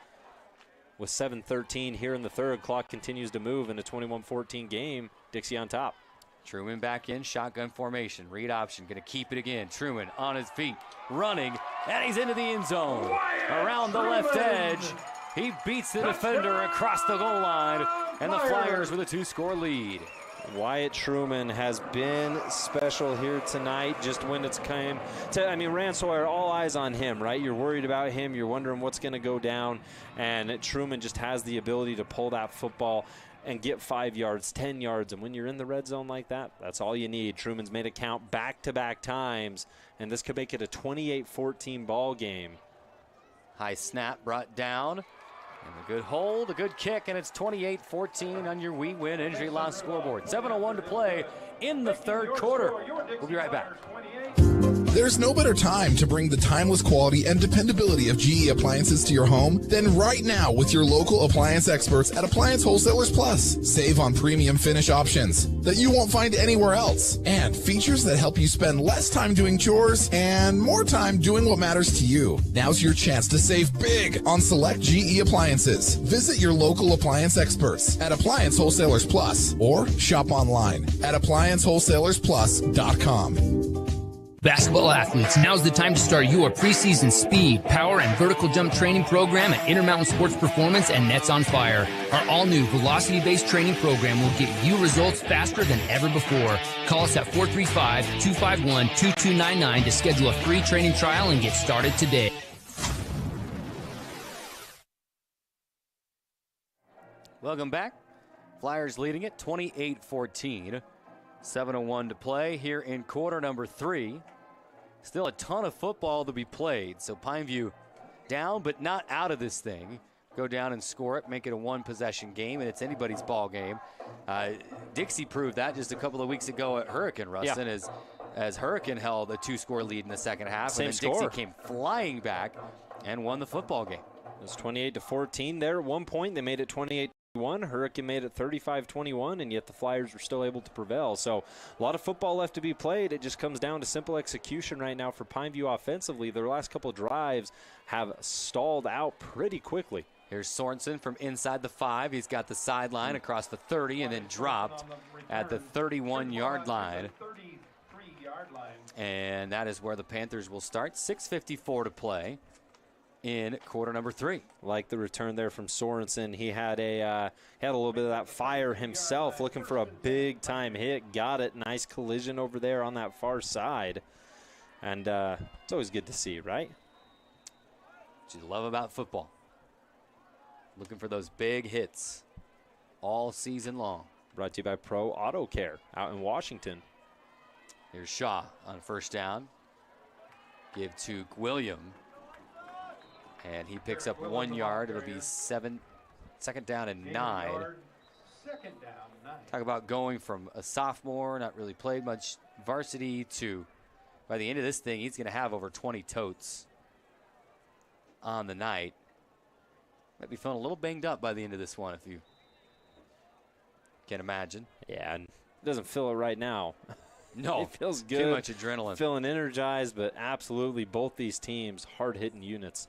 Speaker 11: With 7:13 here in the third, clock continues to move in a 21-14 game. Dixie on top.
Speaker 10: Truman back in shotgun formation. Read option. Going to keep it again. Truman on his feet. Running. And he's into the end zone. Around the left edge. He beats the defender across the goal line. And the Flyers with a 2-score lead.
Speaker 11: Wyatt Truman has been special here tonight, just when it's came to, Rand Sawyer, all eyes on him, right? You're worried about him. You're wondering what's going to go down. And Truman just has the ability to pull that football and get 5 yards, 10 yards. And when you're in the red zone like that, that's all you need. Truman's made it count back-to-back times, and this could make it a 28-14 ball game.
Speaker 10: High snap brought down. And a good hold, a good kick, and it's 28-14 on your We Win Injury Loss scoreboard. 7:01 to play in the third quarter. We'll be right back.
Speaker 14: There's no better time to bring the timeless quality and dependability of GE appliances to your home than right now with your local appliance experts at Appliance Wholesalers Plus. Save on premium finish options that you won't find anywhere else, and features that help you spend less time doing chores and more time doing what matters to you. Now's your chance to save big on select GE appliances. Visit your local appliance experts at Appliance Wholesalers Plus or shop online at appliancewholesalersplus.com.
Speaker 15: Basketball athletes, now's the time to start your preseason speed, power, and vertical jump training program at Intermountain Sports Performance and Nets on Fire. Our all-new velocity-based training program will get you results faster than ever before. Call us at 435-251-2299 to schedule a free training trial and get started today.
Speaker 10: Welcome back. Flyers leading it 28-14. 7:01 to play here in quarter number 3. Still a ton of football to be played. So Pineview down, but not out of this thing. Go down and score it, make it a one-possession game, and it's anybody's ball game. Dixie proved that just a couple of weeks ago at Hurricane, Rustin, as Hurricane held a 2-score lead in the second half.
Speaker 11: Same
Speaker 10: and then
Speaker 11: score.
Speaker 10: Dixie came flying back and won the football game.
Speaker 11: It was 28-14 there at one point. They made it 28-1. Hurricane made it 35-21, and yet the Flyers were still able to prevail. So a lot of football left to be played. It just comes down to simple execution right now for Pineview offensively. Their last couple of drives have stalled out pretty quickly.
Speaker 10: Here's Sorensen from inside the 5. He's got the sideline across the 30 and then dropped at the 31-yard line. And that is where the Panthers will start. 6:54 to play in quarter number 3.
Speaker 11: Like the return there from Sorensen. He had a little bit of that fire himself, looking for a big-time hit. Got it. Nice collision over there on that far side. And it's always good to see, right?
Speaker 10: What you love about football. Looking for those big hits all season long.
Speaker 11: Brought to you by Pro Auto Care out in Washington.
Speaker 10: Here's Shaw on first down. Give to William. And he picks up 1 yard. It'll be second down and 9. Talk about going from a sophomore, not really played much varsity, to by the end of this thing, he's going to have over 20 totes on the night. Might be feeling a little banged up by the end of this one, if you can imagine.
Speaker 11: Yeah, and doesn't feel it right now.
Speaker 10: No,
Speaker 11: it feels good.
Speaker 10: Too much adrenaline.
Speaker 11: Feeling energized, but absolutely both these teams hard-hitting units.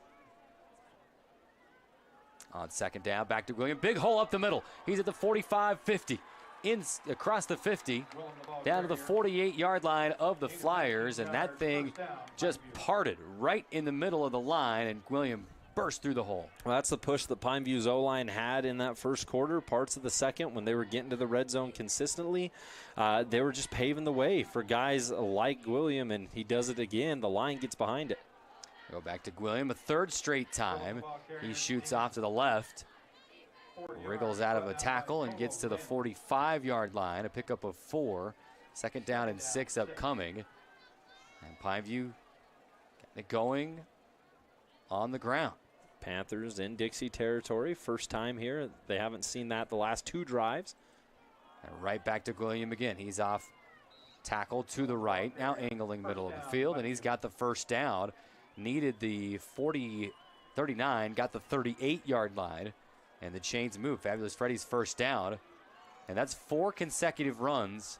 Speaker 10: On second down, back to William. Big hole up the middle. He's at the 45-50. Across the 50, down to the 48-yard line of the Flyers, and that thing just parted right in the middle of the line, and William burst through the hole.
Speaker 11: Well, that's the push that Pineview's O-line had in that first quarter, parts of the second, when they were getting to the red zone consistently. They were just paving the way for guys like William, and he does it again. The line gets behind it.
Speaker 10: Go back to William a third straight time. He shoots off to the left. Wriggles out of a tackle and gets to the 45-yard line. A pickup of 4. Second down and 6 upcoming. And Pineview getting it going on the ground.
Speaker 11: Panthers in Dixie territory. First time here. They haven't seen that the last 2 drives.
Speaker 10: And right back to William again. He's off tackle to the right. Now angling middle of the field. And he's got the first down. Needed the 39, got the 38-yard line, and the chains move. Fabulous Freddy's first down, and that's 4 consecutive runs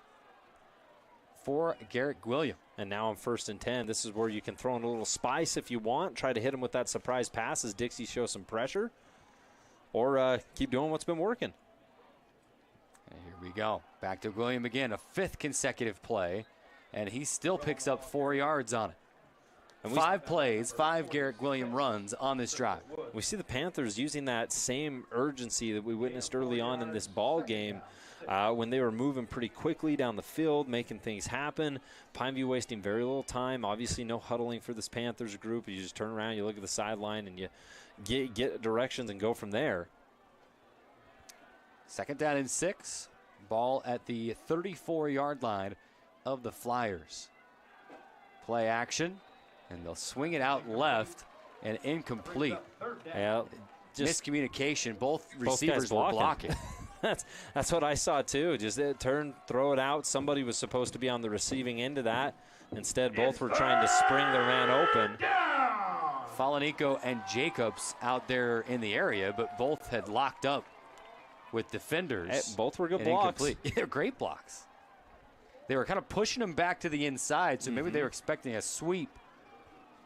Speaker 10: for Garrett William.
Speaker 11: And now on 1st and 10, this is where you can throw in a little spice if you want. Try to hit him with that surprise pass as Dixie shows some pressure, or keep doing what's been working.
Speaker 10: And here we go. Back to William again, a 5th consecutive play, and he still picks up 4 yards on it. And 5 plays, 5 Garrett William runs on this drive.
Speaker 11: We see the Panthers using that same urgency that we witnessed early on in this ball game when they were moving pretty quickly down the field, making things happen. Pineview wasting very little time. Obviously no huddling for this Panthers group. You just turn around, you look at the sideline, and you get directions and go from there.
Speaker 10: 2nd down and 6. Ball at the 34-yard line of the Flyers. Play action. And they'll swing it out left and incomplete.
Speaker 11: Yeah,
Speaker 10: just miscommunication. Both receivers were blocking.
Speaker 11: That's what I saw too. Just turn, throw it out. Somebody was supposed to be on the receiving end of that. Instead, both were trying to spring the man open.
Speaker 10: Falanico and Jacobs out there in the area, but both had locked up with defenders.
Speaker 11: Both were good blocks.
Speaker 10: They're great blocks. They were kind of pushing them back to the inside, so maybe they were expecting a sweep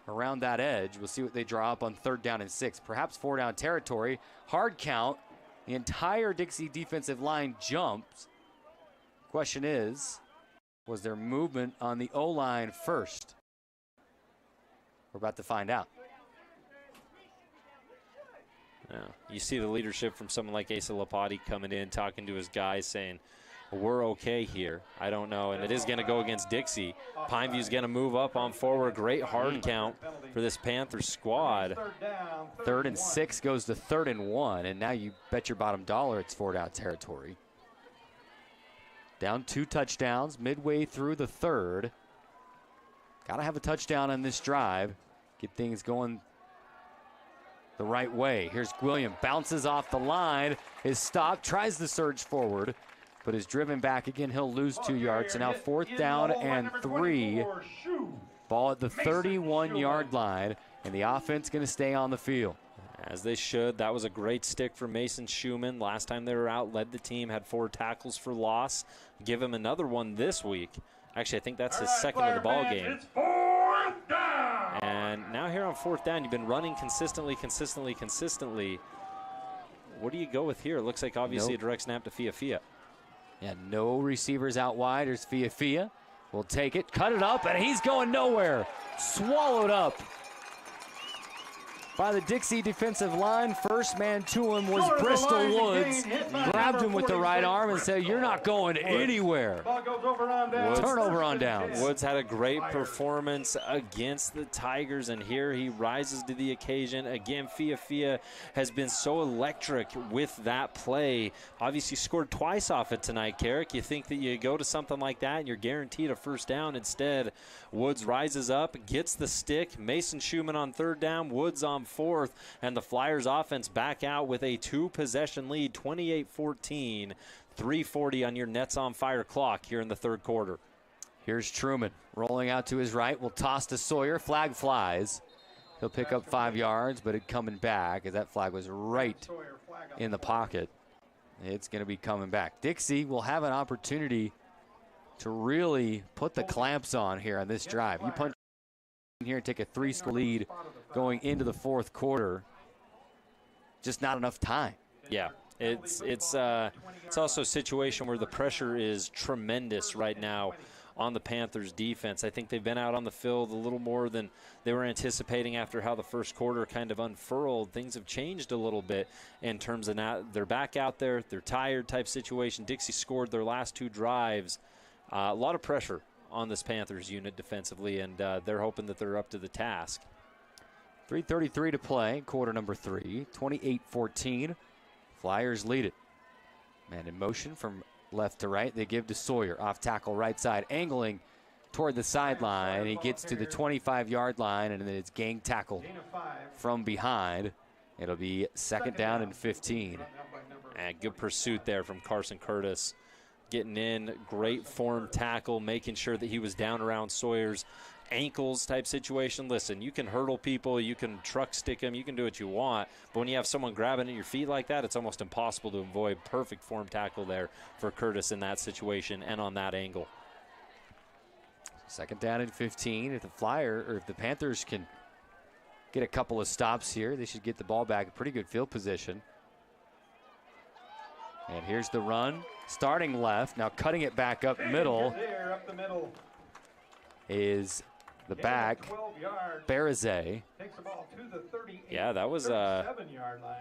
Speaker 10: around that edge. We'll see what they draw up on 3rd down and 6. Perhaps 4-down territory. Hard count. The entire Dixie defensive line jumps. Question is, was there movement on the O-line first? We're about to find out.
Speaker 11: Yeah. You see the leadership from someone like Asa Lapati coming in, talking to his guys, saying, we're okay here. I don't know. And it is going to go against Dixie. Pineview's going to move up on forward. Great hard count for this Panthers squad.
Speaker 10: 3rd and 6 goes to 3rd and 1. And now you bet your bottom dollar it's 4-down territory. Down 2 touchdowns midway through the 3rd. Got to have a touchdown on this drive. Get things going the right way. Here's William. Bounces off the line. Is stopped. Tries to surge forward, but is driven back again. He'll lose 2 yards. So now 4th down and 3. Ball at the 31-yard line, and the offense going to stay on the field.
Speaker 11: As they should. That was a great stick for Mason Schumann. Last time they were out, led the team, had 4 tackles for loss. Give him another one this week. Actually, I think that's his second of the ball game.
Speaker 3: It's 4th down.
Speaker 11: And now here on 4th down, you've been running consistently. What do you go with here? It looks like obviously a direct snap to Fia.
Speaker 10: Yeah, no receivers out wide. There's Fia. Will take it, cut it up, and he's going nowhere. Swallowed up by the Dixie defensive line. First man to him was Bristol Woods. Grabbed him with the right arm and said, you're not going anywhere. Turnover on downs.
Speaker 11: Woods had a great performance against the Tigers, and here he rises to the occasion. Again, Fia has been so electric with that play. Obviously scored twice off it tonight, Carrick. You think that you go to something like that and you're guaranteed a first down. Instead, Woods rises up, gets the stick. Mason Schumann on 3rd down, Woods on 4th, and the Flyers offense back out with a 2-possession lead, 28-14, 3:40 on your Nets on Fire clock here in the 3rd quarter.
Speaker 10: Here's Truman rolling out to his right. Will toss to Sawyer. Flag flies. He'll pick up 5 yards, but it coming back as that flag was right in the pocket. It's going to be coming back. Dixie will have an opportunity to really put the clamps on here on this drive. You punch in here and take a 3-score lead going into the 4th quarter. Just not enough time.
Speaker 11: Yeah, it's also a situation where the pressure is tremendous right now on the Panthers defense. I think they've been out on the field a little more than they were anticipating after how the first quarter kind of unfurled. Things have changed a little bit in terms of now they're back out there, they're tired type situation. Dixie scored their last 2 drives. A lot of pressure on this Panthers unit defensively, and they're hoping that they're up to the task.
Speaker 10: 3:33 to play, quarter number 3, 28-14. Flyers lead it. Man in motion from left to right. They give to Sawyer, off tackle right side, angling toward the sideline. He gets to the 25-yard line, and then it's gang tackled from behind. It'll be 2nd down and 15.
Speaker 11: And good pursuit there from Carson Curtis. Getting in, great form tackle, making sure that he was down around Sawyer's ankles type situation. Listen, you can hurdle people, you can truck stick them, you can do what you want, but when you have someone grabbing at your feet like that, it's almost impossible to avoid. Perfect form tackle there for Curtis in that situation and on that angle.
Speaker 10: 2nd down and 15. If the Panthers can get a couple of stops here, they should get the ball back in pretty good field position. And here's the run. starting left, now cutting it back up middle
Speaker 6: There, up the middle.
Speaker 10: is the back,
Speaker 6: 12 yards.
Speaker 10: Barazay.
Speaker 6: Takes the ball to the 38.
Speaker 11: Yeah, that was
Speaker 6: 37-yard line.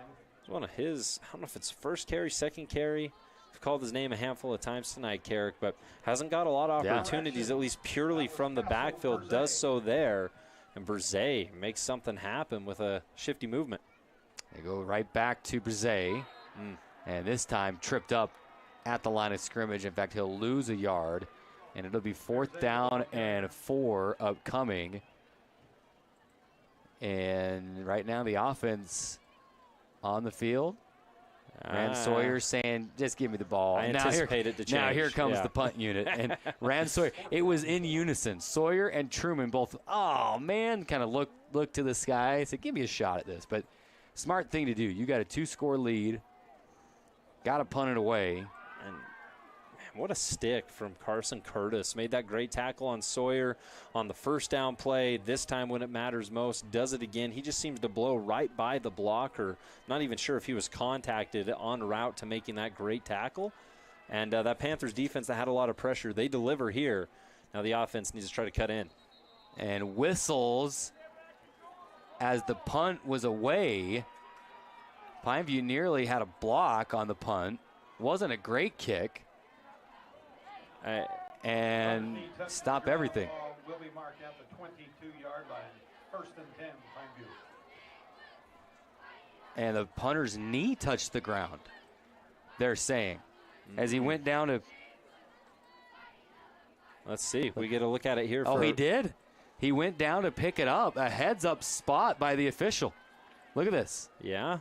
Speaker 11: one of his, I don't know if it's first carry, second carry. I've called his name a handful of times tonight, Carrick, but hasn't got a lot of opportunities, at least purely from the backfield. Does so there, and Brzee makes something happen with a shifty movement.
Speaker 10: They go right back to Brzee, and this time tripped up at the line of scrimmage. In fact, he'll lose a yard, and it'll be 4th down and 4 upcoming. And right now the offense on the field. Rand Sawyer saying, just give me the ball.
Speaker 11: I anticipated to change.
Speaker 10: Now here comes the punt unit. And Rand Sawyer, it was in unison. Sawyer and Truman both, oh, man, kind of look to the sky. Said, give me a shot at this. But smart thing to do. You got a 2-score lead. Got to punt it away.
Speaker 11: And what a stick from Carson Curtis. Made that great tackle on Sawyer on the first down play. This time when it matters most, does it again. He just seems to blow right by the blocker. Not even sure if he was contacted en route to making that great tackle. And that Panthers defense that had a lot of pressure, they deliver here. Now the offense needs to try to cut in.
Speaker 10: And whistles as the punt was away. Pineview nearly had a block on the punt. Wasn't a great kick. And stop everything.
Speaker 6: Will be marked at the 22-yard line. 1st and 10, Pineview.
Speaker 10: And the punter's knee touched the ground, they're saying, as he went down to.
Speaker 11: Let's see. We get a look at it here.
Speaker 10: Oh, he did? He went down to pick it up. A heads-up spot by the official. Look at this.
Speaker 11: Yeah.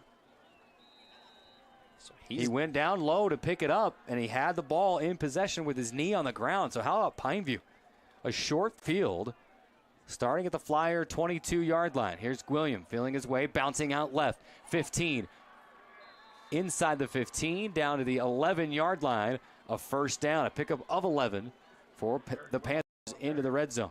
Speaker 11: So
Speaker 10: he went down low to pick it up, and he had the ball in possession with his knee on the ground. So how about Pineview? A short field starting at the Flyer 22-yard line. Here's William feeling his way, bouncing out left. 15. Inside the 15, down to the 11-yard line. A first down, a pickup of 11 for the Panthers into the red zone.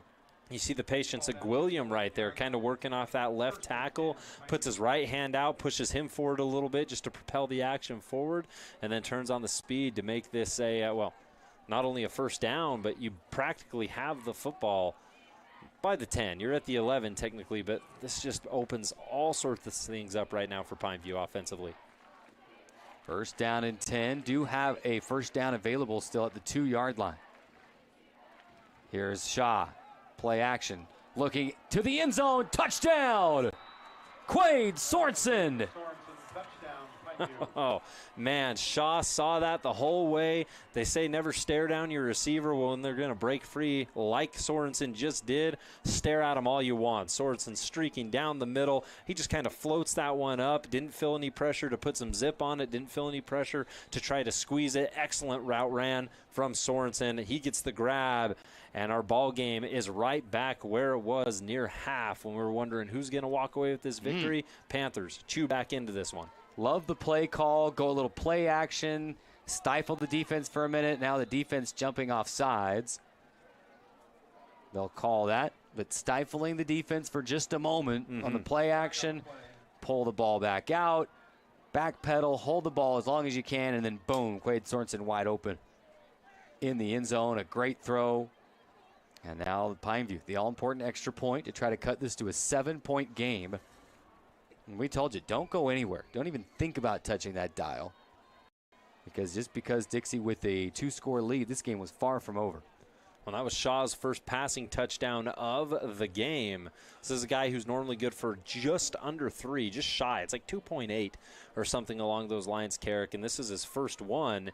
Speaker 11: You see the patience of William right there, kind of working off that left tackle, puts his right hand out, pushes him forward a little bit just to propel the action forward, and then turns on the speed to make this not only a first down, but you practically have the football by the 10. You're at the 11 technically, but this just opens all sorts of things up right now for Pineview offensively.
Speaker 10: First down and 10. Do have a first down available still at the 2-yard line. Here's Shaw. Play action. Looking to the end zone. Touchdown! Quade Sorensen.
Speaker 11: Oh, man, Shaw saw that the whole way. They say never stare down your receiver when they're going to break free like Sorensen just did. Stare at him all you want. Sorensen streaking down the middle. He just kind of floats that one up. Didn't feel any pressure to put some zip on it. Didn't feel any pressure to try to squeeze it. Excellent route ran from Sorensen. He gets the grab, and our ball game is right back where it was near half when we were wondering who's going to walk away with this victory. Panthers chew back into this one.
Speaker 10: Love the play call, go a little play action, stifle the defense for a minute. Now the defense jumping off sides. They'll call that, but stifling the defense for just a moment on the play action. Pull the ball back out, backpedal, hold the ball as long as you can, and then boom, Quade Sorensen wide open in the end zone. A great throw. And now Pineview, the all-important extra point to try to cut this to a 7-point game. And we told you, don't go anywhere. Don't even think about touching that dial. Because Dixie with a 2-score lead, this game was far from over.
Speaker 11: Well, that was Shaw's first passing touchdown of the game. This is a guy who's normally good for just under 3, just shy. It's like 2.8 or something along those lines, Carrick, and this is his first one.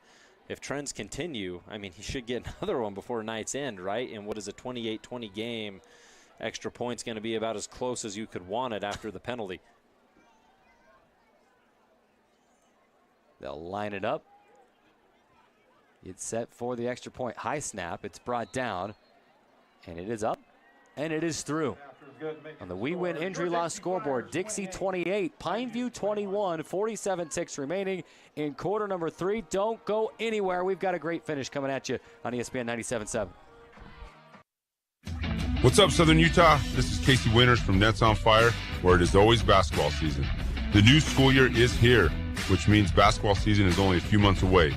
Speaker 11: If trends continue, I mean, he should get another one before night's end, right? And what is a 28-20 game? Extra point's going to be about as close as you could want it after the penalty.
Speaker 10: They'll line it up. It's set for the extra point. High snap. It's brought down. And it is up. And it is through. On the We Win Injury Loss scoreboard, Dixie 28, Pineview 21, 47 ticks remaining in quarter number 3. Don't go anywhere. We've got a great finish coming at you on ESPN 97.7.
Speaker 13: What's up, Southern Utah? This is Casey Winters from Nets on Fire, where it is always basketball season. The new school year is here, which means basketball season is only a few months away.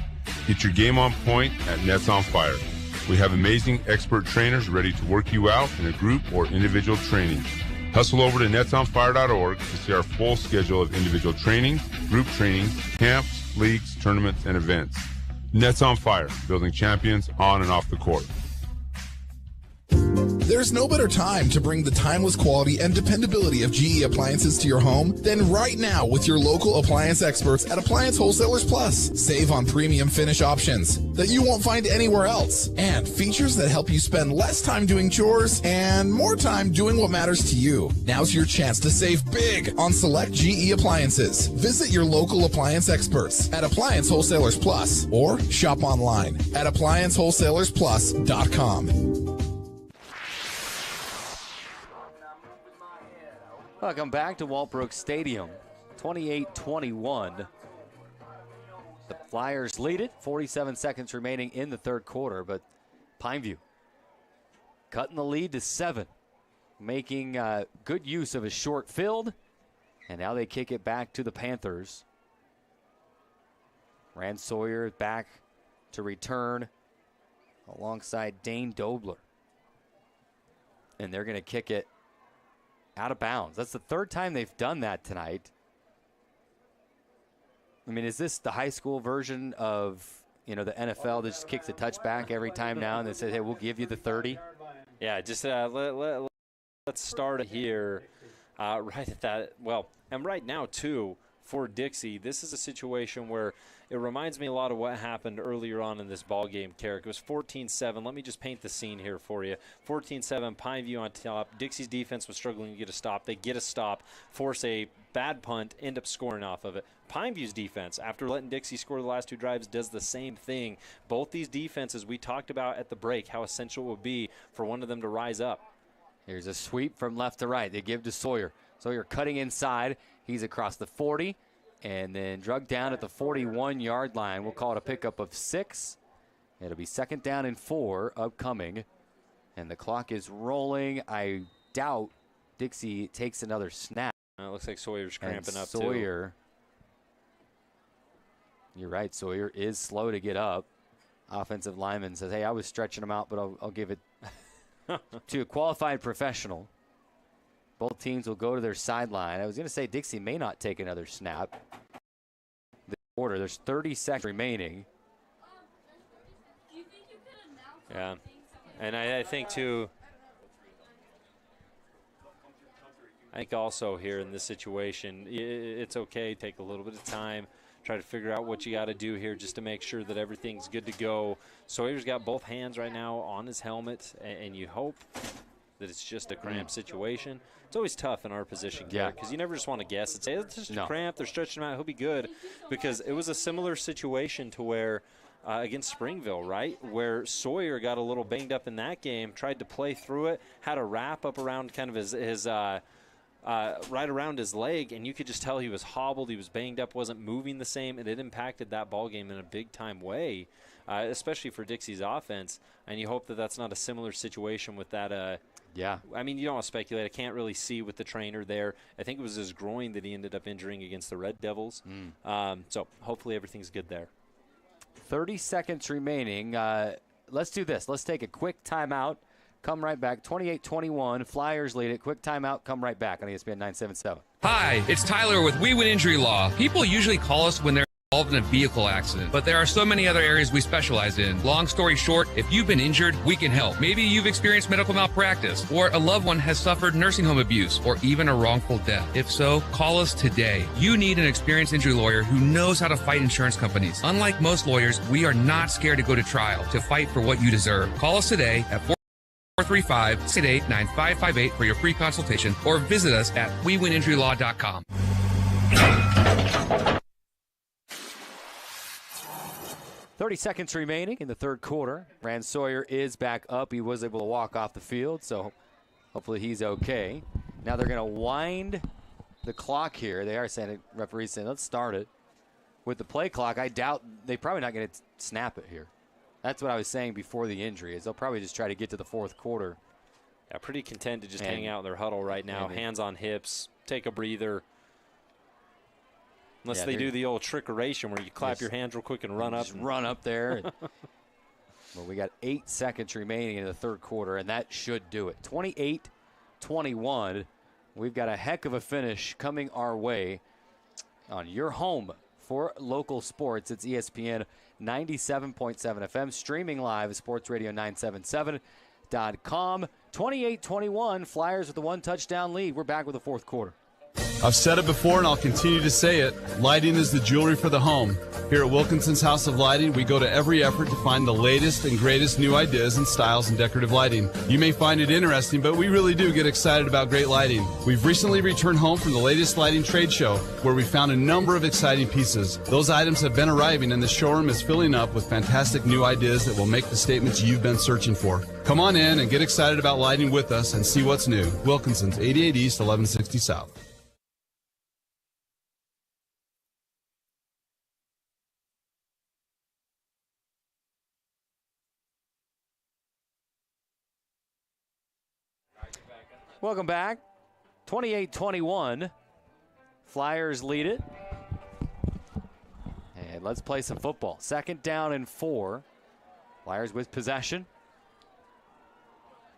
Speaker 13: Get your game on point at Nets on Fire. We have amazing expert trainers ready to work you out in a group or individual training. Hustle over to netsonfire.org to see our full schedule of individual trainings, group trainings, camps, leagues, tournaments, and events. Nets on Fire, building champions on and off the court.
Speaker 14: There's no better time to bring the timeless quality and dependability of GE appliances to your home than right now with your local appliance experts at Appliance Wholesalers Plus. Save on premium finish options that you won't find anywhere else, and features that help you spend less time doing chores and more time doing what matters to you. Now's your chance to save big on select GE appliances. Visit your local appliance experts at Appliance Wholesalers Plus or shop online at appliancewholesalersplus.com.
Speaker 10: Welcome back to Walbrook Stadium. 28-21. The Flyers lead it. 47 seconds remaining in the third quarter, but Pineview cutting the lead to 7, making good use of a short field, and now they kick it back to the Panthers. Rand Sawyer back to return alongside Dane Dobler, and they're going to kick it out of bounds. That's the third time they've done that tonight. I mean, is this the high school version of, the NFL that just kicks a touchback every time now and they say, hey, we'll give you the 30?
Speaker 11: Yeah, just let's start here right at that. Well, and right now, too, for Dixie, this is a situation where it reminds me a lot of what happened earlier on in this ball game, Carrick. It was 14-7. Let me just paint the scene here for you. 14-7, Pineview on top. Dixie's defense was struggling to get a stop. They get a stop, force a bad punt, end up scoring off of it. Pineview's defense, after letting Dixie score the last 2 drives, does the same thing. Both these defenses, we talked about at the break how essential it would be for one of them to rise up.
Speaker 10: Here's a sweep from left to right. They give to Sawyer. Sawyer cutting inside. He's across the 40. And then drug down at the 41-yard line. We'll call it a pickup of 6. It'll be 2nd down and 4 upcoming. And the clock is rolling. I doubt Dixie takes another snap.
Speaker 11: It looks like Sawyer's cramping up,
Speaker 10: Sawyer, too. You're right. Sawyer is slow to get up. Offensive lineman says, hey, I was stretching him out, but I'll give it to a qualified professional. Both teams will go to their sideline. I was going to say Dixie may not take another snap. The quarter, there's 30 seconds remaining.
Speaker 11: Yeah, and I think, too, I think also here in this situation, it's okay, take a little bit of time, try to figure out what you got to do here just to make sure that everything's good to go. Sawyer's got both hands right now on his helmet, and you hope that it's just a cramp situation. It's always tough in our position, because you never just want to guess and say, it's just a cramp, they're stretching him out, he'll be good. Because it was a similar situation to where, against Springville, right, where Sawyer got a little banged up in that game, tried to play through it, had a wrap up around kind of his right around his leg, and you could just tell he was hobbled, he was banged up, wasn't moving the same, and it impacted that ball game in a big-time way, especially for Dixie's offense. And you hope that that's not a similar situation with that.
Speaker 10: Yeah.
Speaker 11: I mean, you don't want to speculate. I can't really see with the trainer there. I think it was his groin that he ended up injuring against the Red Devils. So hopefully everything's good there.
Speaker 10: 30 seconds remaining. Let's do this. Let's take a quick timeout. Come right back. 28-21. Flyers lead it. Quick timeout. Come right back on ESPN 977.
Speaker 15: Hi, it's Tyler with We Win Injury Law. People usually call us when they're involved in a vehicle accident, but there are so many other areas we specialize in. Long story short, if you've been injured, we can help. Maybe you've experienced medical malpractice, or a loved one has suffered nursing home abuse, or even a wrongful death. If so, call us today. You need an experienced injury lawyer who knows how to fight insurance companies. Unlike most lawyers, we are not scared to go to trial to fight for what you deserve. Call us today at 435-688-9558 for your free consultation, or visit us at wewininjurylaw.com.
Speaker 10: 30 seconds remaining in the third quarter. Rand Sawyer is back up. He was able to walk off the field, so hopefully he's okay. Now they're going to wind the clock here. They are saying, referees saying, let's start it. With the play clock, I doubt they're probably not going to snap it here. That's what I was saying before the injury, is they'll probably just try to get to the fourth quarter.
Speaker 11: Yeah, pretty content to just hang out in their huddle right now. Hands on hips, take a breather. Unless they do the old trickeration where you clap your hands real quick and run up.
Speaker 10: Run up there. Well, we got 8 seconds remaining in the third quarter, and that should do it. 28-21. We've got a heck of a finish coming our way on your home for local sports. It's ESPN 97.7 FM, streaming live at sportsradio977.com. 28-21, Flyers with a 1-touchdown lead. We're back with the fourth quarter.
Speaker 2: I've said it before and I'll continue to say it. Lighting is the jewelry for the home. Here at Wilkinson's House of Lighting, we go to every effort to find the latest and greatest new ideas and styles in decorative lighting. You may find it interesting, but we really do get excited about great lighting. We've recently returned home from the latest lighting trade show where we found a number of exciting pieces. Those items have been arriving and the showroom is filling up with fantastic new ideas that will make the statements you've been searching for. Come on in and get excited about lighting with us and see what's new. Wilkinson's, 88 East, 1160 South.
Speaker 10: Welcome back. 28-21. Flyers lead it. And let's play some football. 2nd down and 4. Flyers with possession.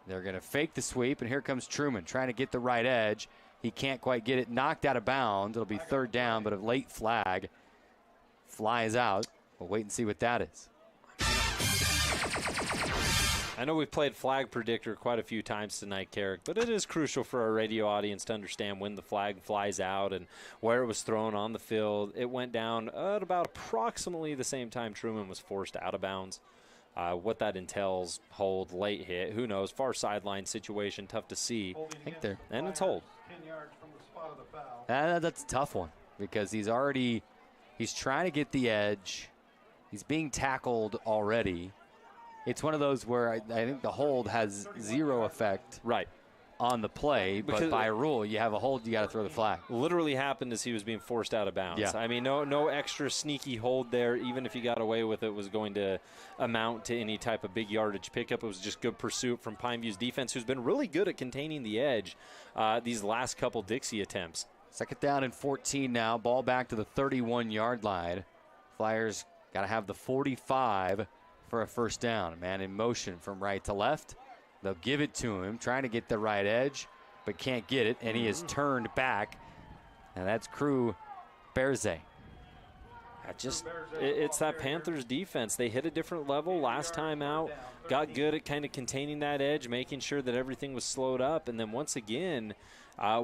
Speaker 10: They're going to fake the sweep, and here comes Truman trying to get the right edge. He can't quite get it knocked out of bounds. It'll be 3rd down, but a late flag flies out. We'll wait and see what that is.
Speaker 11: I know we've played Flag Predictor quite a few times tonight, Carrick, but it is crucial for our radio audience to understand when the flag flies out and where it was thrown on the field. It went down at about approximately the same time Truman was forced out of bounds. What that entails, hold, late hit, who knows, far sideline situation, tough to see.
Speaker 10: I think they're...
Speaker 11: And it's hold.
Speaker 6: 10 yards from the spot of the foul.
Speaker 10: That's a tough one because he's trying to get the edge. He's being tackled already. It's one of those where I think the hold has zero effect on the play, but by rule, you have a hold, you got to throw the flag.
Speaker 11: Literally happened as he was being forced out of bounds.
Speaker 10: Yeah.
Speaker 11: I mean, no extra sneaky hold there. Even if he got away with it, was going to amount to any type of big yardage pickup. It was just good pursuit from Pineview's defense, who's been really good at containing the edge these last couple Dixie attempts.
Speaker 10: 2nd down and 14 now. Ball back to the 31-yard line. Flyers got to have the 45 for a 1st down. A man in motion from right to left. They'll give it to him, trying to get the right edge, but can't get it, and he is turned back. And that's Crew Berze.
Speaker 11: It's that Panthers defense. They hit a different level last time out, got good at kind of containing that edge, making sure that everything was slowed up, and then once again,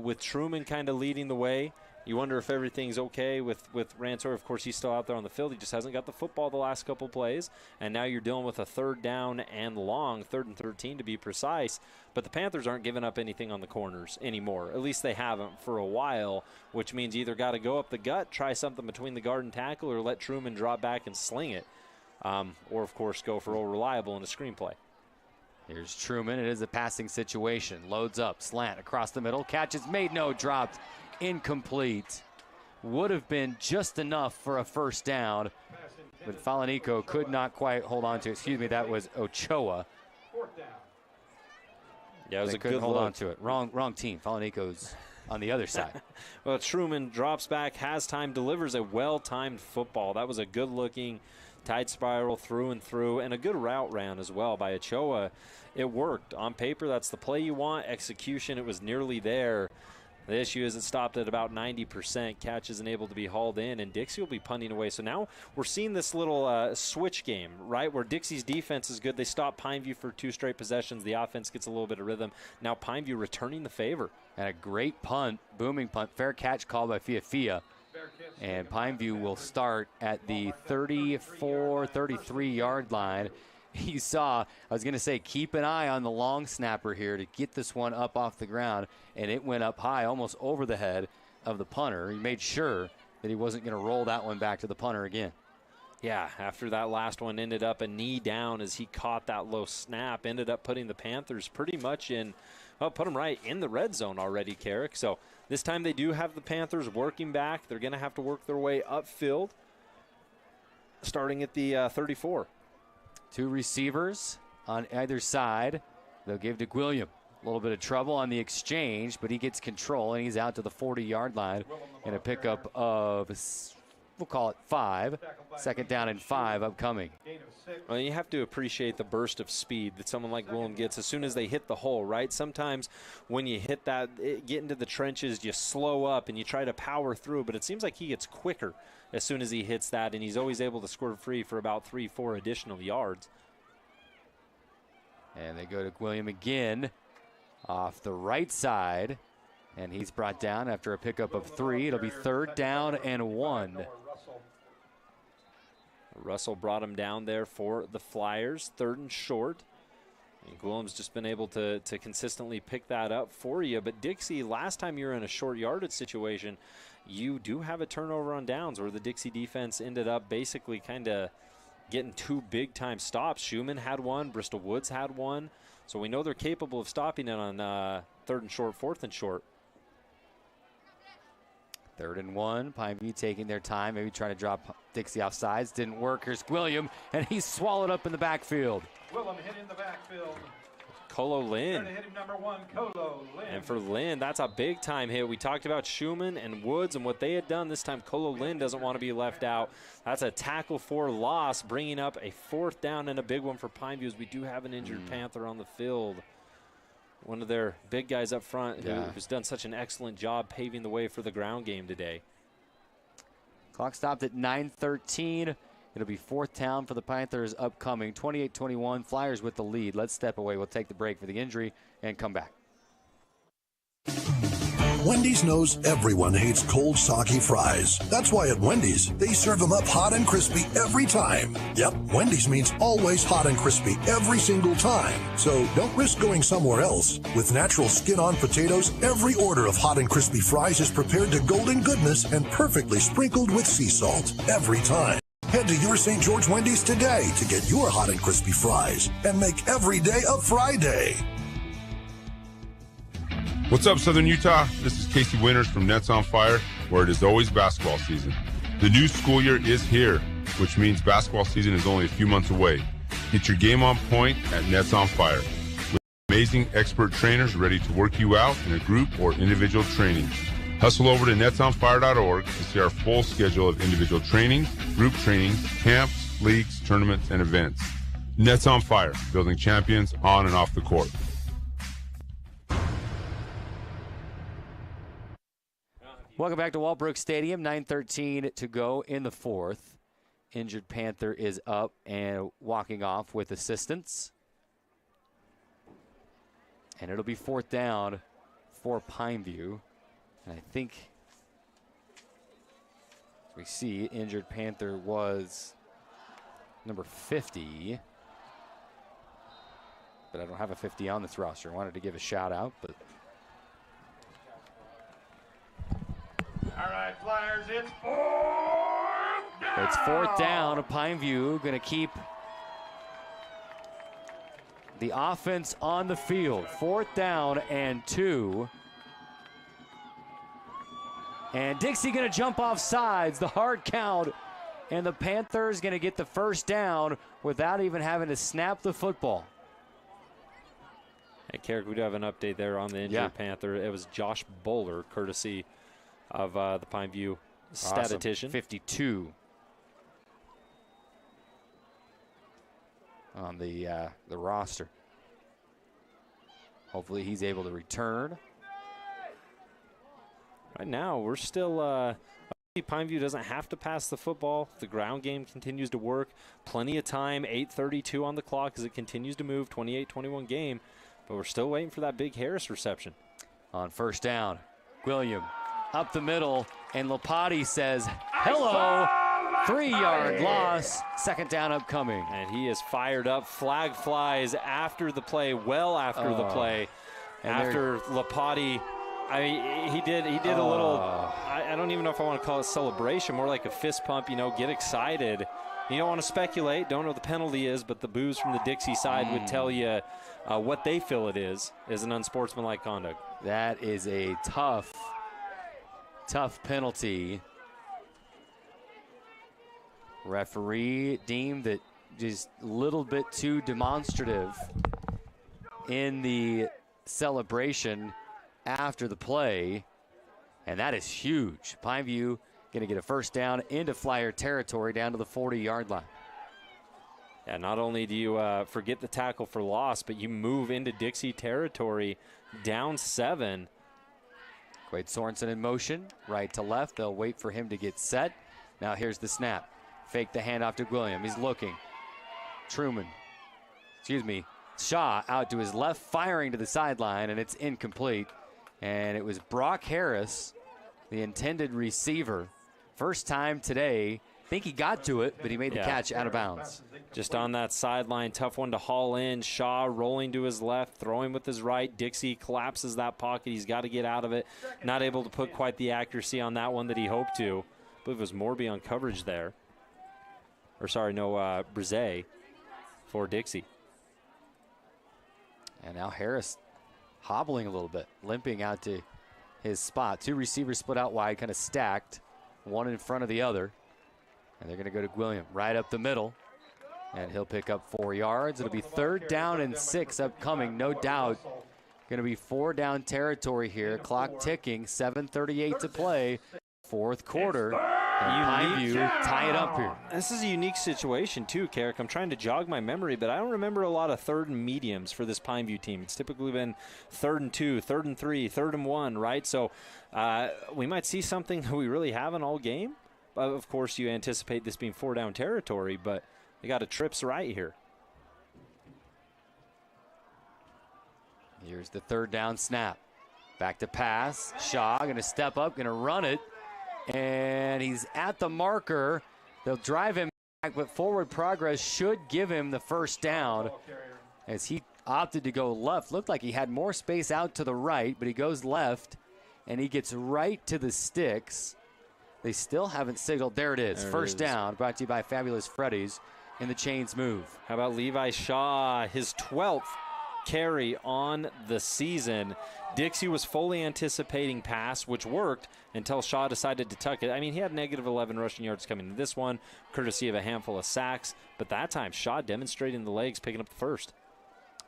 Speaker 11: with Truman kind of leading the way, you wonder if everything's okay with Rantor. Of course, he's still out there on the field. He just hasn't got the football the last couple plays. And now you're dealing with a 3rd down and long, 3rd and 13 to be precise. But the Panthers aren't giving up anything on the corners anymore. At least they haven't for a while, which means you either got to go up the gut, try something between the guard and tackle, or let Truman drop back and sling it. Or, of course, go for old reliable in a screenplay.
Speaker 10: Here's Truman. It is a passing situation. Loads up, slant across the middle. Catch is made, no, dropped. Incomplete. Would have been just enough for a 1st down, but Falanico could not quite hold on to it. Excuse me, that was Ochoa.
Speaker 6: 4th down.
Speaker 11: Yeah, it was
Speaker 10: they
Speaker 11: a
Speaker 10: couldn't
Speaker 11: good
Speaker 10: hold
Speaker 11: look.
Speaker 10: on to it. Wrong team. Falanico's on the other side.
Speaker 11: Well, Truman drops back, has time, delivers a well-timed football. That was a good-looking tight spiral through and through, and a good route ran as well by Ochoa. It worked. On paper, that's the play you want. Execution, it was nearly there. The issue is it stopped at about 90%. Catch isn't able to be hauled in, and Dixie will be punting away. So now we're seeing this little switch game, right, where Dixie's defense is good. They stop Pineview for 2 straight possessions. The offense gets a little bit of rhythm. Now Pineview returning the favor.
Speaker 10: And a great punt, booming punt, fair catch called by Fiafia. And Pineview will start at the 34, 33-yard line. You saw, I was going to say, keep an eye on the long snapper here to get this one up off the ground, and it went up high, almost over the head of the punter. He made sure that he wasn't going to roll that one back to the punter again.
Speaker 11: Yeah, after that last one ended up a knee down as he caught that low snap, ended up putting the Panthers pretty much in, well, put them right in the red zone already, Carrick. So this time they do have the Panthers working back. They're going to have to work their way upfield, starting at the 34.
Speaker 10: 2 receivers on either side. They'll give to Gwilliam. A little bit of trouble on the exchange, but he gets control, and he's out to the 40-yard line in a pickup of, we'll call it 5. Second down and 5 upcoming.
Speaker 11: Well, you have to appreciate the burst of speed that someone like Willem gets as soon as they hit the hole, right? Sometimes when you hit that, get into the trenches, you slow up and you try to power through, but it seems like he gets quicker as soon as he hits that, and he's always able to squirt free for about 3-4 additional yards.
Speaker 10: And they go to William again off the right side, and he's brought down after a pickup of 3. It'll be 3rd down and 1.
Speaker 11: Russell brought him down there for the Flyers, 3rd and short. And Gwillem's just been able to consistently pick that up for you. But Dixie, last time you were in a short yardage situation, you do have a turnover on downs where the Dixie defense ended up basically kind of getting 2 big-time stops. Schumann had one, Bristol Woods had one. So we know they're capable of stopping it on 3rd and short, 4th and short.
Speaker 10: 3rd and 1. Pineview taking their time, maybe trying to drop Dixie off sides. Didn't work. Here's William, and he's swallowed up in the backfield.
Speaker 6: Willem hit in the backfield.
Speaker 11: Colo Lynn.
Speaker 6: Hit him number 1, Colo Lynn.
Speaker 11: And for Lynn, that's a big-time hit. We talked about Schumann and Woods and what they had done. This time, Colo Lynn doesn't want to be left out. That's a tackle for loss, bringing up a 4th down and a big one for Pineview as we do have an injured Panther on the field. One of their big guys up front who's done such an excellent job paving the way for the ground game today.
Speaker 10: Clock stopped at 9:13. It'll be 4th down for the Panthers upcoming. 28-21, Flyers with the lead. Let's step away. We'll take the break for the injury and come back.
Speaker 4: Wendy's knows everyone hates cold, soggy fries. That's why at Wendy's, they serve them up hot and crispy every time. Yep, Wendy's means always hot and crispy every single time. So don't risk going somewhere else. With natural skin-on potatoes, every order of hot and crispy fries is prepared to golden goodness and perfectly sprinkled with sea salt every time. Head to your St. George Wendy's today to get your hot and crispy fries and make every day a fry day.
Speaker 13: What's up, Southern Utah? This is Casey Winters from Nets on Fire, where it is always basketball season. The new school year is here, which means basketball season is only a few months away. Get your game on point at Nets on Fire, with amazing expert trainers ready to work you out in a group or individual training. Hustle over to netsonfire.org to see our full schedule of individual trainings, group trainings, camps, leagues, tournaments, and events. Nets on Fire, building champions on and off the court.
Speaker 10: Welcome back to Walbrook Stadium. 9:13 to go in the 4th. Injured Panther is up and walking off with assistance. And it'll be 4th down for Pineview. And I think we see injured Panther was number 50. But I don't have a 50 on this roster. I wanted to give a shout out, but
Speaker 6: All right, Flyers, it's 4th down.
Speaker 10: it's 4th down. Pineview going to keep the offense on the field. 4th down and 2. And Dixie going to jump off sides, the hard count, and the Panthers going to get the 1st down without even having to snap the football.
Speaker 11: Hey, Carrick, we do have an update there on the injured Panther. It was Josh Bowler, courtesy of the Pineview statistician.
Speaker 10: 52 on the roster. Hopefully he's able to return.
Speaker 11: Right now, we're still Pineview doesn't have to pass the football. The ground game continues to work. Plenty of time, 8:32 on the clock as it continues to move, 28-21 game. But we're still waiting for that big Harris reception.
Speaker 10: On 1st down, William up the middle, and Lopati says, hello, 3-yard loss, 2nd down upcoming.
Speaker 11: And he is fired up. Flag flies after the play, well after the play. After Lopati, I mean, he did a little, I don't even know if I want to call it celebration, more like a fist pump, get excited. You don't want to speculate, don't know what the penalty is, but the boos from the Dixie side would tell you what they feel it is an unsportsmanlike conduct.
Speaker 10: That is a tough penalty. Referee deemed it just a little bit too demonstrative in the celebration after the play, and that is huge. Pineview going to get a first down into Flyer territory down to the 40-yard line.
Speaker 11: Yeah, not only do you forget the tackle for loss, but you move into Dixie territory down 7.
Speaker 10: Quade Sorensen in motion, right to left. They'll wait for him to get set. Now here's the snap. Fake the handoff to William. He's looking. Shaw out to his left, firing to the sideline, and it's incomplete. And it was Brock Harris, the intended receiver. First time today. Think he got to it, but he made the catch out of bounds.
Speaker 11: Just on that sideline, tough one to haul in. Shaw rolling to his left, throwing with his right. Dixie collapses that pocket. He's got to get out of it. Not able to put quite the accuracy on that one that he hoped to. I believe it was Morby on coverage there. Brise for Dixie.
Speaker 10: And now Harris hobbling a little bit, limping out to his spot. 2 receivers split out wide, kind of stacked, one in front of the other. And they're going to go to William right up the middle. And he'll pick up 4 yards. It'll be 3rd down and 6 upcoming, no doubt. Going to be 4 down territory here. Clock ticking, 7:38 to play. 4th quarter. Pineview tie it up here.
Speaker 11: This is a unique situation too, Carrick. I'm trying to jog my memory, but I don't remember a lot of 3rd and mediums for this Pineview team. It's typically been 3rd and 2, 3rd and 3, 3rd and 1, right? So we might see something that we really haven't all game. Of course, you anticipate this being 4 down territory, but they got a trips right here.
Speaker 10: Here's the 3rd down snap. Back to pass. Shaw going to step up, going to run it. And he's at the marker. They'll drive him back, but forward progress should give him the first down as he opted to go left. Looked like he had more space out to the right, but he goes left, and he gets right to the sticks. They still haven't signaled. There it is. First down, brought to you by Fabulous Freddy's in the chains move.
Speaker 11: How about Levi Shaw, his 12th carry on the season. Dixie was fully anticipating pass, which worked until Shaw decided to tuck it. I mean, he had negative 11 rushing yards coming into this one, courtesy of a handful of sacks. But that time, Shaw demonstrating the legs, picking up the first.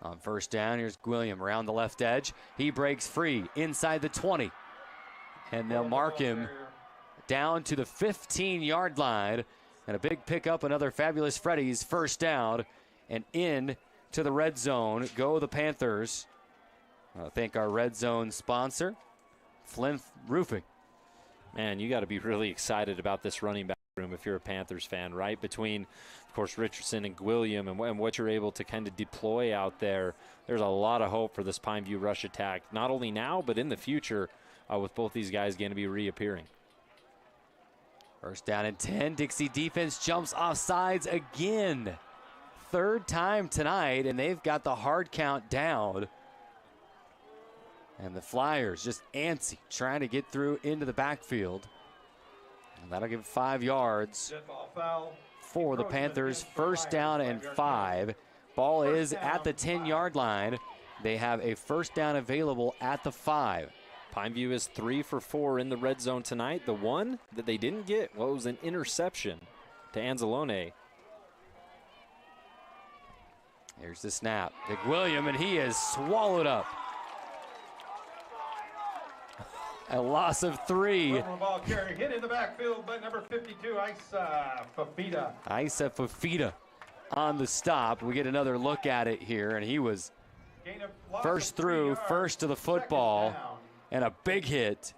Speaker 10: On first down, here's William around the left edge. He breaks free inside the 20. And they'll mark him down to the 15-yard line. And a big pickup, another Fabulous Freddy's first down. And in to the red zone go the Panthers. Thank our red zone sponsor, Flynn Roofing.
Speaker 11: Man, you got to be really excited about this running back room if you're a Panthers fan, right? Between, of course, Richardson and William and what you're able to kind of deploy out there. There's a lot of hope for this Pineview rush attack, not only now but in the future with both these guys going to be reappearing.
Speaker 10: First down and 10. Dixie defense jumps off sides again. 3rd time tonight, and they've got the hard count down. And the Flyers just antsy, trying to get through into the backfield. And that'll give 5 yards for the Panthers. First down and 5. Ball is at the 10-yard line. They have a first down available at the 5.
Speaker 11: Pineview is 3 for 4 in the red zone tonight. The one that they didn't get was an interception to Anzalone.
Speaker 10: Here's the snap. Big William, and he is swallowed up. A loss of 3.
Speaker 6: Ball carry hit in the backfield by number 52, Isa Fafita.
Speaker 10: Isa Fafita on the stop. We get another look at it here, and he was first through, first to the football, and a big hit.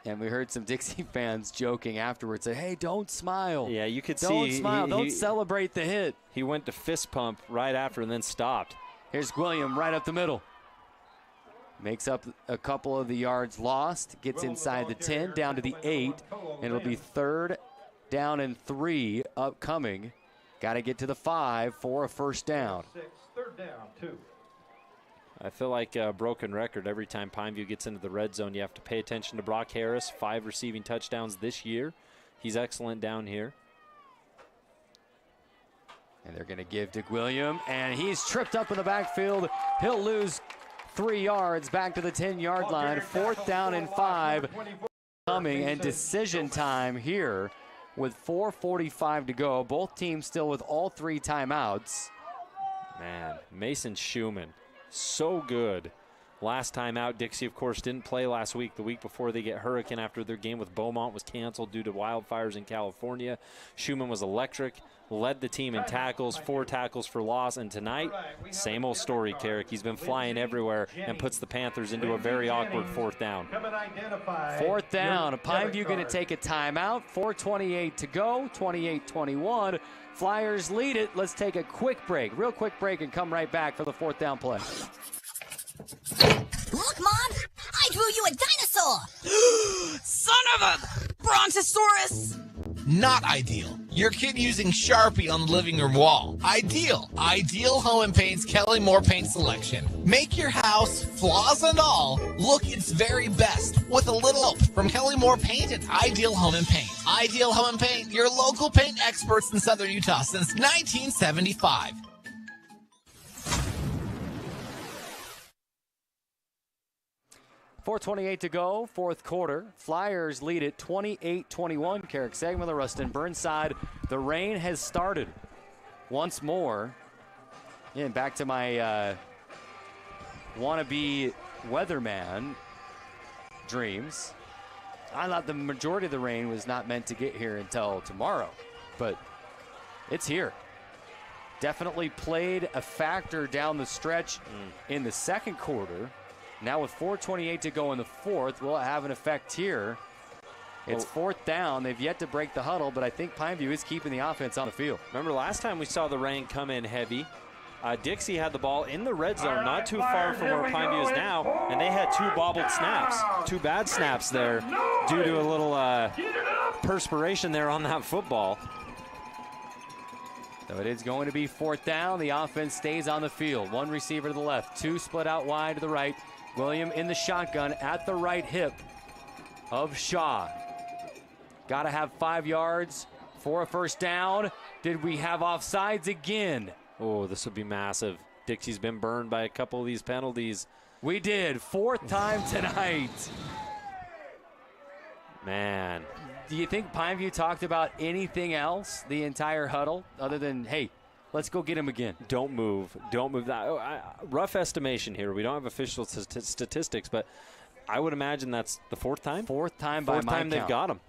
Speaker 10: And we heard some Dixie fans joking afterwards, say, hey, don't smile.
Speaker 11: Yeah, you could
Speaker 10: don't
Speaker 11: see.
Speaker 10: Don't smile. Don't celebrate the hit.
Speaker 11: He went to fist pump right after and then stopped.
Speaker 10: Here's William right up the middle. Makes up a couple of the yards lost. Gets inside the 10, down to the 8. And it'll be 3rd down and 3 upcoming. Got to get to the 5 for a first down.
Speaker 6: 3rd down, 2.
Speaker 11: I feel like a broken record every time Pineview gets into the red zone. You have to pay attention to Brock Harris, 5 receiving touchdowns this year. He's excellent down here.
Speaker 10: And they're going to give Dick William, and he's tripped up in the backfield. He'll lose 3 yards back to the 10-yard line. 4th down and 5 coming, and decision time here with 4:45 to go. Both teams still with all 3 timeouts.
Speaker 11: Man, Mason Schumann, so good last time out. Dixie, of course, didn't play last week. The week before, they get hurricane after their game with Beaumont was canceled due to wildfires in California. Schumann was electric, led the team in tackles, 4 tackles for loss. And tonight, same old story, Carrick. He's been flying everywhere and puts the Panthers into a very awkward 4th down.
Speaker 10: 4th down. Pineview going to take a timeout. 4:28 to go. 28-21. Flyers lead it. Let's take a quick break, real quick break, and come right back for the 4th down play.
Speaker 1: Look, Mom! I drew you a dinosaur! Son of a brontosaurus!
Speaker 22: Not ideal. Your kid using Sharpie on the living room wall. Ideal. Ideal Home and Paint's Kelly Moore paint selection. Make your house, flaws and all, look its very best with a little help from Kelly Moore Paint and Ideal Home and Paint. Ideal Home and Paint, your local paint experts in Southern Utah since 1975.
Speaker 10: .428 to go, 4th quarter. Flyers lead it 28-21. Carrick Segma, the Rustin Burnside. The rain has started once more. And back to my wannabe weatherman dreams. I thought the majority of the rain was not meant to get here until tomorrow, but it's here. Definitely played a factor down the stretch in the 2nd quarter. Now with 4:28 to go in the 4th, will it have an effect here? It's 4th down. They've yet to break the huddle, but I think Pineview is keeping the offense on the field.
Speaker 11: Remember last time we saw the rain come in heavy, Dixie had the ball in the red zone, not too far from where Pineview is now, and they had 2 bobbled snaps, 2 bad snaps there due to a little perspiration there on that football.
Speaker 10: So it is going to be 4th down. The offense stays on the field. 1 receiver to the left, 2 split out wide to the right. William in the shotgun at the right hip of Shaw. Got to have 5 yards for a 1st down. Did we have offsides again?
Speaker 11: Oh, this would be massive. Dixie's been burned by a couple of these penalties.
Speaker 10: We did. 4th time tonight.
Speaker 11: Man.
Speaker 10: Do you think Pineview talked about anything else the entire huddle other than, hey, let's go get him again?
Speaker 11: Don't move. Don't move. Rough estimation here. We don't have official statistics, but I would imagine that's the 4th time?
Speaker 10: 4th time by my count.
Speaker 11: 4th time they've got him.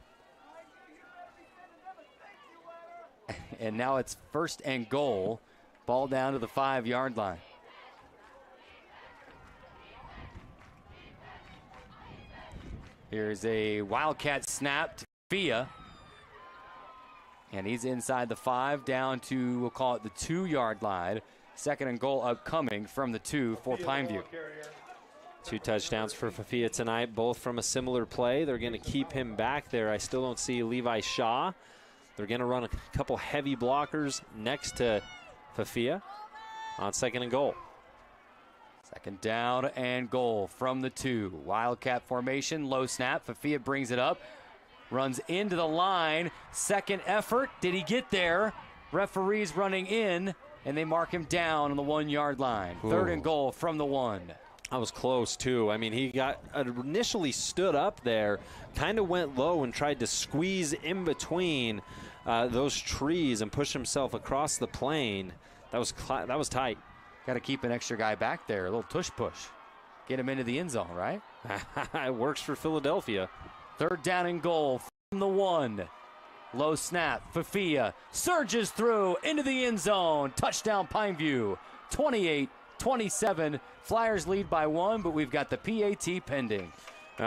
Speaker 10: And now it's 1st and goal. Ball down to the 5-yard line. Here's a Wildcat snap to Fia. And he's inside the 5 down to, we'll call it the 2-yard line. 2nd and goal upcoming from the 2 for Pineview.
Speaker 11: 2 touchdowns for Fafia tonight, both from a similar play. They're going to keep him back there. I still don't see Levi Shaw. They're going to run a couple heavy blockers next to Fafia on 2nd and goal.
Speaker 10: 2nd down and goal from the 2. Wildcat formation, low snap. Fafia brings it up, runs into the line. 2nd effort. Did he get there? Referees running in, and they mark him down on the 1-yard line. Ooh. 3rd and goal from the 1.
Speaker 11: I was close, too. I mean, he got initially stood up there, kind of went low and tried to squeeze in between those trees and push himself across the plane. That was tight.
Speaker 10: Got to keep an extra guy back there, a little tush-push. Get him into the end zone, right?
Speaker 11: It works for Philadelphia.
Speaker 10: 3rd down and goal from the 1. Low snap, Fafia surges through into the end zone. Touchdown Pineview, 28-27. Flyers lead by 1, but we've got the PAT pending.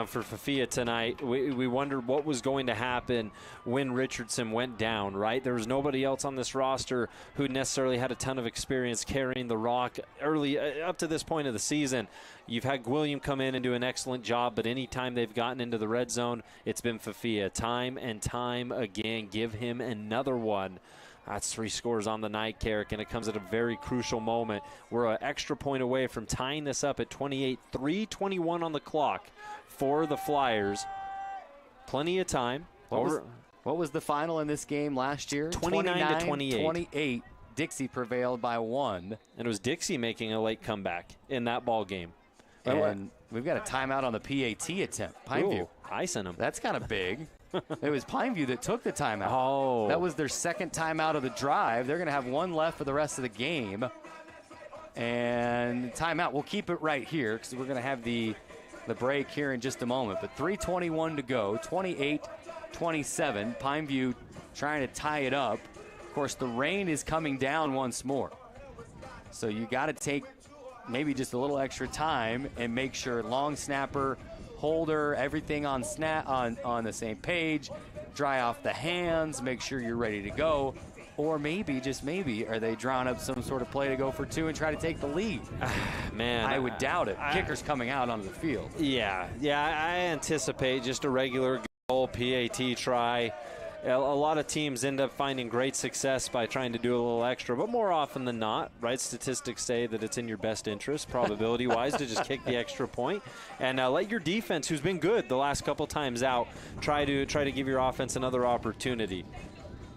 Speaker 11: For Fafia tonight, we wondered what was going to happen when Richardson went down, right? There was nobody else on this roster who necessarily had a ton of experience carrying the rock early up to this point of the season. You've had William come in and do an excellent job, but anytime they've gotten into the red zone, it's been Fafia. Time and time again, give him another one. That's 3 scores on the night, Carrick, and it comes at a very crucial moment. We're an extra point away from tying this up at 28, 3:21 on the clock for the Flyers. Plenty of time.
Speaker 10: What was the final in this game last year?
Speaker 11: 29-28.
Speaker 10: 28. Dixie prevailed by 1.
Speaker 11: And it was Dixie making a late comeback in that ball game.
Speaker 10: And we've got a timeout on the PAT attempt. Pineview.
Speaker 11: Ooh, I sent him.
Speaker 10: That's kind of big. It was Pineview that took the timeout.
Speaker 11: Oh.
Speaker 10: That was their 2nd timeout of the drive. They're going to have 1 left for the rest of the game. And timeout. We'll keep it right here because we're going to have the break here in just a moment. But 3:21 to go, 28-27. Pineview trying to tie it up. Of course, the rain is coming down once more. So you got to take maybe just a little extra time and make sure long snapper, holder, everything on the same page, dry off the hands, make sure you're ready to go. Or maybe, just maybe, are they drawing up some sort of play to go for two and try to take the lead?
Speaker 11: Man,
Speaker 10: I would doubt it. Kicker's coming out onto the field.
Speaker 11: Yeah, I anticipate just a regular goal PAT try. A lot of teams end up finding great success by trying to do a little extra, but more often than not, right, statistics say that it's in your best interest, probability-wise, to just kick the extra point and let your defense, who's been good the last couple times out, try to give your offense another opportunity.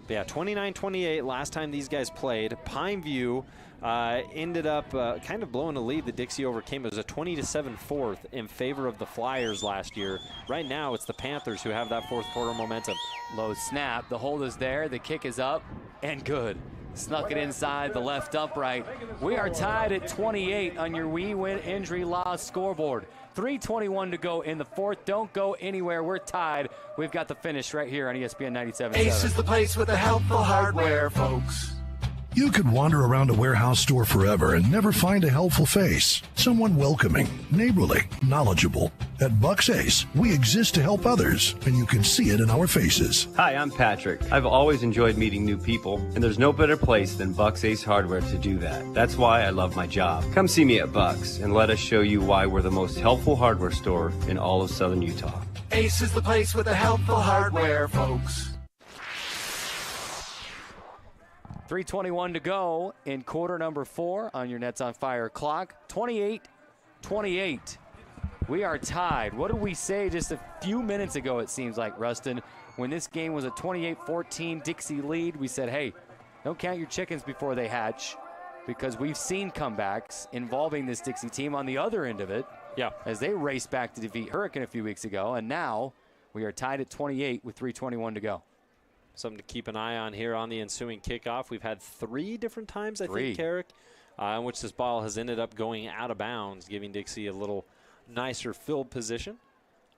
Speaker 11: But yeah, 29-28 last time these guys played. Pineview ended up kind of blowing a lead that Dixie overcame. It was a 20-7 fourth in favor of the Flyers last year. Right now, it's the Panthers who have that fourth quarter momentum.
Speaker 10: Low snap. The hold is there. The kick is up and good. Snuck it inside the left upright. We are tied at 28 on your We Win Injury Law scoreboard. 3:21 to go in the fourth. Don't go anywhere. We're tied. We've got the finish right here on ESPN 97.7.
Speaker 7: Ace is the place with the helpful hardware, folks.
Speaker 4: You could wander around a warehouse store forever and never find a helpful face. Someone welcoming, neighborly, knowledgeable. At Bucks Ace, we exist to help others, and you can see it in our faces.
Speaker 12: Hi, I'm Patrick. I've always enjoyed meeting new people, and there's no better place than Bucks Ace Hardware to do that. That's why I love my job. Come see me at Bucks and let us show you why we're the most helpful hardware store in all of Southern Utah.
Speaker 7: Ace is the place with the helpful hardware, folks.
Speaker 10: 3:21 to go in quarter number 4 on your Nets on Fire clock. 28-28. We are tied. What did we say just a few minutes ago, it seems like, Rustin? When this game was a 28-14 Dixie lead, we said, hey, don't count your chickens before they hatch, because we've seen comebacks involving this Dixie team on the other end of it.
Speaker 11: Yeah.
Speaker 10: As they raced back to defeat Hurricane a few weeks ago, and now we are tied at 28 with 3:21 to go.
Speaker 11: Something to keep an eye on here on the ensuing kickoff. We've had 3 different times, I think, Carrick, in which this ball has ended up going out of bounds, giving Dixie a little nicer field position.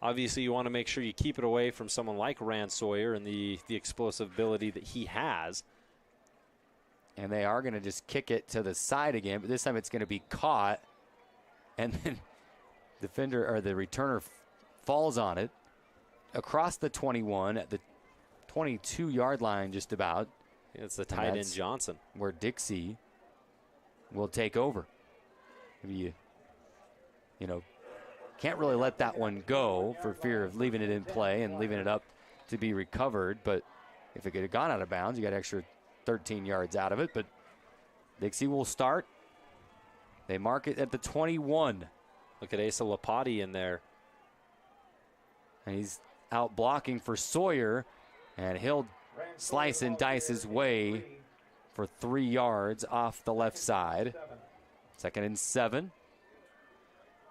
Speaker 11: Obviously, you want to make sure you keep it away from someone like Rand Sawyer and the explosive ability that he has.
Speaker 10: And they are going to just kick it to the side again, but this time it's going to be caught. And then the returner falls on it across the 21 at the 22-yard line just about.
Speaker 11: It's the tight end Johnson.
Speaker 10: Where Dixie will take over. Maybe you can't really let that one go for fear of leaving it in play and leaving it up to be recovered. But if it could have gone out of bounds, you got extra 13 yards out of it. But Dixie will start. They mark it at the 21.
Speaker 11: Look at Asa Lapati in there.
Speaker 10: And he's out blocking for Sawyer. And he'll slice and dice his way for 3 yards off the left side. 2nd and 7.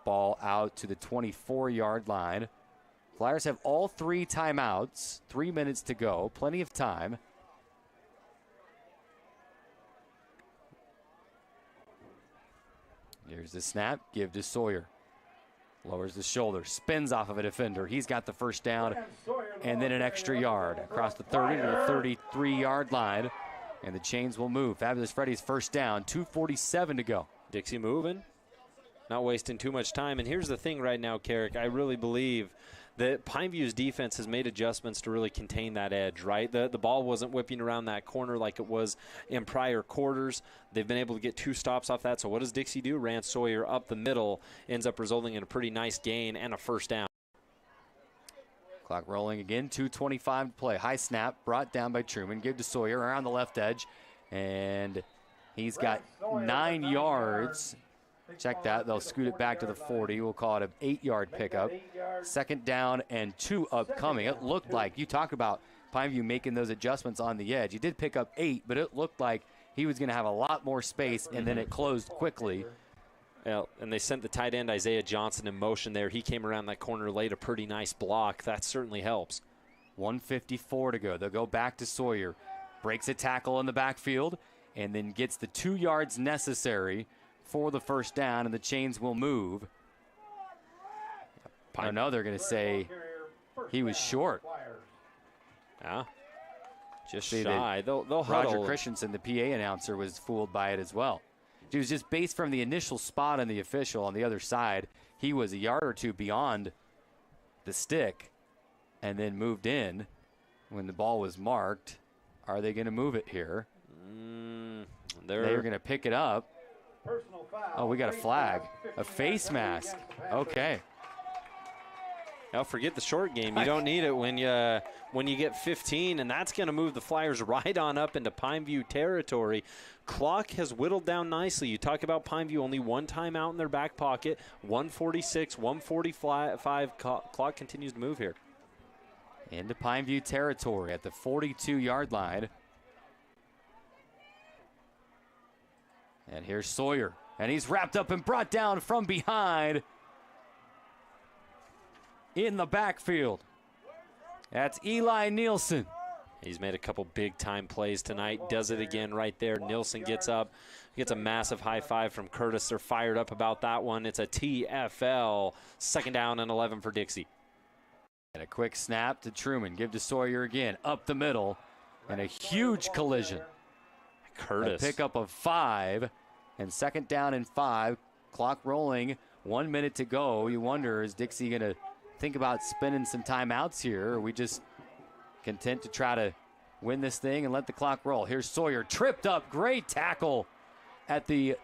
Speaker 10: Ball out to the 24-yard line. Flyers have all 3 timeouts. 3 minutes to go. Plenty of time. Here's the snap. Give to Sawyer. Lowers the shoulder, spins off of a defender. He's got the first down, and then an extra yard across the 30 to the 33-yard line, and the chains will move. Fabulous Freddy's first down, 2:47 to go.
Speaker 11: Dixie moving, not wasting too much time. And here's the thing right now, Carrick, I really believe that Pineview's defense has made adjustments to really contain that edge, right? The ball wasn't whipping around that corner like it was in prior quarters. They've been able to get 2 stops off that. So what does Dixie do? Rand Sawyer up the middle, ends up resulting in a pretty nice gain and a first down.
Speaker 10: Clock rolling again, 2:25 to play. High snap, brought down by Truman. Give to Sawyer around the left edge, and he's got 9 yards. Check that. They'll scoot it back to the 40. We'll call it an 8-yard pickup. 2nd down and 2 upcoming. It looked like, you talk about Pineview making those adjustments on the edge. He did pick up 8, but it looked like he was going to have a lot more space, and then it closed quickly.
Speaker 11: Yeah, and they sent the tight end Isaiah Johnson in motion there. He came around that corner, laid a pretty nice block. That certainly helps.
Speaker 10: 1:54 to go. They'll go back to Sawyer. Breaks a tackle in the backfield, and then gets the 2 yards necessary for the first down, and the chains will move. I know they're going to say he was short.
Speaker 11: Yeah. Just
Speaker 10: See,
Speaker 11: shy. They'll
Speaker 10: Roger
Speaker 11: huddle.
Speaker 10: Christensen, the PA announcer, was fooled by it as well. He was just based from the initial spot on the official on the other side. He was a yard or two beyond the stick and then moved in when the ball was marked. Are they going to move it here? They're going to pick it up. Oh, we got a flag. A face mask. Okay.
Speaker 11: Now forget the short game. You don't need it when you get 15, and that's going to move the Flyers right on up into Pineview territory. Clock has whittled down nicely. You talk about Pineview, only one timeout in their back pocket. 1:46, 1:45. Clock continues to move here.
Speaker 10: Into Pineview territory at the 42-yard line. And here's Sawyer. And he's wrapped up and brought down from behind in the backfield. That's Eli Nielsen.
Speaker 11: He's made a couple big-time plays tonight. Does it again right there. Nielsen gets up, gets a massive high five from Curtis. They're fired up about that one. It's a TFL. 2nd down and 11 for Dixie.
Speaker 10: And a quick snap to Truman. Give to Sawyer again. Up the middle. And a huge collision.
Speaker 11: Curtis.
Speaker 10: A pickup of 5. And 2nd down and 5. Clock rolling. 1 minute to go. You wonder, is Dixie going to think about spending some timeouts here? Or are we just content to try to win this thing and let the clock roll? Here's Sawyer. Tripped up. Great tackle at the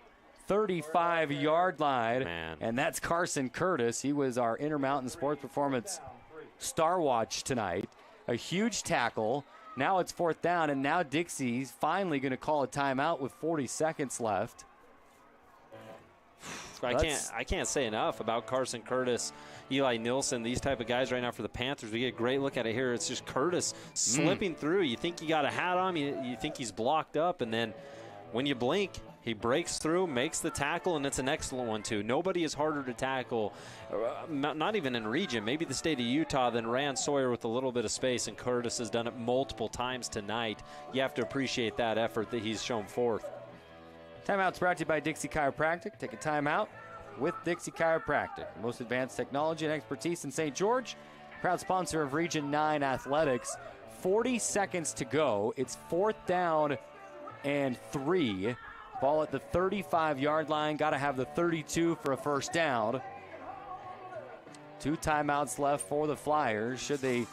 Speaker 10: 35-yard line.
Speaker 11: Man.
Speaker 10: And that's Carson Curtis. He was our Intermountain Sports Performance Star Watch tonight. A huge tackle. Now it's 4th down, and now Dixie's finally going to call a timeout with 40 seconds left.
Speaker 11: I can't say enough about Carson Curtis, Eli Nielsen, these type of guys right now for the Panthers. We get a great look at it here. It's just Curtis slipping through. You think you got a hat on him, you think he's blocked up, and then when you blink, he breaks through, makes the tackle, and it's an excellent one, too. Nobody is harder to tackle, not even in region, maybe the state of Utah, than Rand Sawyer with a little bit of space, and Curtis has done it multiple times tonight. You have to appreciate that effort that he's shown forth.
Speaker 10: Timeout's brought to you by Dixie Chiropractic. Take a timeout with Dixie Chiropractic. Most advanced technology and expertise in St. George. Proud sponsor of Region 9 Athletics. 40 seconds to go. It's 4th down and 3. Ball at the 35-yard line. Got to have the 32 for a first down. 2 timeouts left for the Flyers. Should they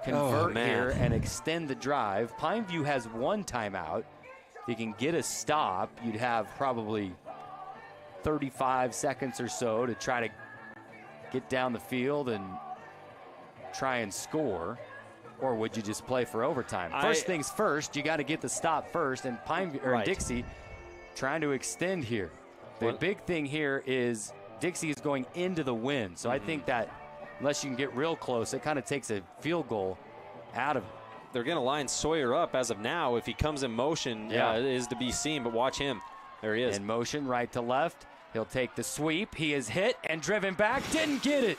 Speaker 10: convert here and extend the drive? Pineview has 1 timeout. If you can get a stop, you'd have probably 35 seconds or so to try to get down the field and try and score. Or would you just play for overtime? First things first, you got to get the stop first, and Dixie trying to extend here. The big thing here is Dixie is going into the wind, so I think that unless you can get real close, it kind of takes a field goal out of it.
Speaker 11: They're going to line Sawyer up as of now. If he comes in motion, is to be seen, but watch him. There he is.
Speaker 10: In motion, right to left. He'll take the sweep. He is hit and driven back. Didn't get it.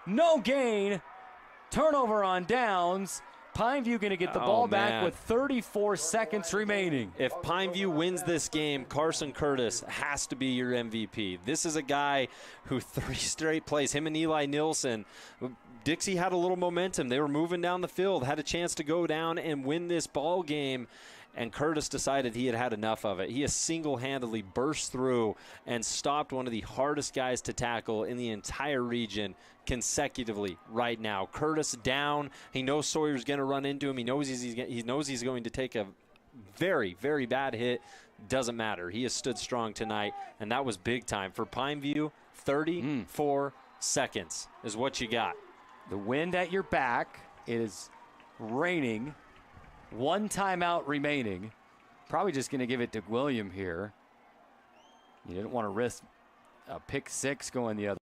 Speaker 10: No gain. Turnover on downs. Pineview going to get the ball back with 34 seconds remaining.
Speaker 11: If Pineview wins this game, Carson Curtis has to be your MVP. This is a guy who 3 straight plays, him and Eli Nielsen. Dixie had a little momentum. They were moving down the field, had a chance to go down and win this ball game, and Curtis decided he had had enough of it. He has single-handedly burst through and stopped one of the hardest guys to tackle in the entire region consecutively right now. Curtis down. He knows Sawyer's going to run into him. He knows he's going to take a very, very bad hit. Doesn't matter. He has stood strong tonight, and that was big time. For Pineview, 34 seconds is what you got.
Speaker 10: The wind at your back. It is raining. 1 timeout remaining. Probably just going to give it to William here. You didn't want to risk a pick 6 going the other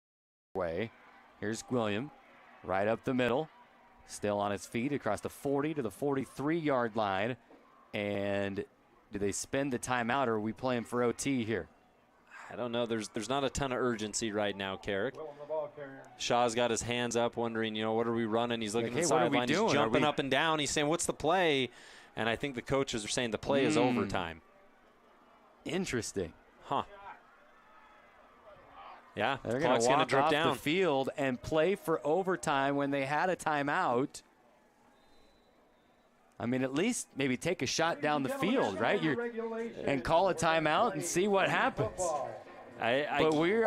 Speaker 10: way. Here's William, right up the middle. Still on his feet across the 40 to the 43-yard line. And do they spend the timeout, or are we playing for OT here?
Speaker 11: I don't know. There's not a ton of urgency right now, Carrick. Shaw's got his hands up wondering, what are we running? He's looking at the sideline. He's jumping up and down. He's saying, what's the play? And I think the coaches are saying the play is overtime.
Speaker 10: Interesting.
Speaker 11: Huh. Yeah,
Speaker 10: they're going to walk off the field and play for overtime when they had a timeout. I mean, at least maybe take a shot down the field, right? And call a timeout and see what happens. But we're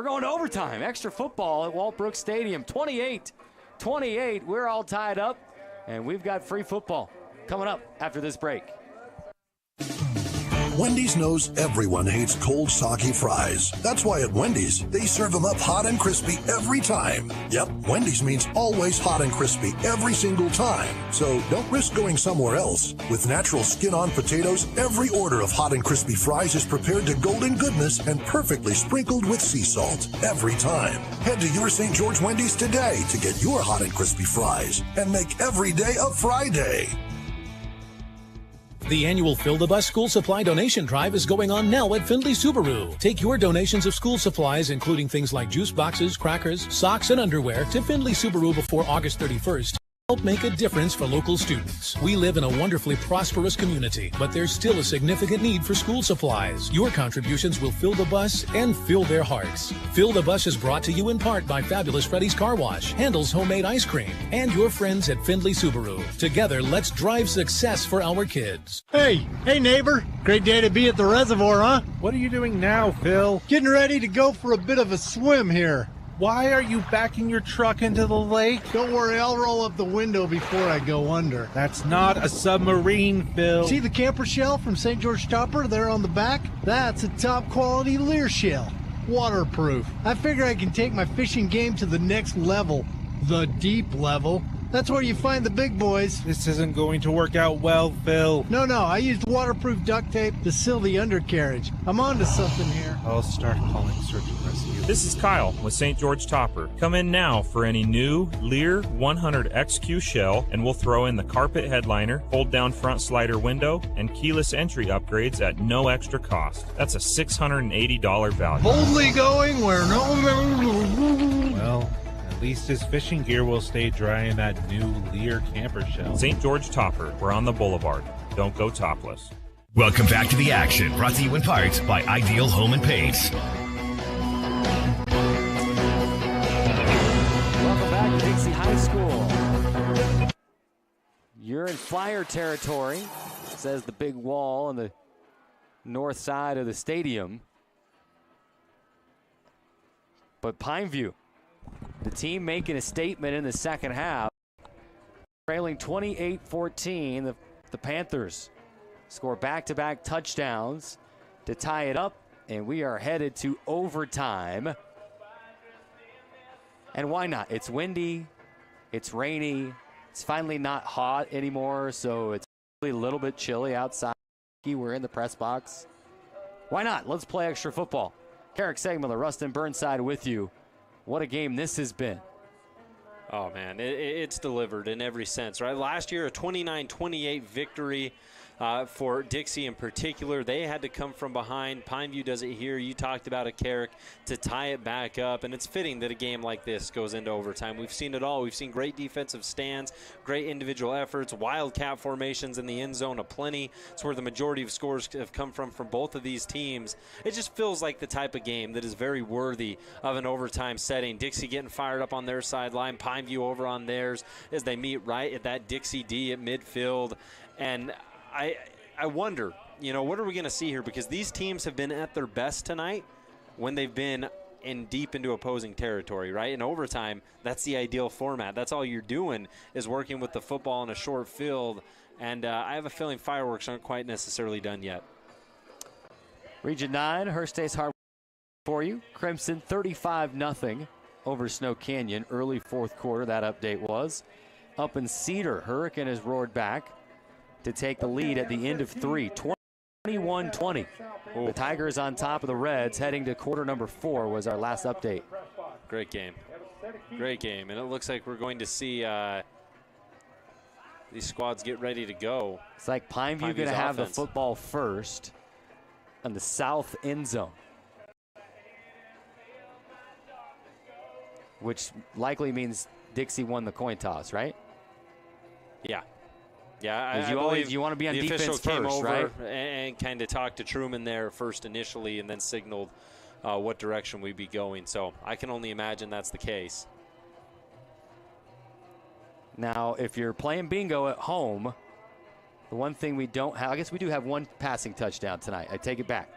Speaker 10: going to overtime. Extra football at Walbrook Stadium. 28-28. We're all tied up, and we've got free football coming up after this break.
Speaker 4: Wendy's knows everyone hates cold, soggy fries. That's why at Wendy's, they serve them up hot and crispy every time. Yep, Wendy's means always hot and crispy every single time. So don't risk going somewhere else. With natural skin-on potatoes, every order of hot and crispy fries is prepared to golden goodness and perfectly sprinkled with sea salt every time. Head to your St. George Wendy's today to get your hot and crispy fries and make every day a fry day.
Speaker 21: The annual Fill the Bus school supply donation drive is going on now at Findlay Subaru. Take your donations of school supplies, including things like juice boxes, crackers, socks, and underwear, to Findlay Subaru before August 31st. Help make a difference for local students. We live in a wonderfully prosperous community, but there's still a significant need for school supplies. Your contributions will fill the bus and fill their hearts. Fill the Bus is brought to you in part by Fabulous Freddy's Car Wash, Handel's Homemade Ice Cream, and your friends at Findlay Subaru. Together, let's drive success for our kids.
Speaker 18: Hey neighbor. Great day to be at the reservoir, huh?
Speaker 20: What are you doing now, Phil?
Speaker 18: Getting ready to go for a bit of a swim here.
Speaker 20: Why are you backing your truck into the lake?
Speaker 18: Don't worry, I'll roll up the window before I go under.
Speaker 20: That's not a submarine, Phil.
Speaker 18: See the camper shell from St. George Topper there on the back? That's a top quality Lear shell. Waterproof. I figure I can take my fishing game to the next level. The deep level. That's where you find the big boys.
Speaker 20: This isn't going to work out well, Phil.
Speaker 18: No, I used waterproof duct tape to seal the undercarriage. I'm onto something here.
Speaker 20: I'll start calling search and rescue.
Speaker 23: This is Kyle with St. George Topper. Come in now for any new Lear 100XQ shell, and we'll throw in the carpet headliner, fold-down front slider window, and keyless entry upgrades at no extra cost. That's a $680 value.
Speaker 18: Boldly going where no...
Speaker 20: Well, at least his fishing gear will stay dry in that new Lear camper shell.
Speaker 23: St. George Topper. We're on the boulevard. Don't go topless.
Speaker 9: Welcome back to the action, brought to you in part by Ideal Home and Paints.
Speaker 10: Welcome back to Dixie High School. You're in Flyer territory, says the big wall on the north side of the stadium. But Pineview, the team making a statement in the second half. Trailing 28-14, the Panthers score back-to-back touchdowns to tie it up, and we are headed to overtime. And why not? It's windy, it's rainy, it's finally not hot anymore, so it's really a little bit chilly outside. We're in the press box. Why not? Let's play extra football. Carrick Segmiller, Rustin Burnside with you. What a game this has been.
Speaker 11: Oh, man, it's delivered in every sense, right? Last year, a 29-28 victory for Dixie in particular. They had to come from behind. Pineview does it here. You talked about a Carrick to tie it back up, and it's fitting that a game like this goes into overtime. We've seen it all. We've seen great defensive stands, great individual efforts, wildcat formations in the end zone aplenty. It's where the majority of scores have come from both of these teams. It just feels like the type of game that is very worthy of an overtime setting. Dixie getting fired up on their sideline, Pineview over on theirs as they meet right at that Dixie D at midfield. And I wonder, what are we going to see here? Because these teams have been at their best tonight when they've been deep into opposing territory, right? In overtime, that's the ideal format. That's all you're doing is working with the football in a short field. And I have a feeling fireworks aren't quite necessarily done yet.
Speaker 10: Region 9, Hearst State's hard for you. Crimson 35-0 over Snow Canyon. Early fourth quarter, that update was. Up in Cedar, Hurricane has roared back to take the lead at the end of 3, 21-20. The Tigers on top of the Reds, heading to quarter number 4 was our last update.
Speaker 11: Great game. Great game. And it looks like we're going to see these squads get ready to go.
Speaker 10: It's like Pineview going to have the football first on the south end zone, which likely means Dixie won the coin toss, right?
Speaker 11: Yeah. Yeah,
Speaker 10: you want to be on defense
Speaker 11: first,
Speaker 10: came over
Speaker 11: right? And kind of talked to Truman there first initially, and then signaled what direction we'd be going. So I can only imagine that's the case.
Speaker 10: Now, if you're playing bingo at home, the one thing we don't have, I guess we do have one passing touchdown tonight. I take it back.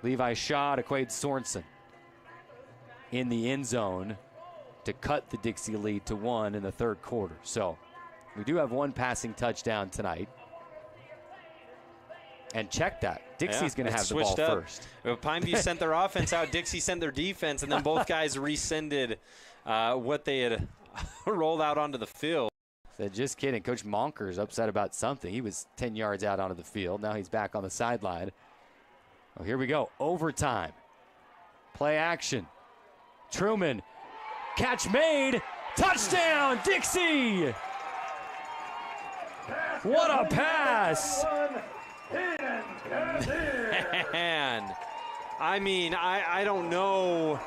Speaker 10: Levi Shaw to Quade Sorensen in the end zone to cut the Dixie lead to 1 in the third quarter. So we do have one passing touchdown tonight. And check that. Dixie's going to have the ball first.
Speaker 11: Pineview sent their offense out. Dixie sent their defense, and then both guys rescinded what they had rolled out onto the field.
Speaker 10: Said, just kidding. Coach Monker's upset about something. He was 10 yards out onto the field. Now he's back on the sideline. Oh, here we go. Overtime. Play action. Truman. Catch made. Touchdown, Dixie! What a pass!
Speaker 11: Man, I mean, I don't know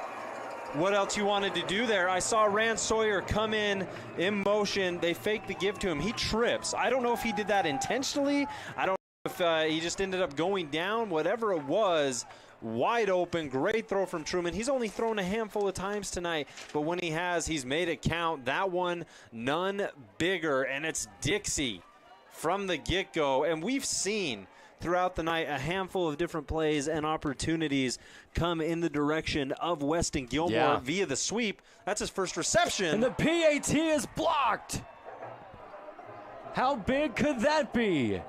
Speaker 11: what else you wanted to do there. I saw Rand Sawyer come in motion. They faked the give to him. He trips. I don't know if he did that intentionally. I don't know if he just ended up going down. Whatever it was, wide open, great throw from Truman. He's only thrown a handful of times tonight, but when he has, he's made it count. That one, none bigger, and it's Dixie from the get-go. And we've seen throughout the night a handful of different plays and opportunities come in the direction of Weston Gilmore via the sweep. That's his first reception.
Speaker 10: And the PAT is blocked. How big could that be?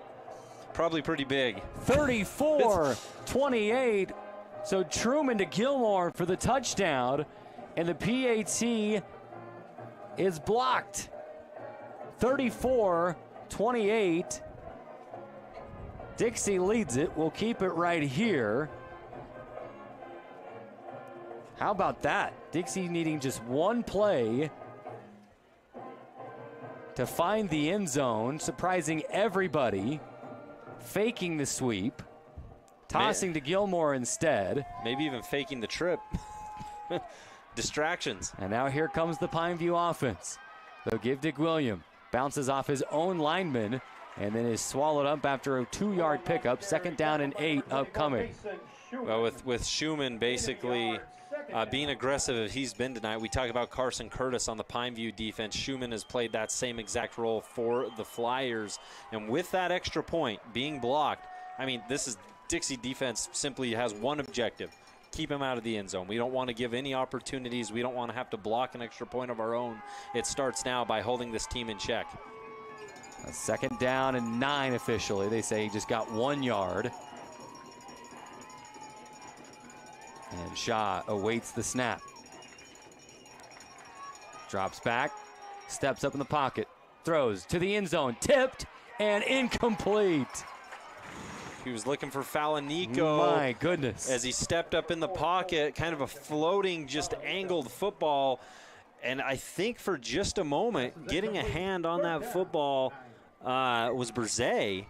Speaker 11: Probably pretty big.
Speaker 10: 34-28. So Truman to Gilmore for the touchdown, and the PAT is blocked. 34-28. Dixie leads it. We'll keep it right here. How about that? Dixie needing just one play to find the end zone, surprising everybody, faking the sweep, tossing to Gilmore instead.
Speaker 11: Maybe even faking the trip. Distractions.
Speaker 10: And now here comes the Pineview offense. They'll give Dick William. Bounces off his own lineman and then is swallowed up after a 2-yard pickup. 2nd down and 8 upcoming.
Speaker 11: Well, with Schumann basically being aggressive as he's been tonight, we talk about Carson Curtis on the Pineview defense. Schumann has played that same exact role for the Flyers. And with that extra point being blocked, I mean, this is Dixie defense simply has one objective. Keep him out of the end zone. We don't want to give any opportunities. We don't want to have to block an extra point of our own. It starts now by holding this team in check.
Speaker 10: A 2nd down and 9 officially. They say he just got 1 yard. And Shaw awaits the snap. Drops back, steps up in the pocket, throws to the end zone, tipped and incomplete.
Speaker 11: He was looking for Falanico.
Speaker 10: My goodness.
Speaker 11: As he stepped up in the pocket, kind of a floating, just angled football. And I think for just a moment, getting a hand on that football was Berzay.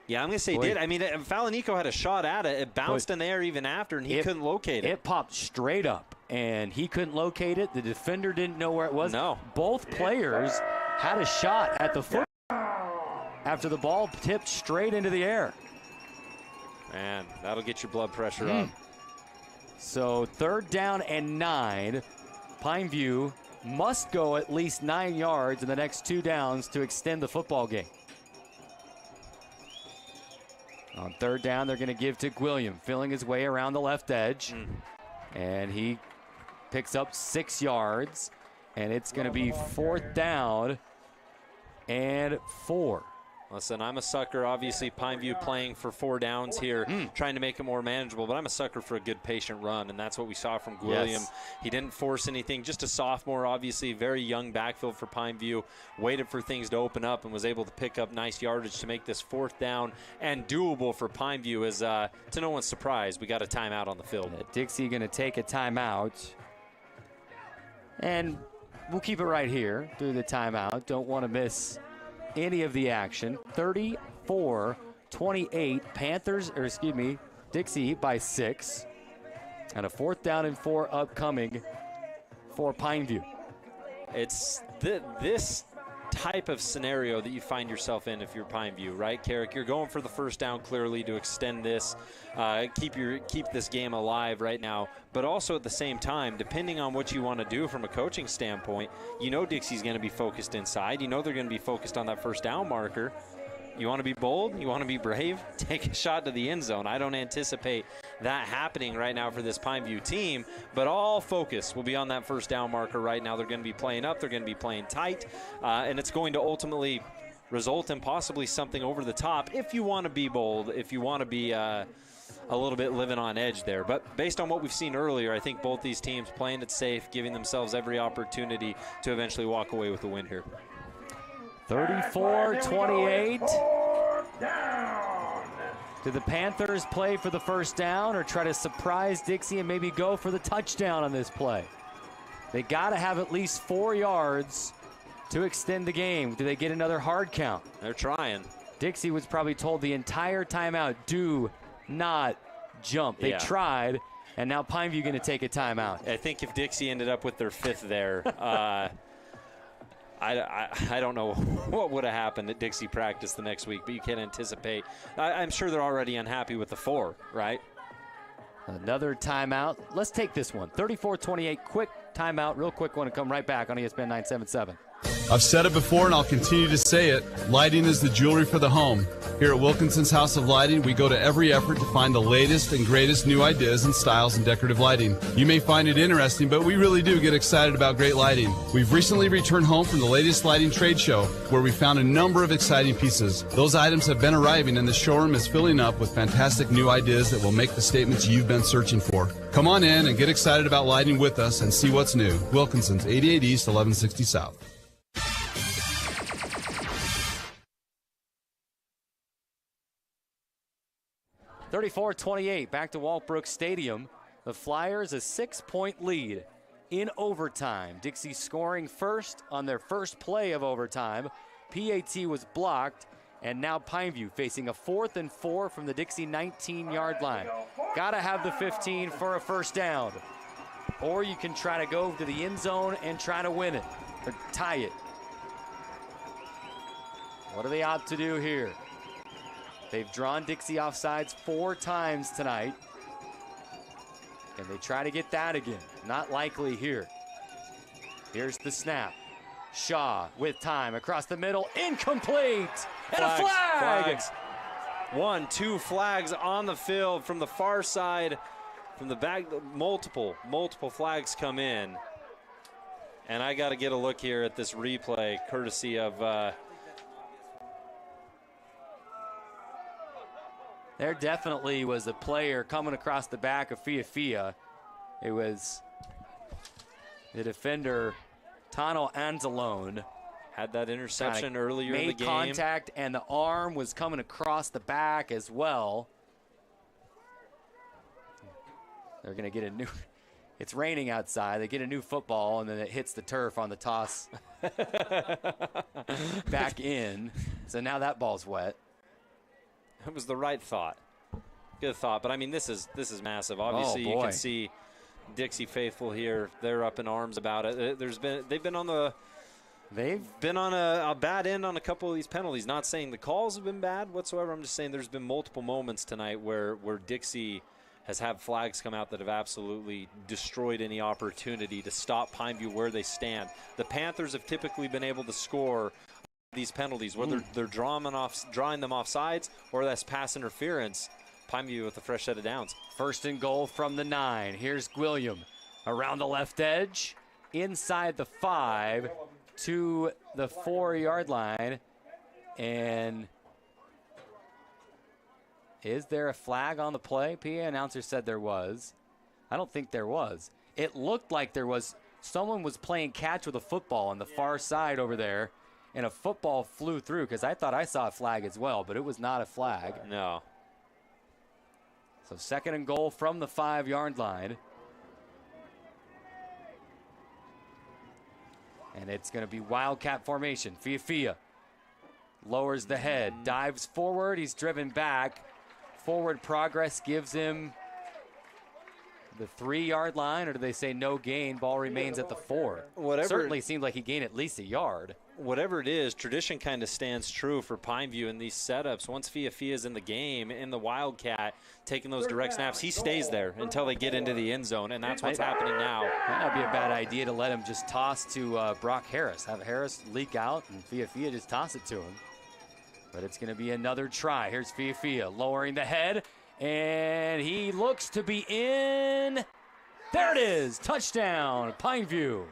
Speaker 11: Yeah, I'm going to say did. I mean, Falanico had a shot at it. It bounced in the air even after, and he couldn't locate it.
Speaker 10: It popped straight up, and he couldn't locate it. The defender didn't know where it was.
Speaker 11: No.
Speaker 10: Both players had a shot at the foot after the ball tipped straight into the air.
Speaker 11: Man, that'll get your blood pressure up.
Speaker 10: So 3rd down and 9. Pineview must go at least 9 yards in the next 2 downs to extend the football game. On 3rd down, they're going to give to William, filling his way around the left edge. And he picks up 6 yards. And it's going to be 4th down and 4.
Speaker 11: Listen, I'm a sucker. Obviously, Pineview playing for 4 downs here, trying to make it more manageable, but I'm a sucker for a good patient run, and that's what we saw from William.
Speaker 10: Yes.
Speaker 11: He didn't force anything. Just a sophomore, obviously, very young backfield for Pineview. Waited for things to open up and was able to pick up nice yardage to make this 4th down and doable for Pineview. As to no one's surprise, we got a timeout on the field.
Speaker 10: Dixie going to take a timeout. And we'll keep it right here through the timeout. Don't want to miss any of the action. 34-28. Dixie by 6. And a 4th down and 4 upcoming for Pineview.
Speaker 11: It's this type of scenario that you find yourself in if you're Pineview, right, Carrick? You're going for the first down clearly to extend this, keep this game alive right now. But also at the same time, depending on what you want to do from a coaching standpoint, you know Dixie's going to be focused inside. You know they're going to be focused on that first down marker. You want to be bold? You want to be brave? Take a shot to the end zone. I don't anticipate that happening right now for this Pineview team, but all focus will be on that first down marker right now. They're going to be playing up. They're going to be playing tight, and it's going to ultimately result in possibly something over the top if you want to be bold, if you want to be a little bit living on edge there. But based on what we've seen earlier, I think both these teams playing it safe, giving themselves every opportunity to eventually walk away with the win here.
Speaker 10: 34-28. Do the Panthers play for the first down or try to surprise Dixie and maybe go for the touchdown on this play? They got to have at least 4 yards to extend the game. Do they get another hard count?
Speaker 11: They're trying.
Speaker 10: Dixie was probably told the entire timeout, do not jump. They tried, and now Pineview going to take a timeout.
Speaker 11: I think if Dixie ended up with their 5th there, I don't know what would have happened at Dixie practice the next week, but you can't anticipate. I'm sure they're already unhappy with the 4, right?
Speaker 10: Another timeout. Let's take this one. 34-28, quick timeout, real quick one, to come right back on ESPN 977.
Speaker 2: I've said it before and I'll continue to say it. Lighting is the jewelry for the home. Here at Wilkinson's House of Lighting, we go to every effort to find the latest and greatest new ideas and styles in decorative lighting. You may find it interesting, but we really do get excited about great lighting. We've recently returned home from the latest lighting trade show, where we found a number of exciting pieces. Those items have been arriving, and the showroom is filling up with fantastic new ideas that will make the statements you've been searching for. Come on in and get excited about lighting with us and see what's new. Wilkinson's, 88 East, 1160 South.
Speaker 10: (34-28) back to Walbrook Stadium. The Flyers a 6-point lead in overtime. Dixie scoring first on their first play of overtime. PAT was blocked, and now Pineview facing a 4th and 4 from the Dixie 19-yard line. Gotta have the 15 for a first down, or you can try to go to the end zone and try to win it or tie it. What do they opt to do here? They've drawn Dixie offsides 4 times tonight. Can they try to get that again? Not likely here. Here's the snap. Shaw with time across the middle. Incomplete! And a flag!
Speaker 11: Flags. 1, 2 flags on the field from the far side. From the back, multiple flags come in. And I got to get a look here at this replay, courtesy of...
Speaker 10: There definitely was a player coming across the back of Fiafia. It was the defender, Tano Anzalone.
Speaker 11: Had that interception earlier in the game.
Speaker 10: Made contact, and the arm was coming across the back as well. They're going to get a new... It's raining outside. They get a new football, and then it hits the turf on the toss back in. So now that ball's wet.
Speaker 11: It was the right thought. Good thought. But, I mean, this is massive. Obviously, you can see Dixie faithful here. They're up in arms about it. They've been on a bad end on a couple of these penalties. Not saying the calls have been bad whatsoever. I'm just saying there's been multiple moments tonight where Dixie has had flags come out that have absolutely destroyed any opportunity to stop Pineview where they stand. The Panthers have typically been able to score these penalties, whether they're drawing them off sides or that's pass interference. Pineview with a fresh set of downs.
Speaker 10: First and goal from the 9. Here's Gwilliam around the left edge, inside the 5 to the 4-yard line. And is there a flag on the play? PA announcer said there was. I don't think there was. It looked like there was. Someone was playing catch with a football on the far side over there, and a football flew through, because I thought I saw a flag as well, but it was not a flag.
Speaker 11: No.
Speaker 10: So second and goal from the 5-yard line. And it's going to be Wildcat formation. Fiafia lowers the head, dives forward. He's driven back. Forward progress gives him the 3-yard line, or do they say no gain? Ball remains at the 4.
Speaker 11: Whatever.
Speaker 10: Certainly seemed like he gained at least a yard.
Speaker 11: whatever it is, tradition kind of stands true for Pineview in these setups. Once Fia is in the game, in the Wildcat, taking those direct snaps, he stays there until they get into the end zone, and that's what's happening now.
Speaker 10: Might not be a bad idea to let him just toss to Brock Harris. Have Harris leak out, and Fia just toss it to him. But it's going to be another try. Here's Fia lowering the head, and he looks to be in. There it is, touchdown, Pineview.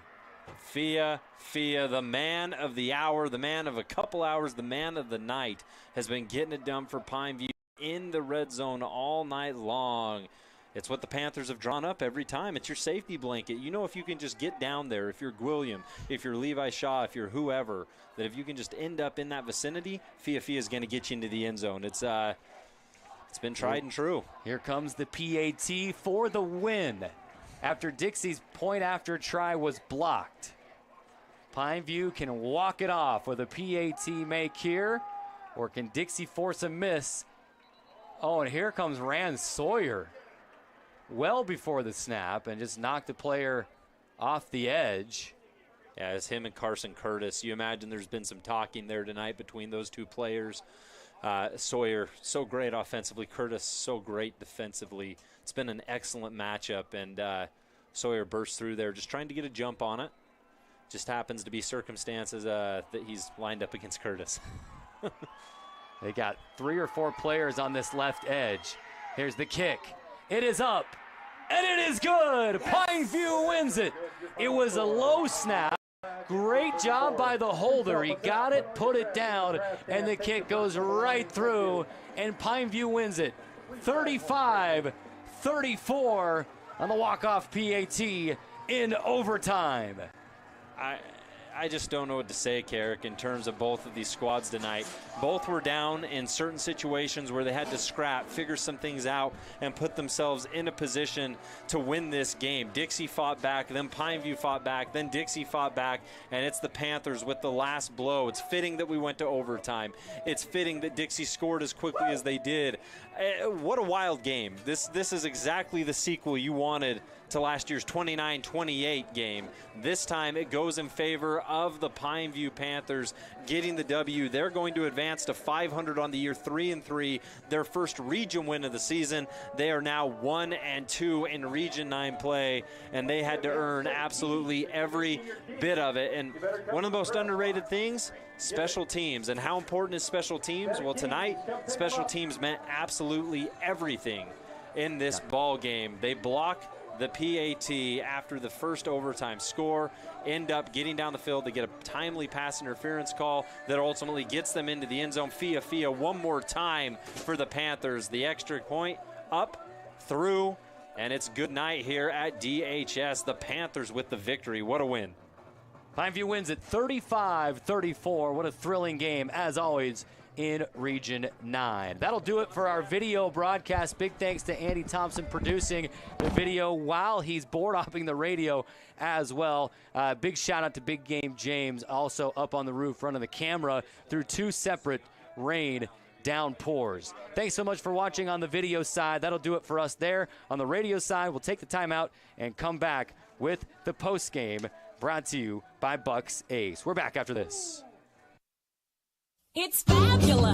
Speaker 11: Fia, the man of the hour, the man of a couple hours, the man of the night, has been getting it done for Pineview in the red zone all night long. It's what the Panthers have drawn up every time. It's your safety blanket. You know, if you can just get down there, if you're Gwilliam, if you're Levi Shaw, if you're whoever, that if you can just end up in that vicinity, Fia is going to get you into the end zone. It's been tried and true.
Speaker 10: Here comes the PAT for the win after Dixie's point after try was blocked. Pineview can walk it off with a PAT make here, or can Dixie force a miss? Oh, and here comes Rand Sawyer well before the snap and just knocked the player off the edge.
Speaker 11: Yeah, it's him and Carson Curtis. You imagine there's been some talking there tonight between those two players. Sawyer, so great offensively. Curtis, so great defensively. It's been an excellent matchup, and Sawyer burst through there just trying to get a jump on it. Just happens to be circumstances that he's lined up against Curtis.
Speaker 10: They got 3 or 4 players on this left edge. Here's the kick. It is up, and it is good. Pineview wins it. It was a low snap. Great job by the holder. He got it, put it down, and the kick goes right through, and Pineview wins it. 35-34 on the walk-off PAT in overtime.
Speaker 11: I just don't know what to say, Carrick, in terms of both of these squads tonight. Both were down in certain situations where they had to scrap, figure some things out, and put themselves in a position to win this game. Dixie fought back, then Pineview fought back, then Dixie fought back, and it's the Panthers with the last blow. It's fitting that we went to overtime. It's fitting that Dixie scored as quickly as they did. What a wild game. This is exactly the sequel you wanted to last year's 29-28 game. This time it goes in favor of the Pineview Panthers getting the W. They're going to advance to 500 on the year, 3-3, their first region win of the season. They are now 1-2 in Region 9 play, and they had to earn absolutely every bit of it. And one of the most underrated things, special teams. And how important is special teams? Well, tonight, special teams meant absolutely everything in this ball game. They block the PAT after the first overtime score, end up getting down the field. They get a timely pass interference call that ultimately gets them into the end zone. Fia one more time for the Panthers. The extra point up, through, and it's good night here at DHS. The Panthers with the victory. What a win.
Speaker 10: Pineview wins it 35-34. What a thrilling game, as always, in Region 9. That'll do it for our video broadcast. Big thanks to Andy Thompson producing the video while he's board hopping the radio as well. Big shout out to Big Game James, also up on the roof running the camera through 2 separate rain downpours. Thanks so much for watching on the video side. That'll do it for us there. On the radio side, we'll take the time out and come back with the post game brought to you by Bucks Ace. We're back after this.
Speaker 1: It's fabulous.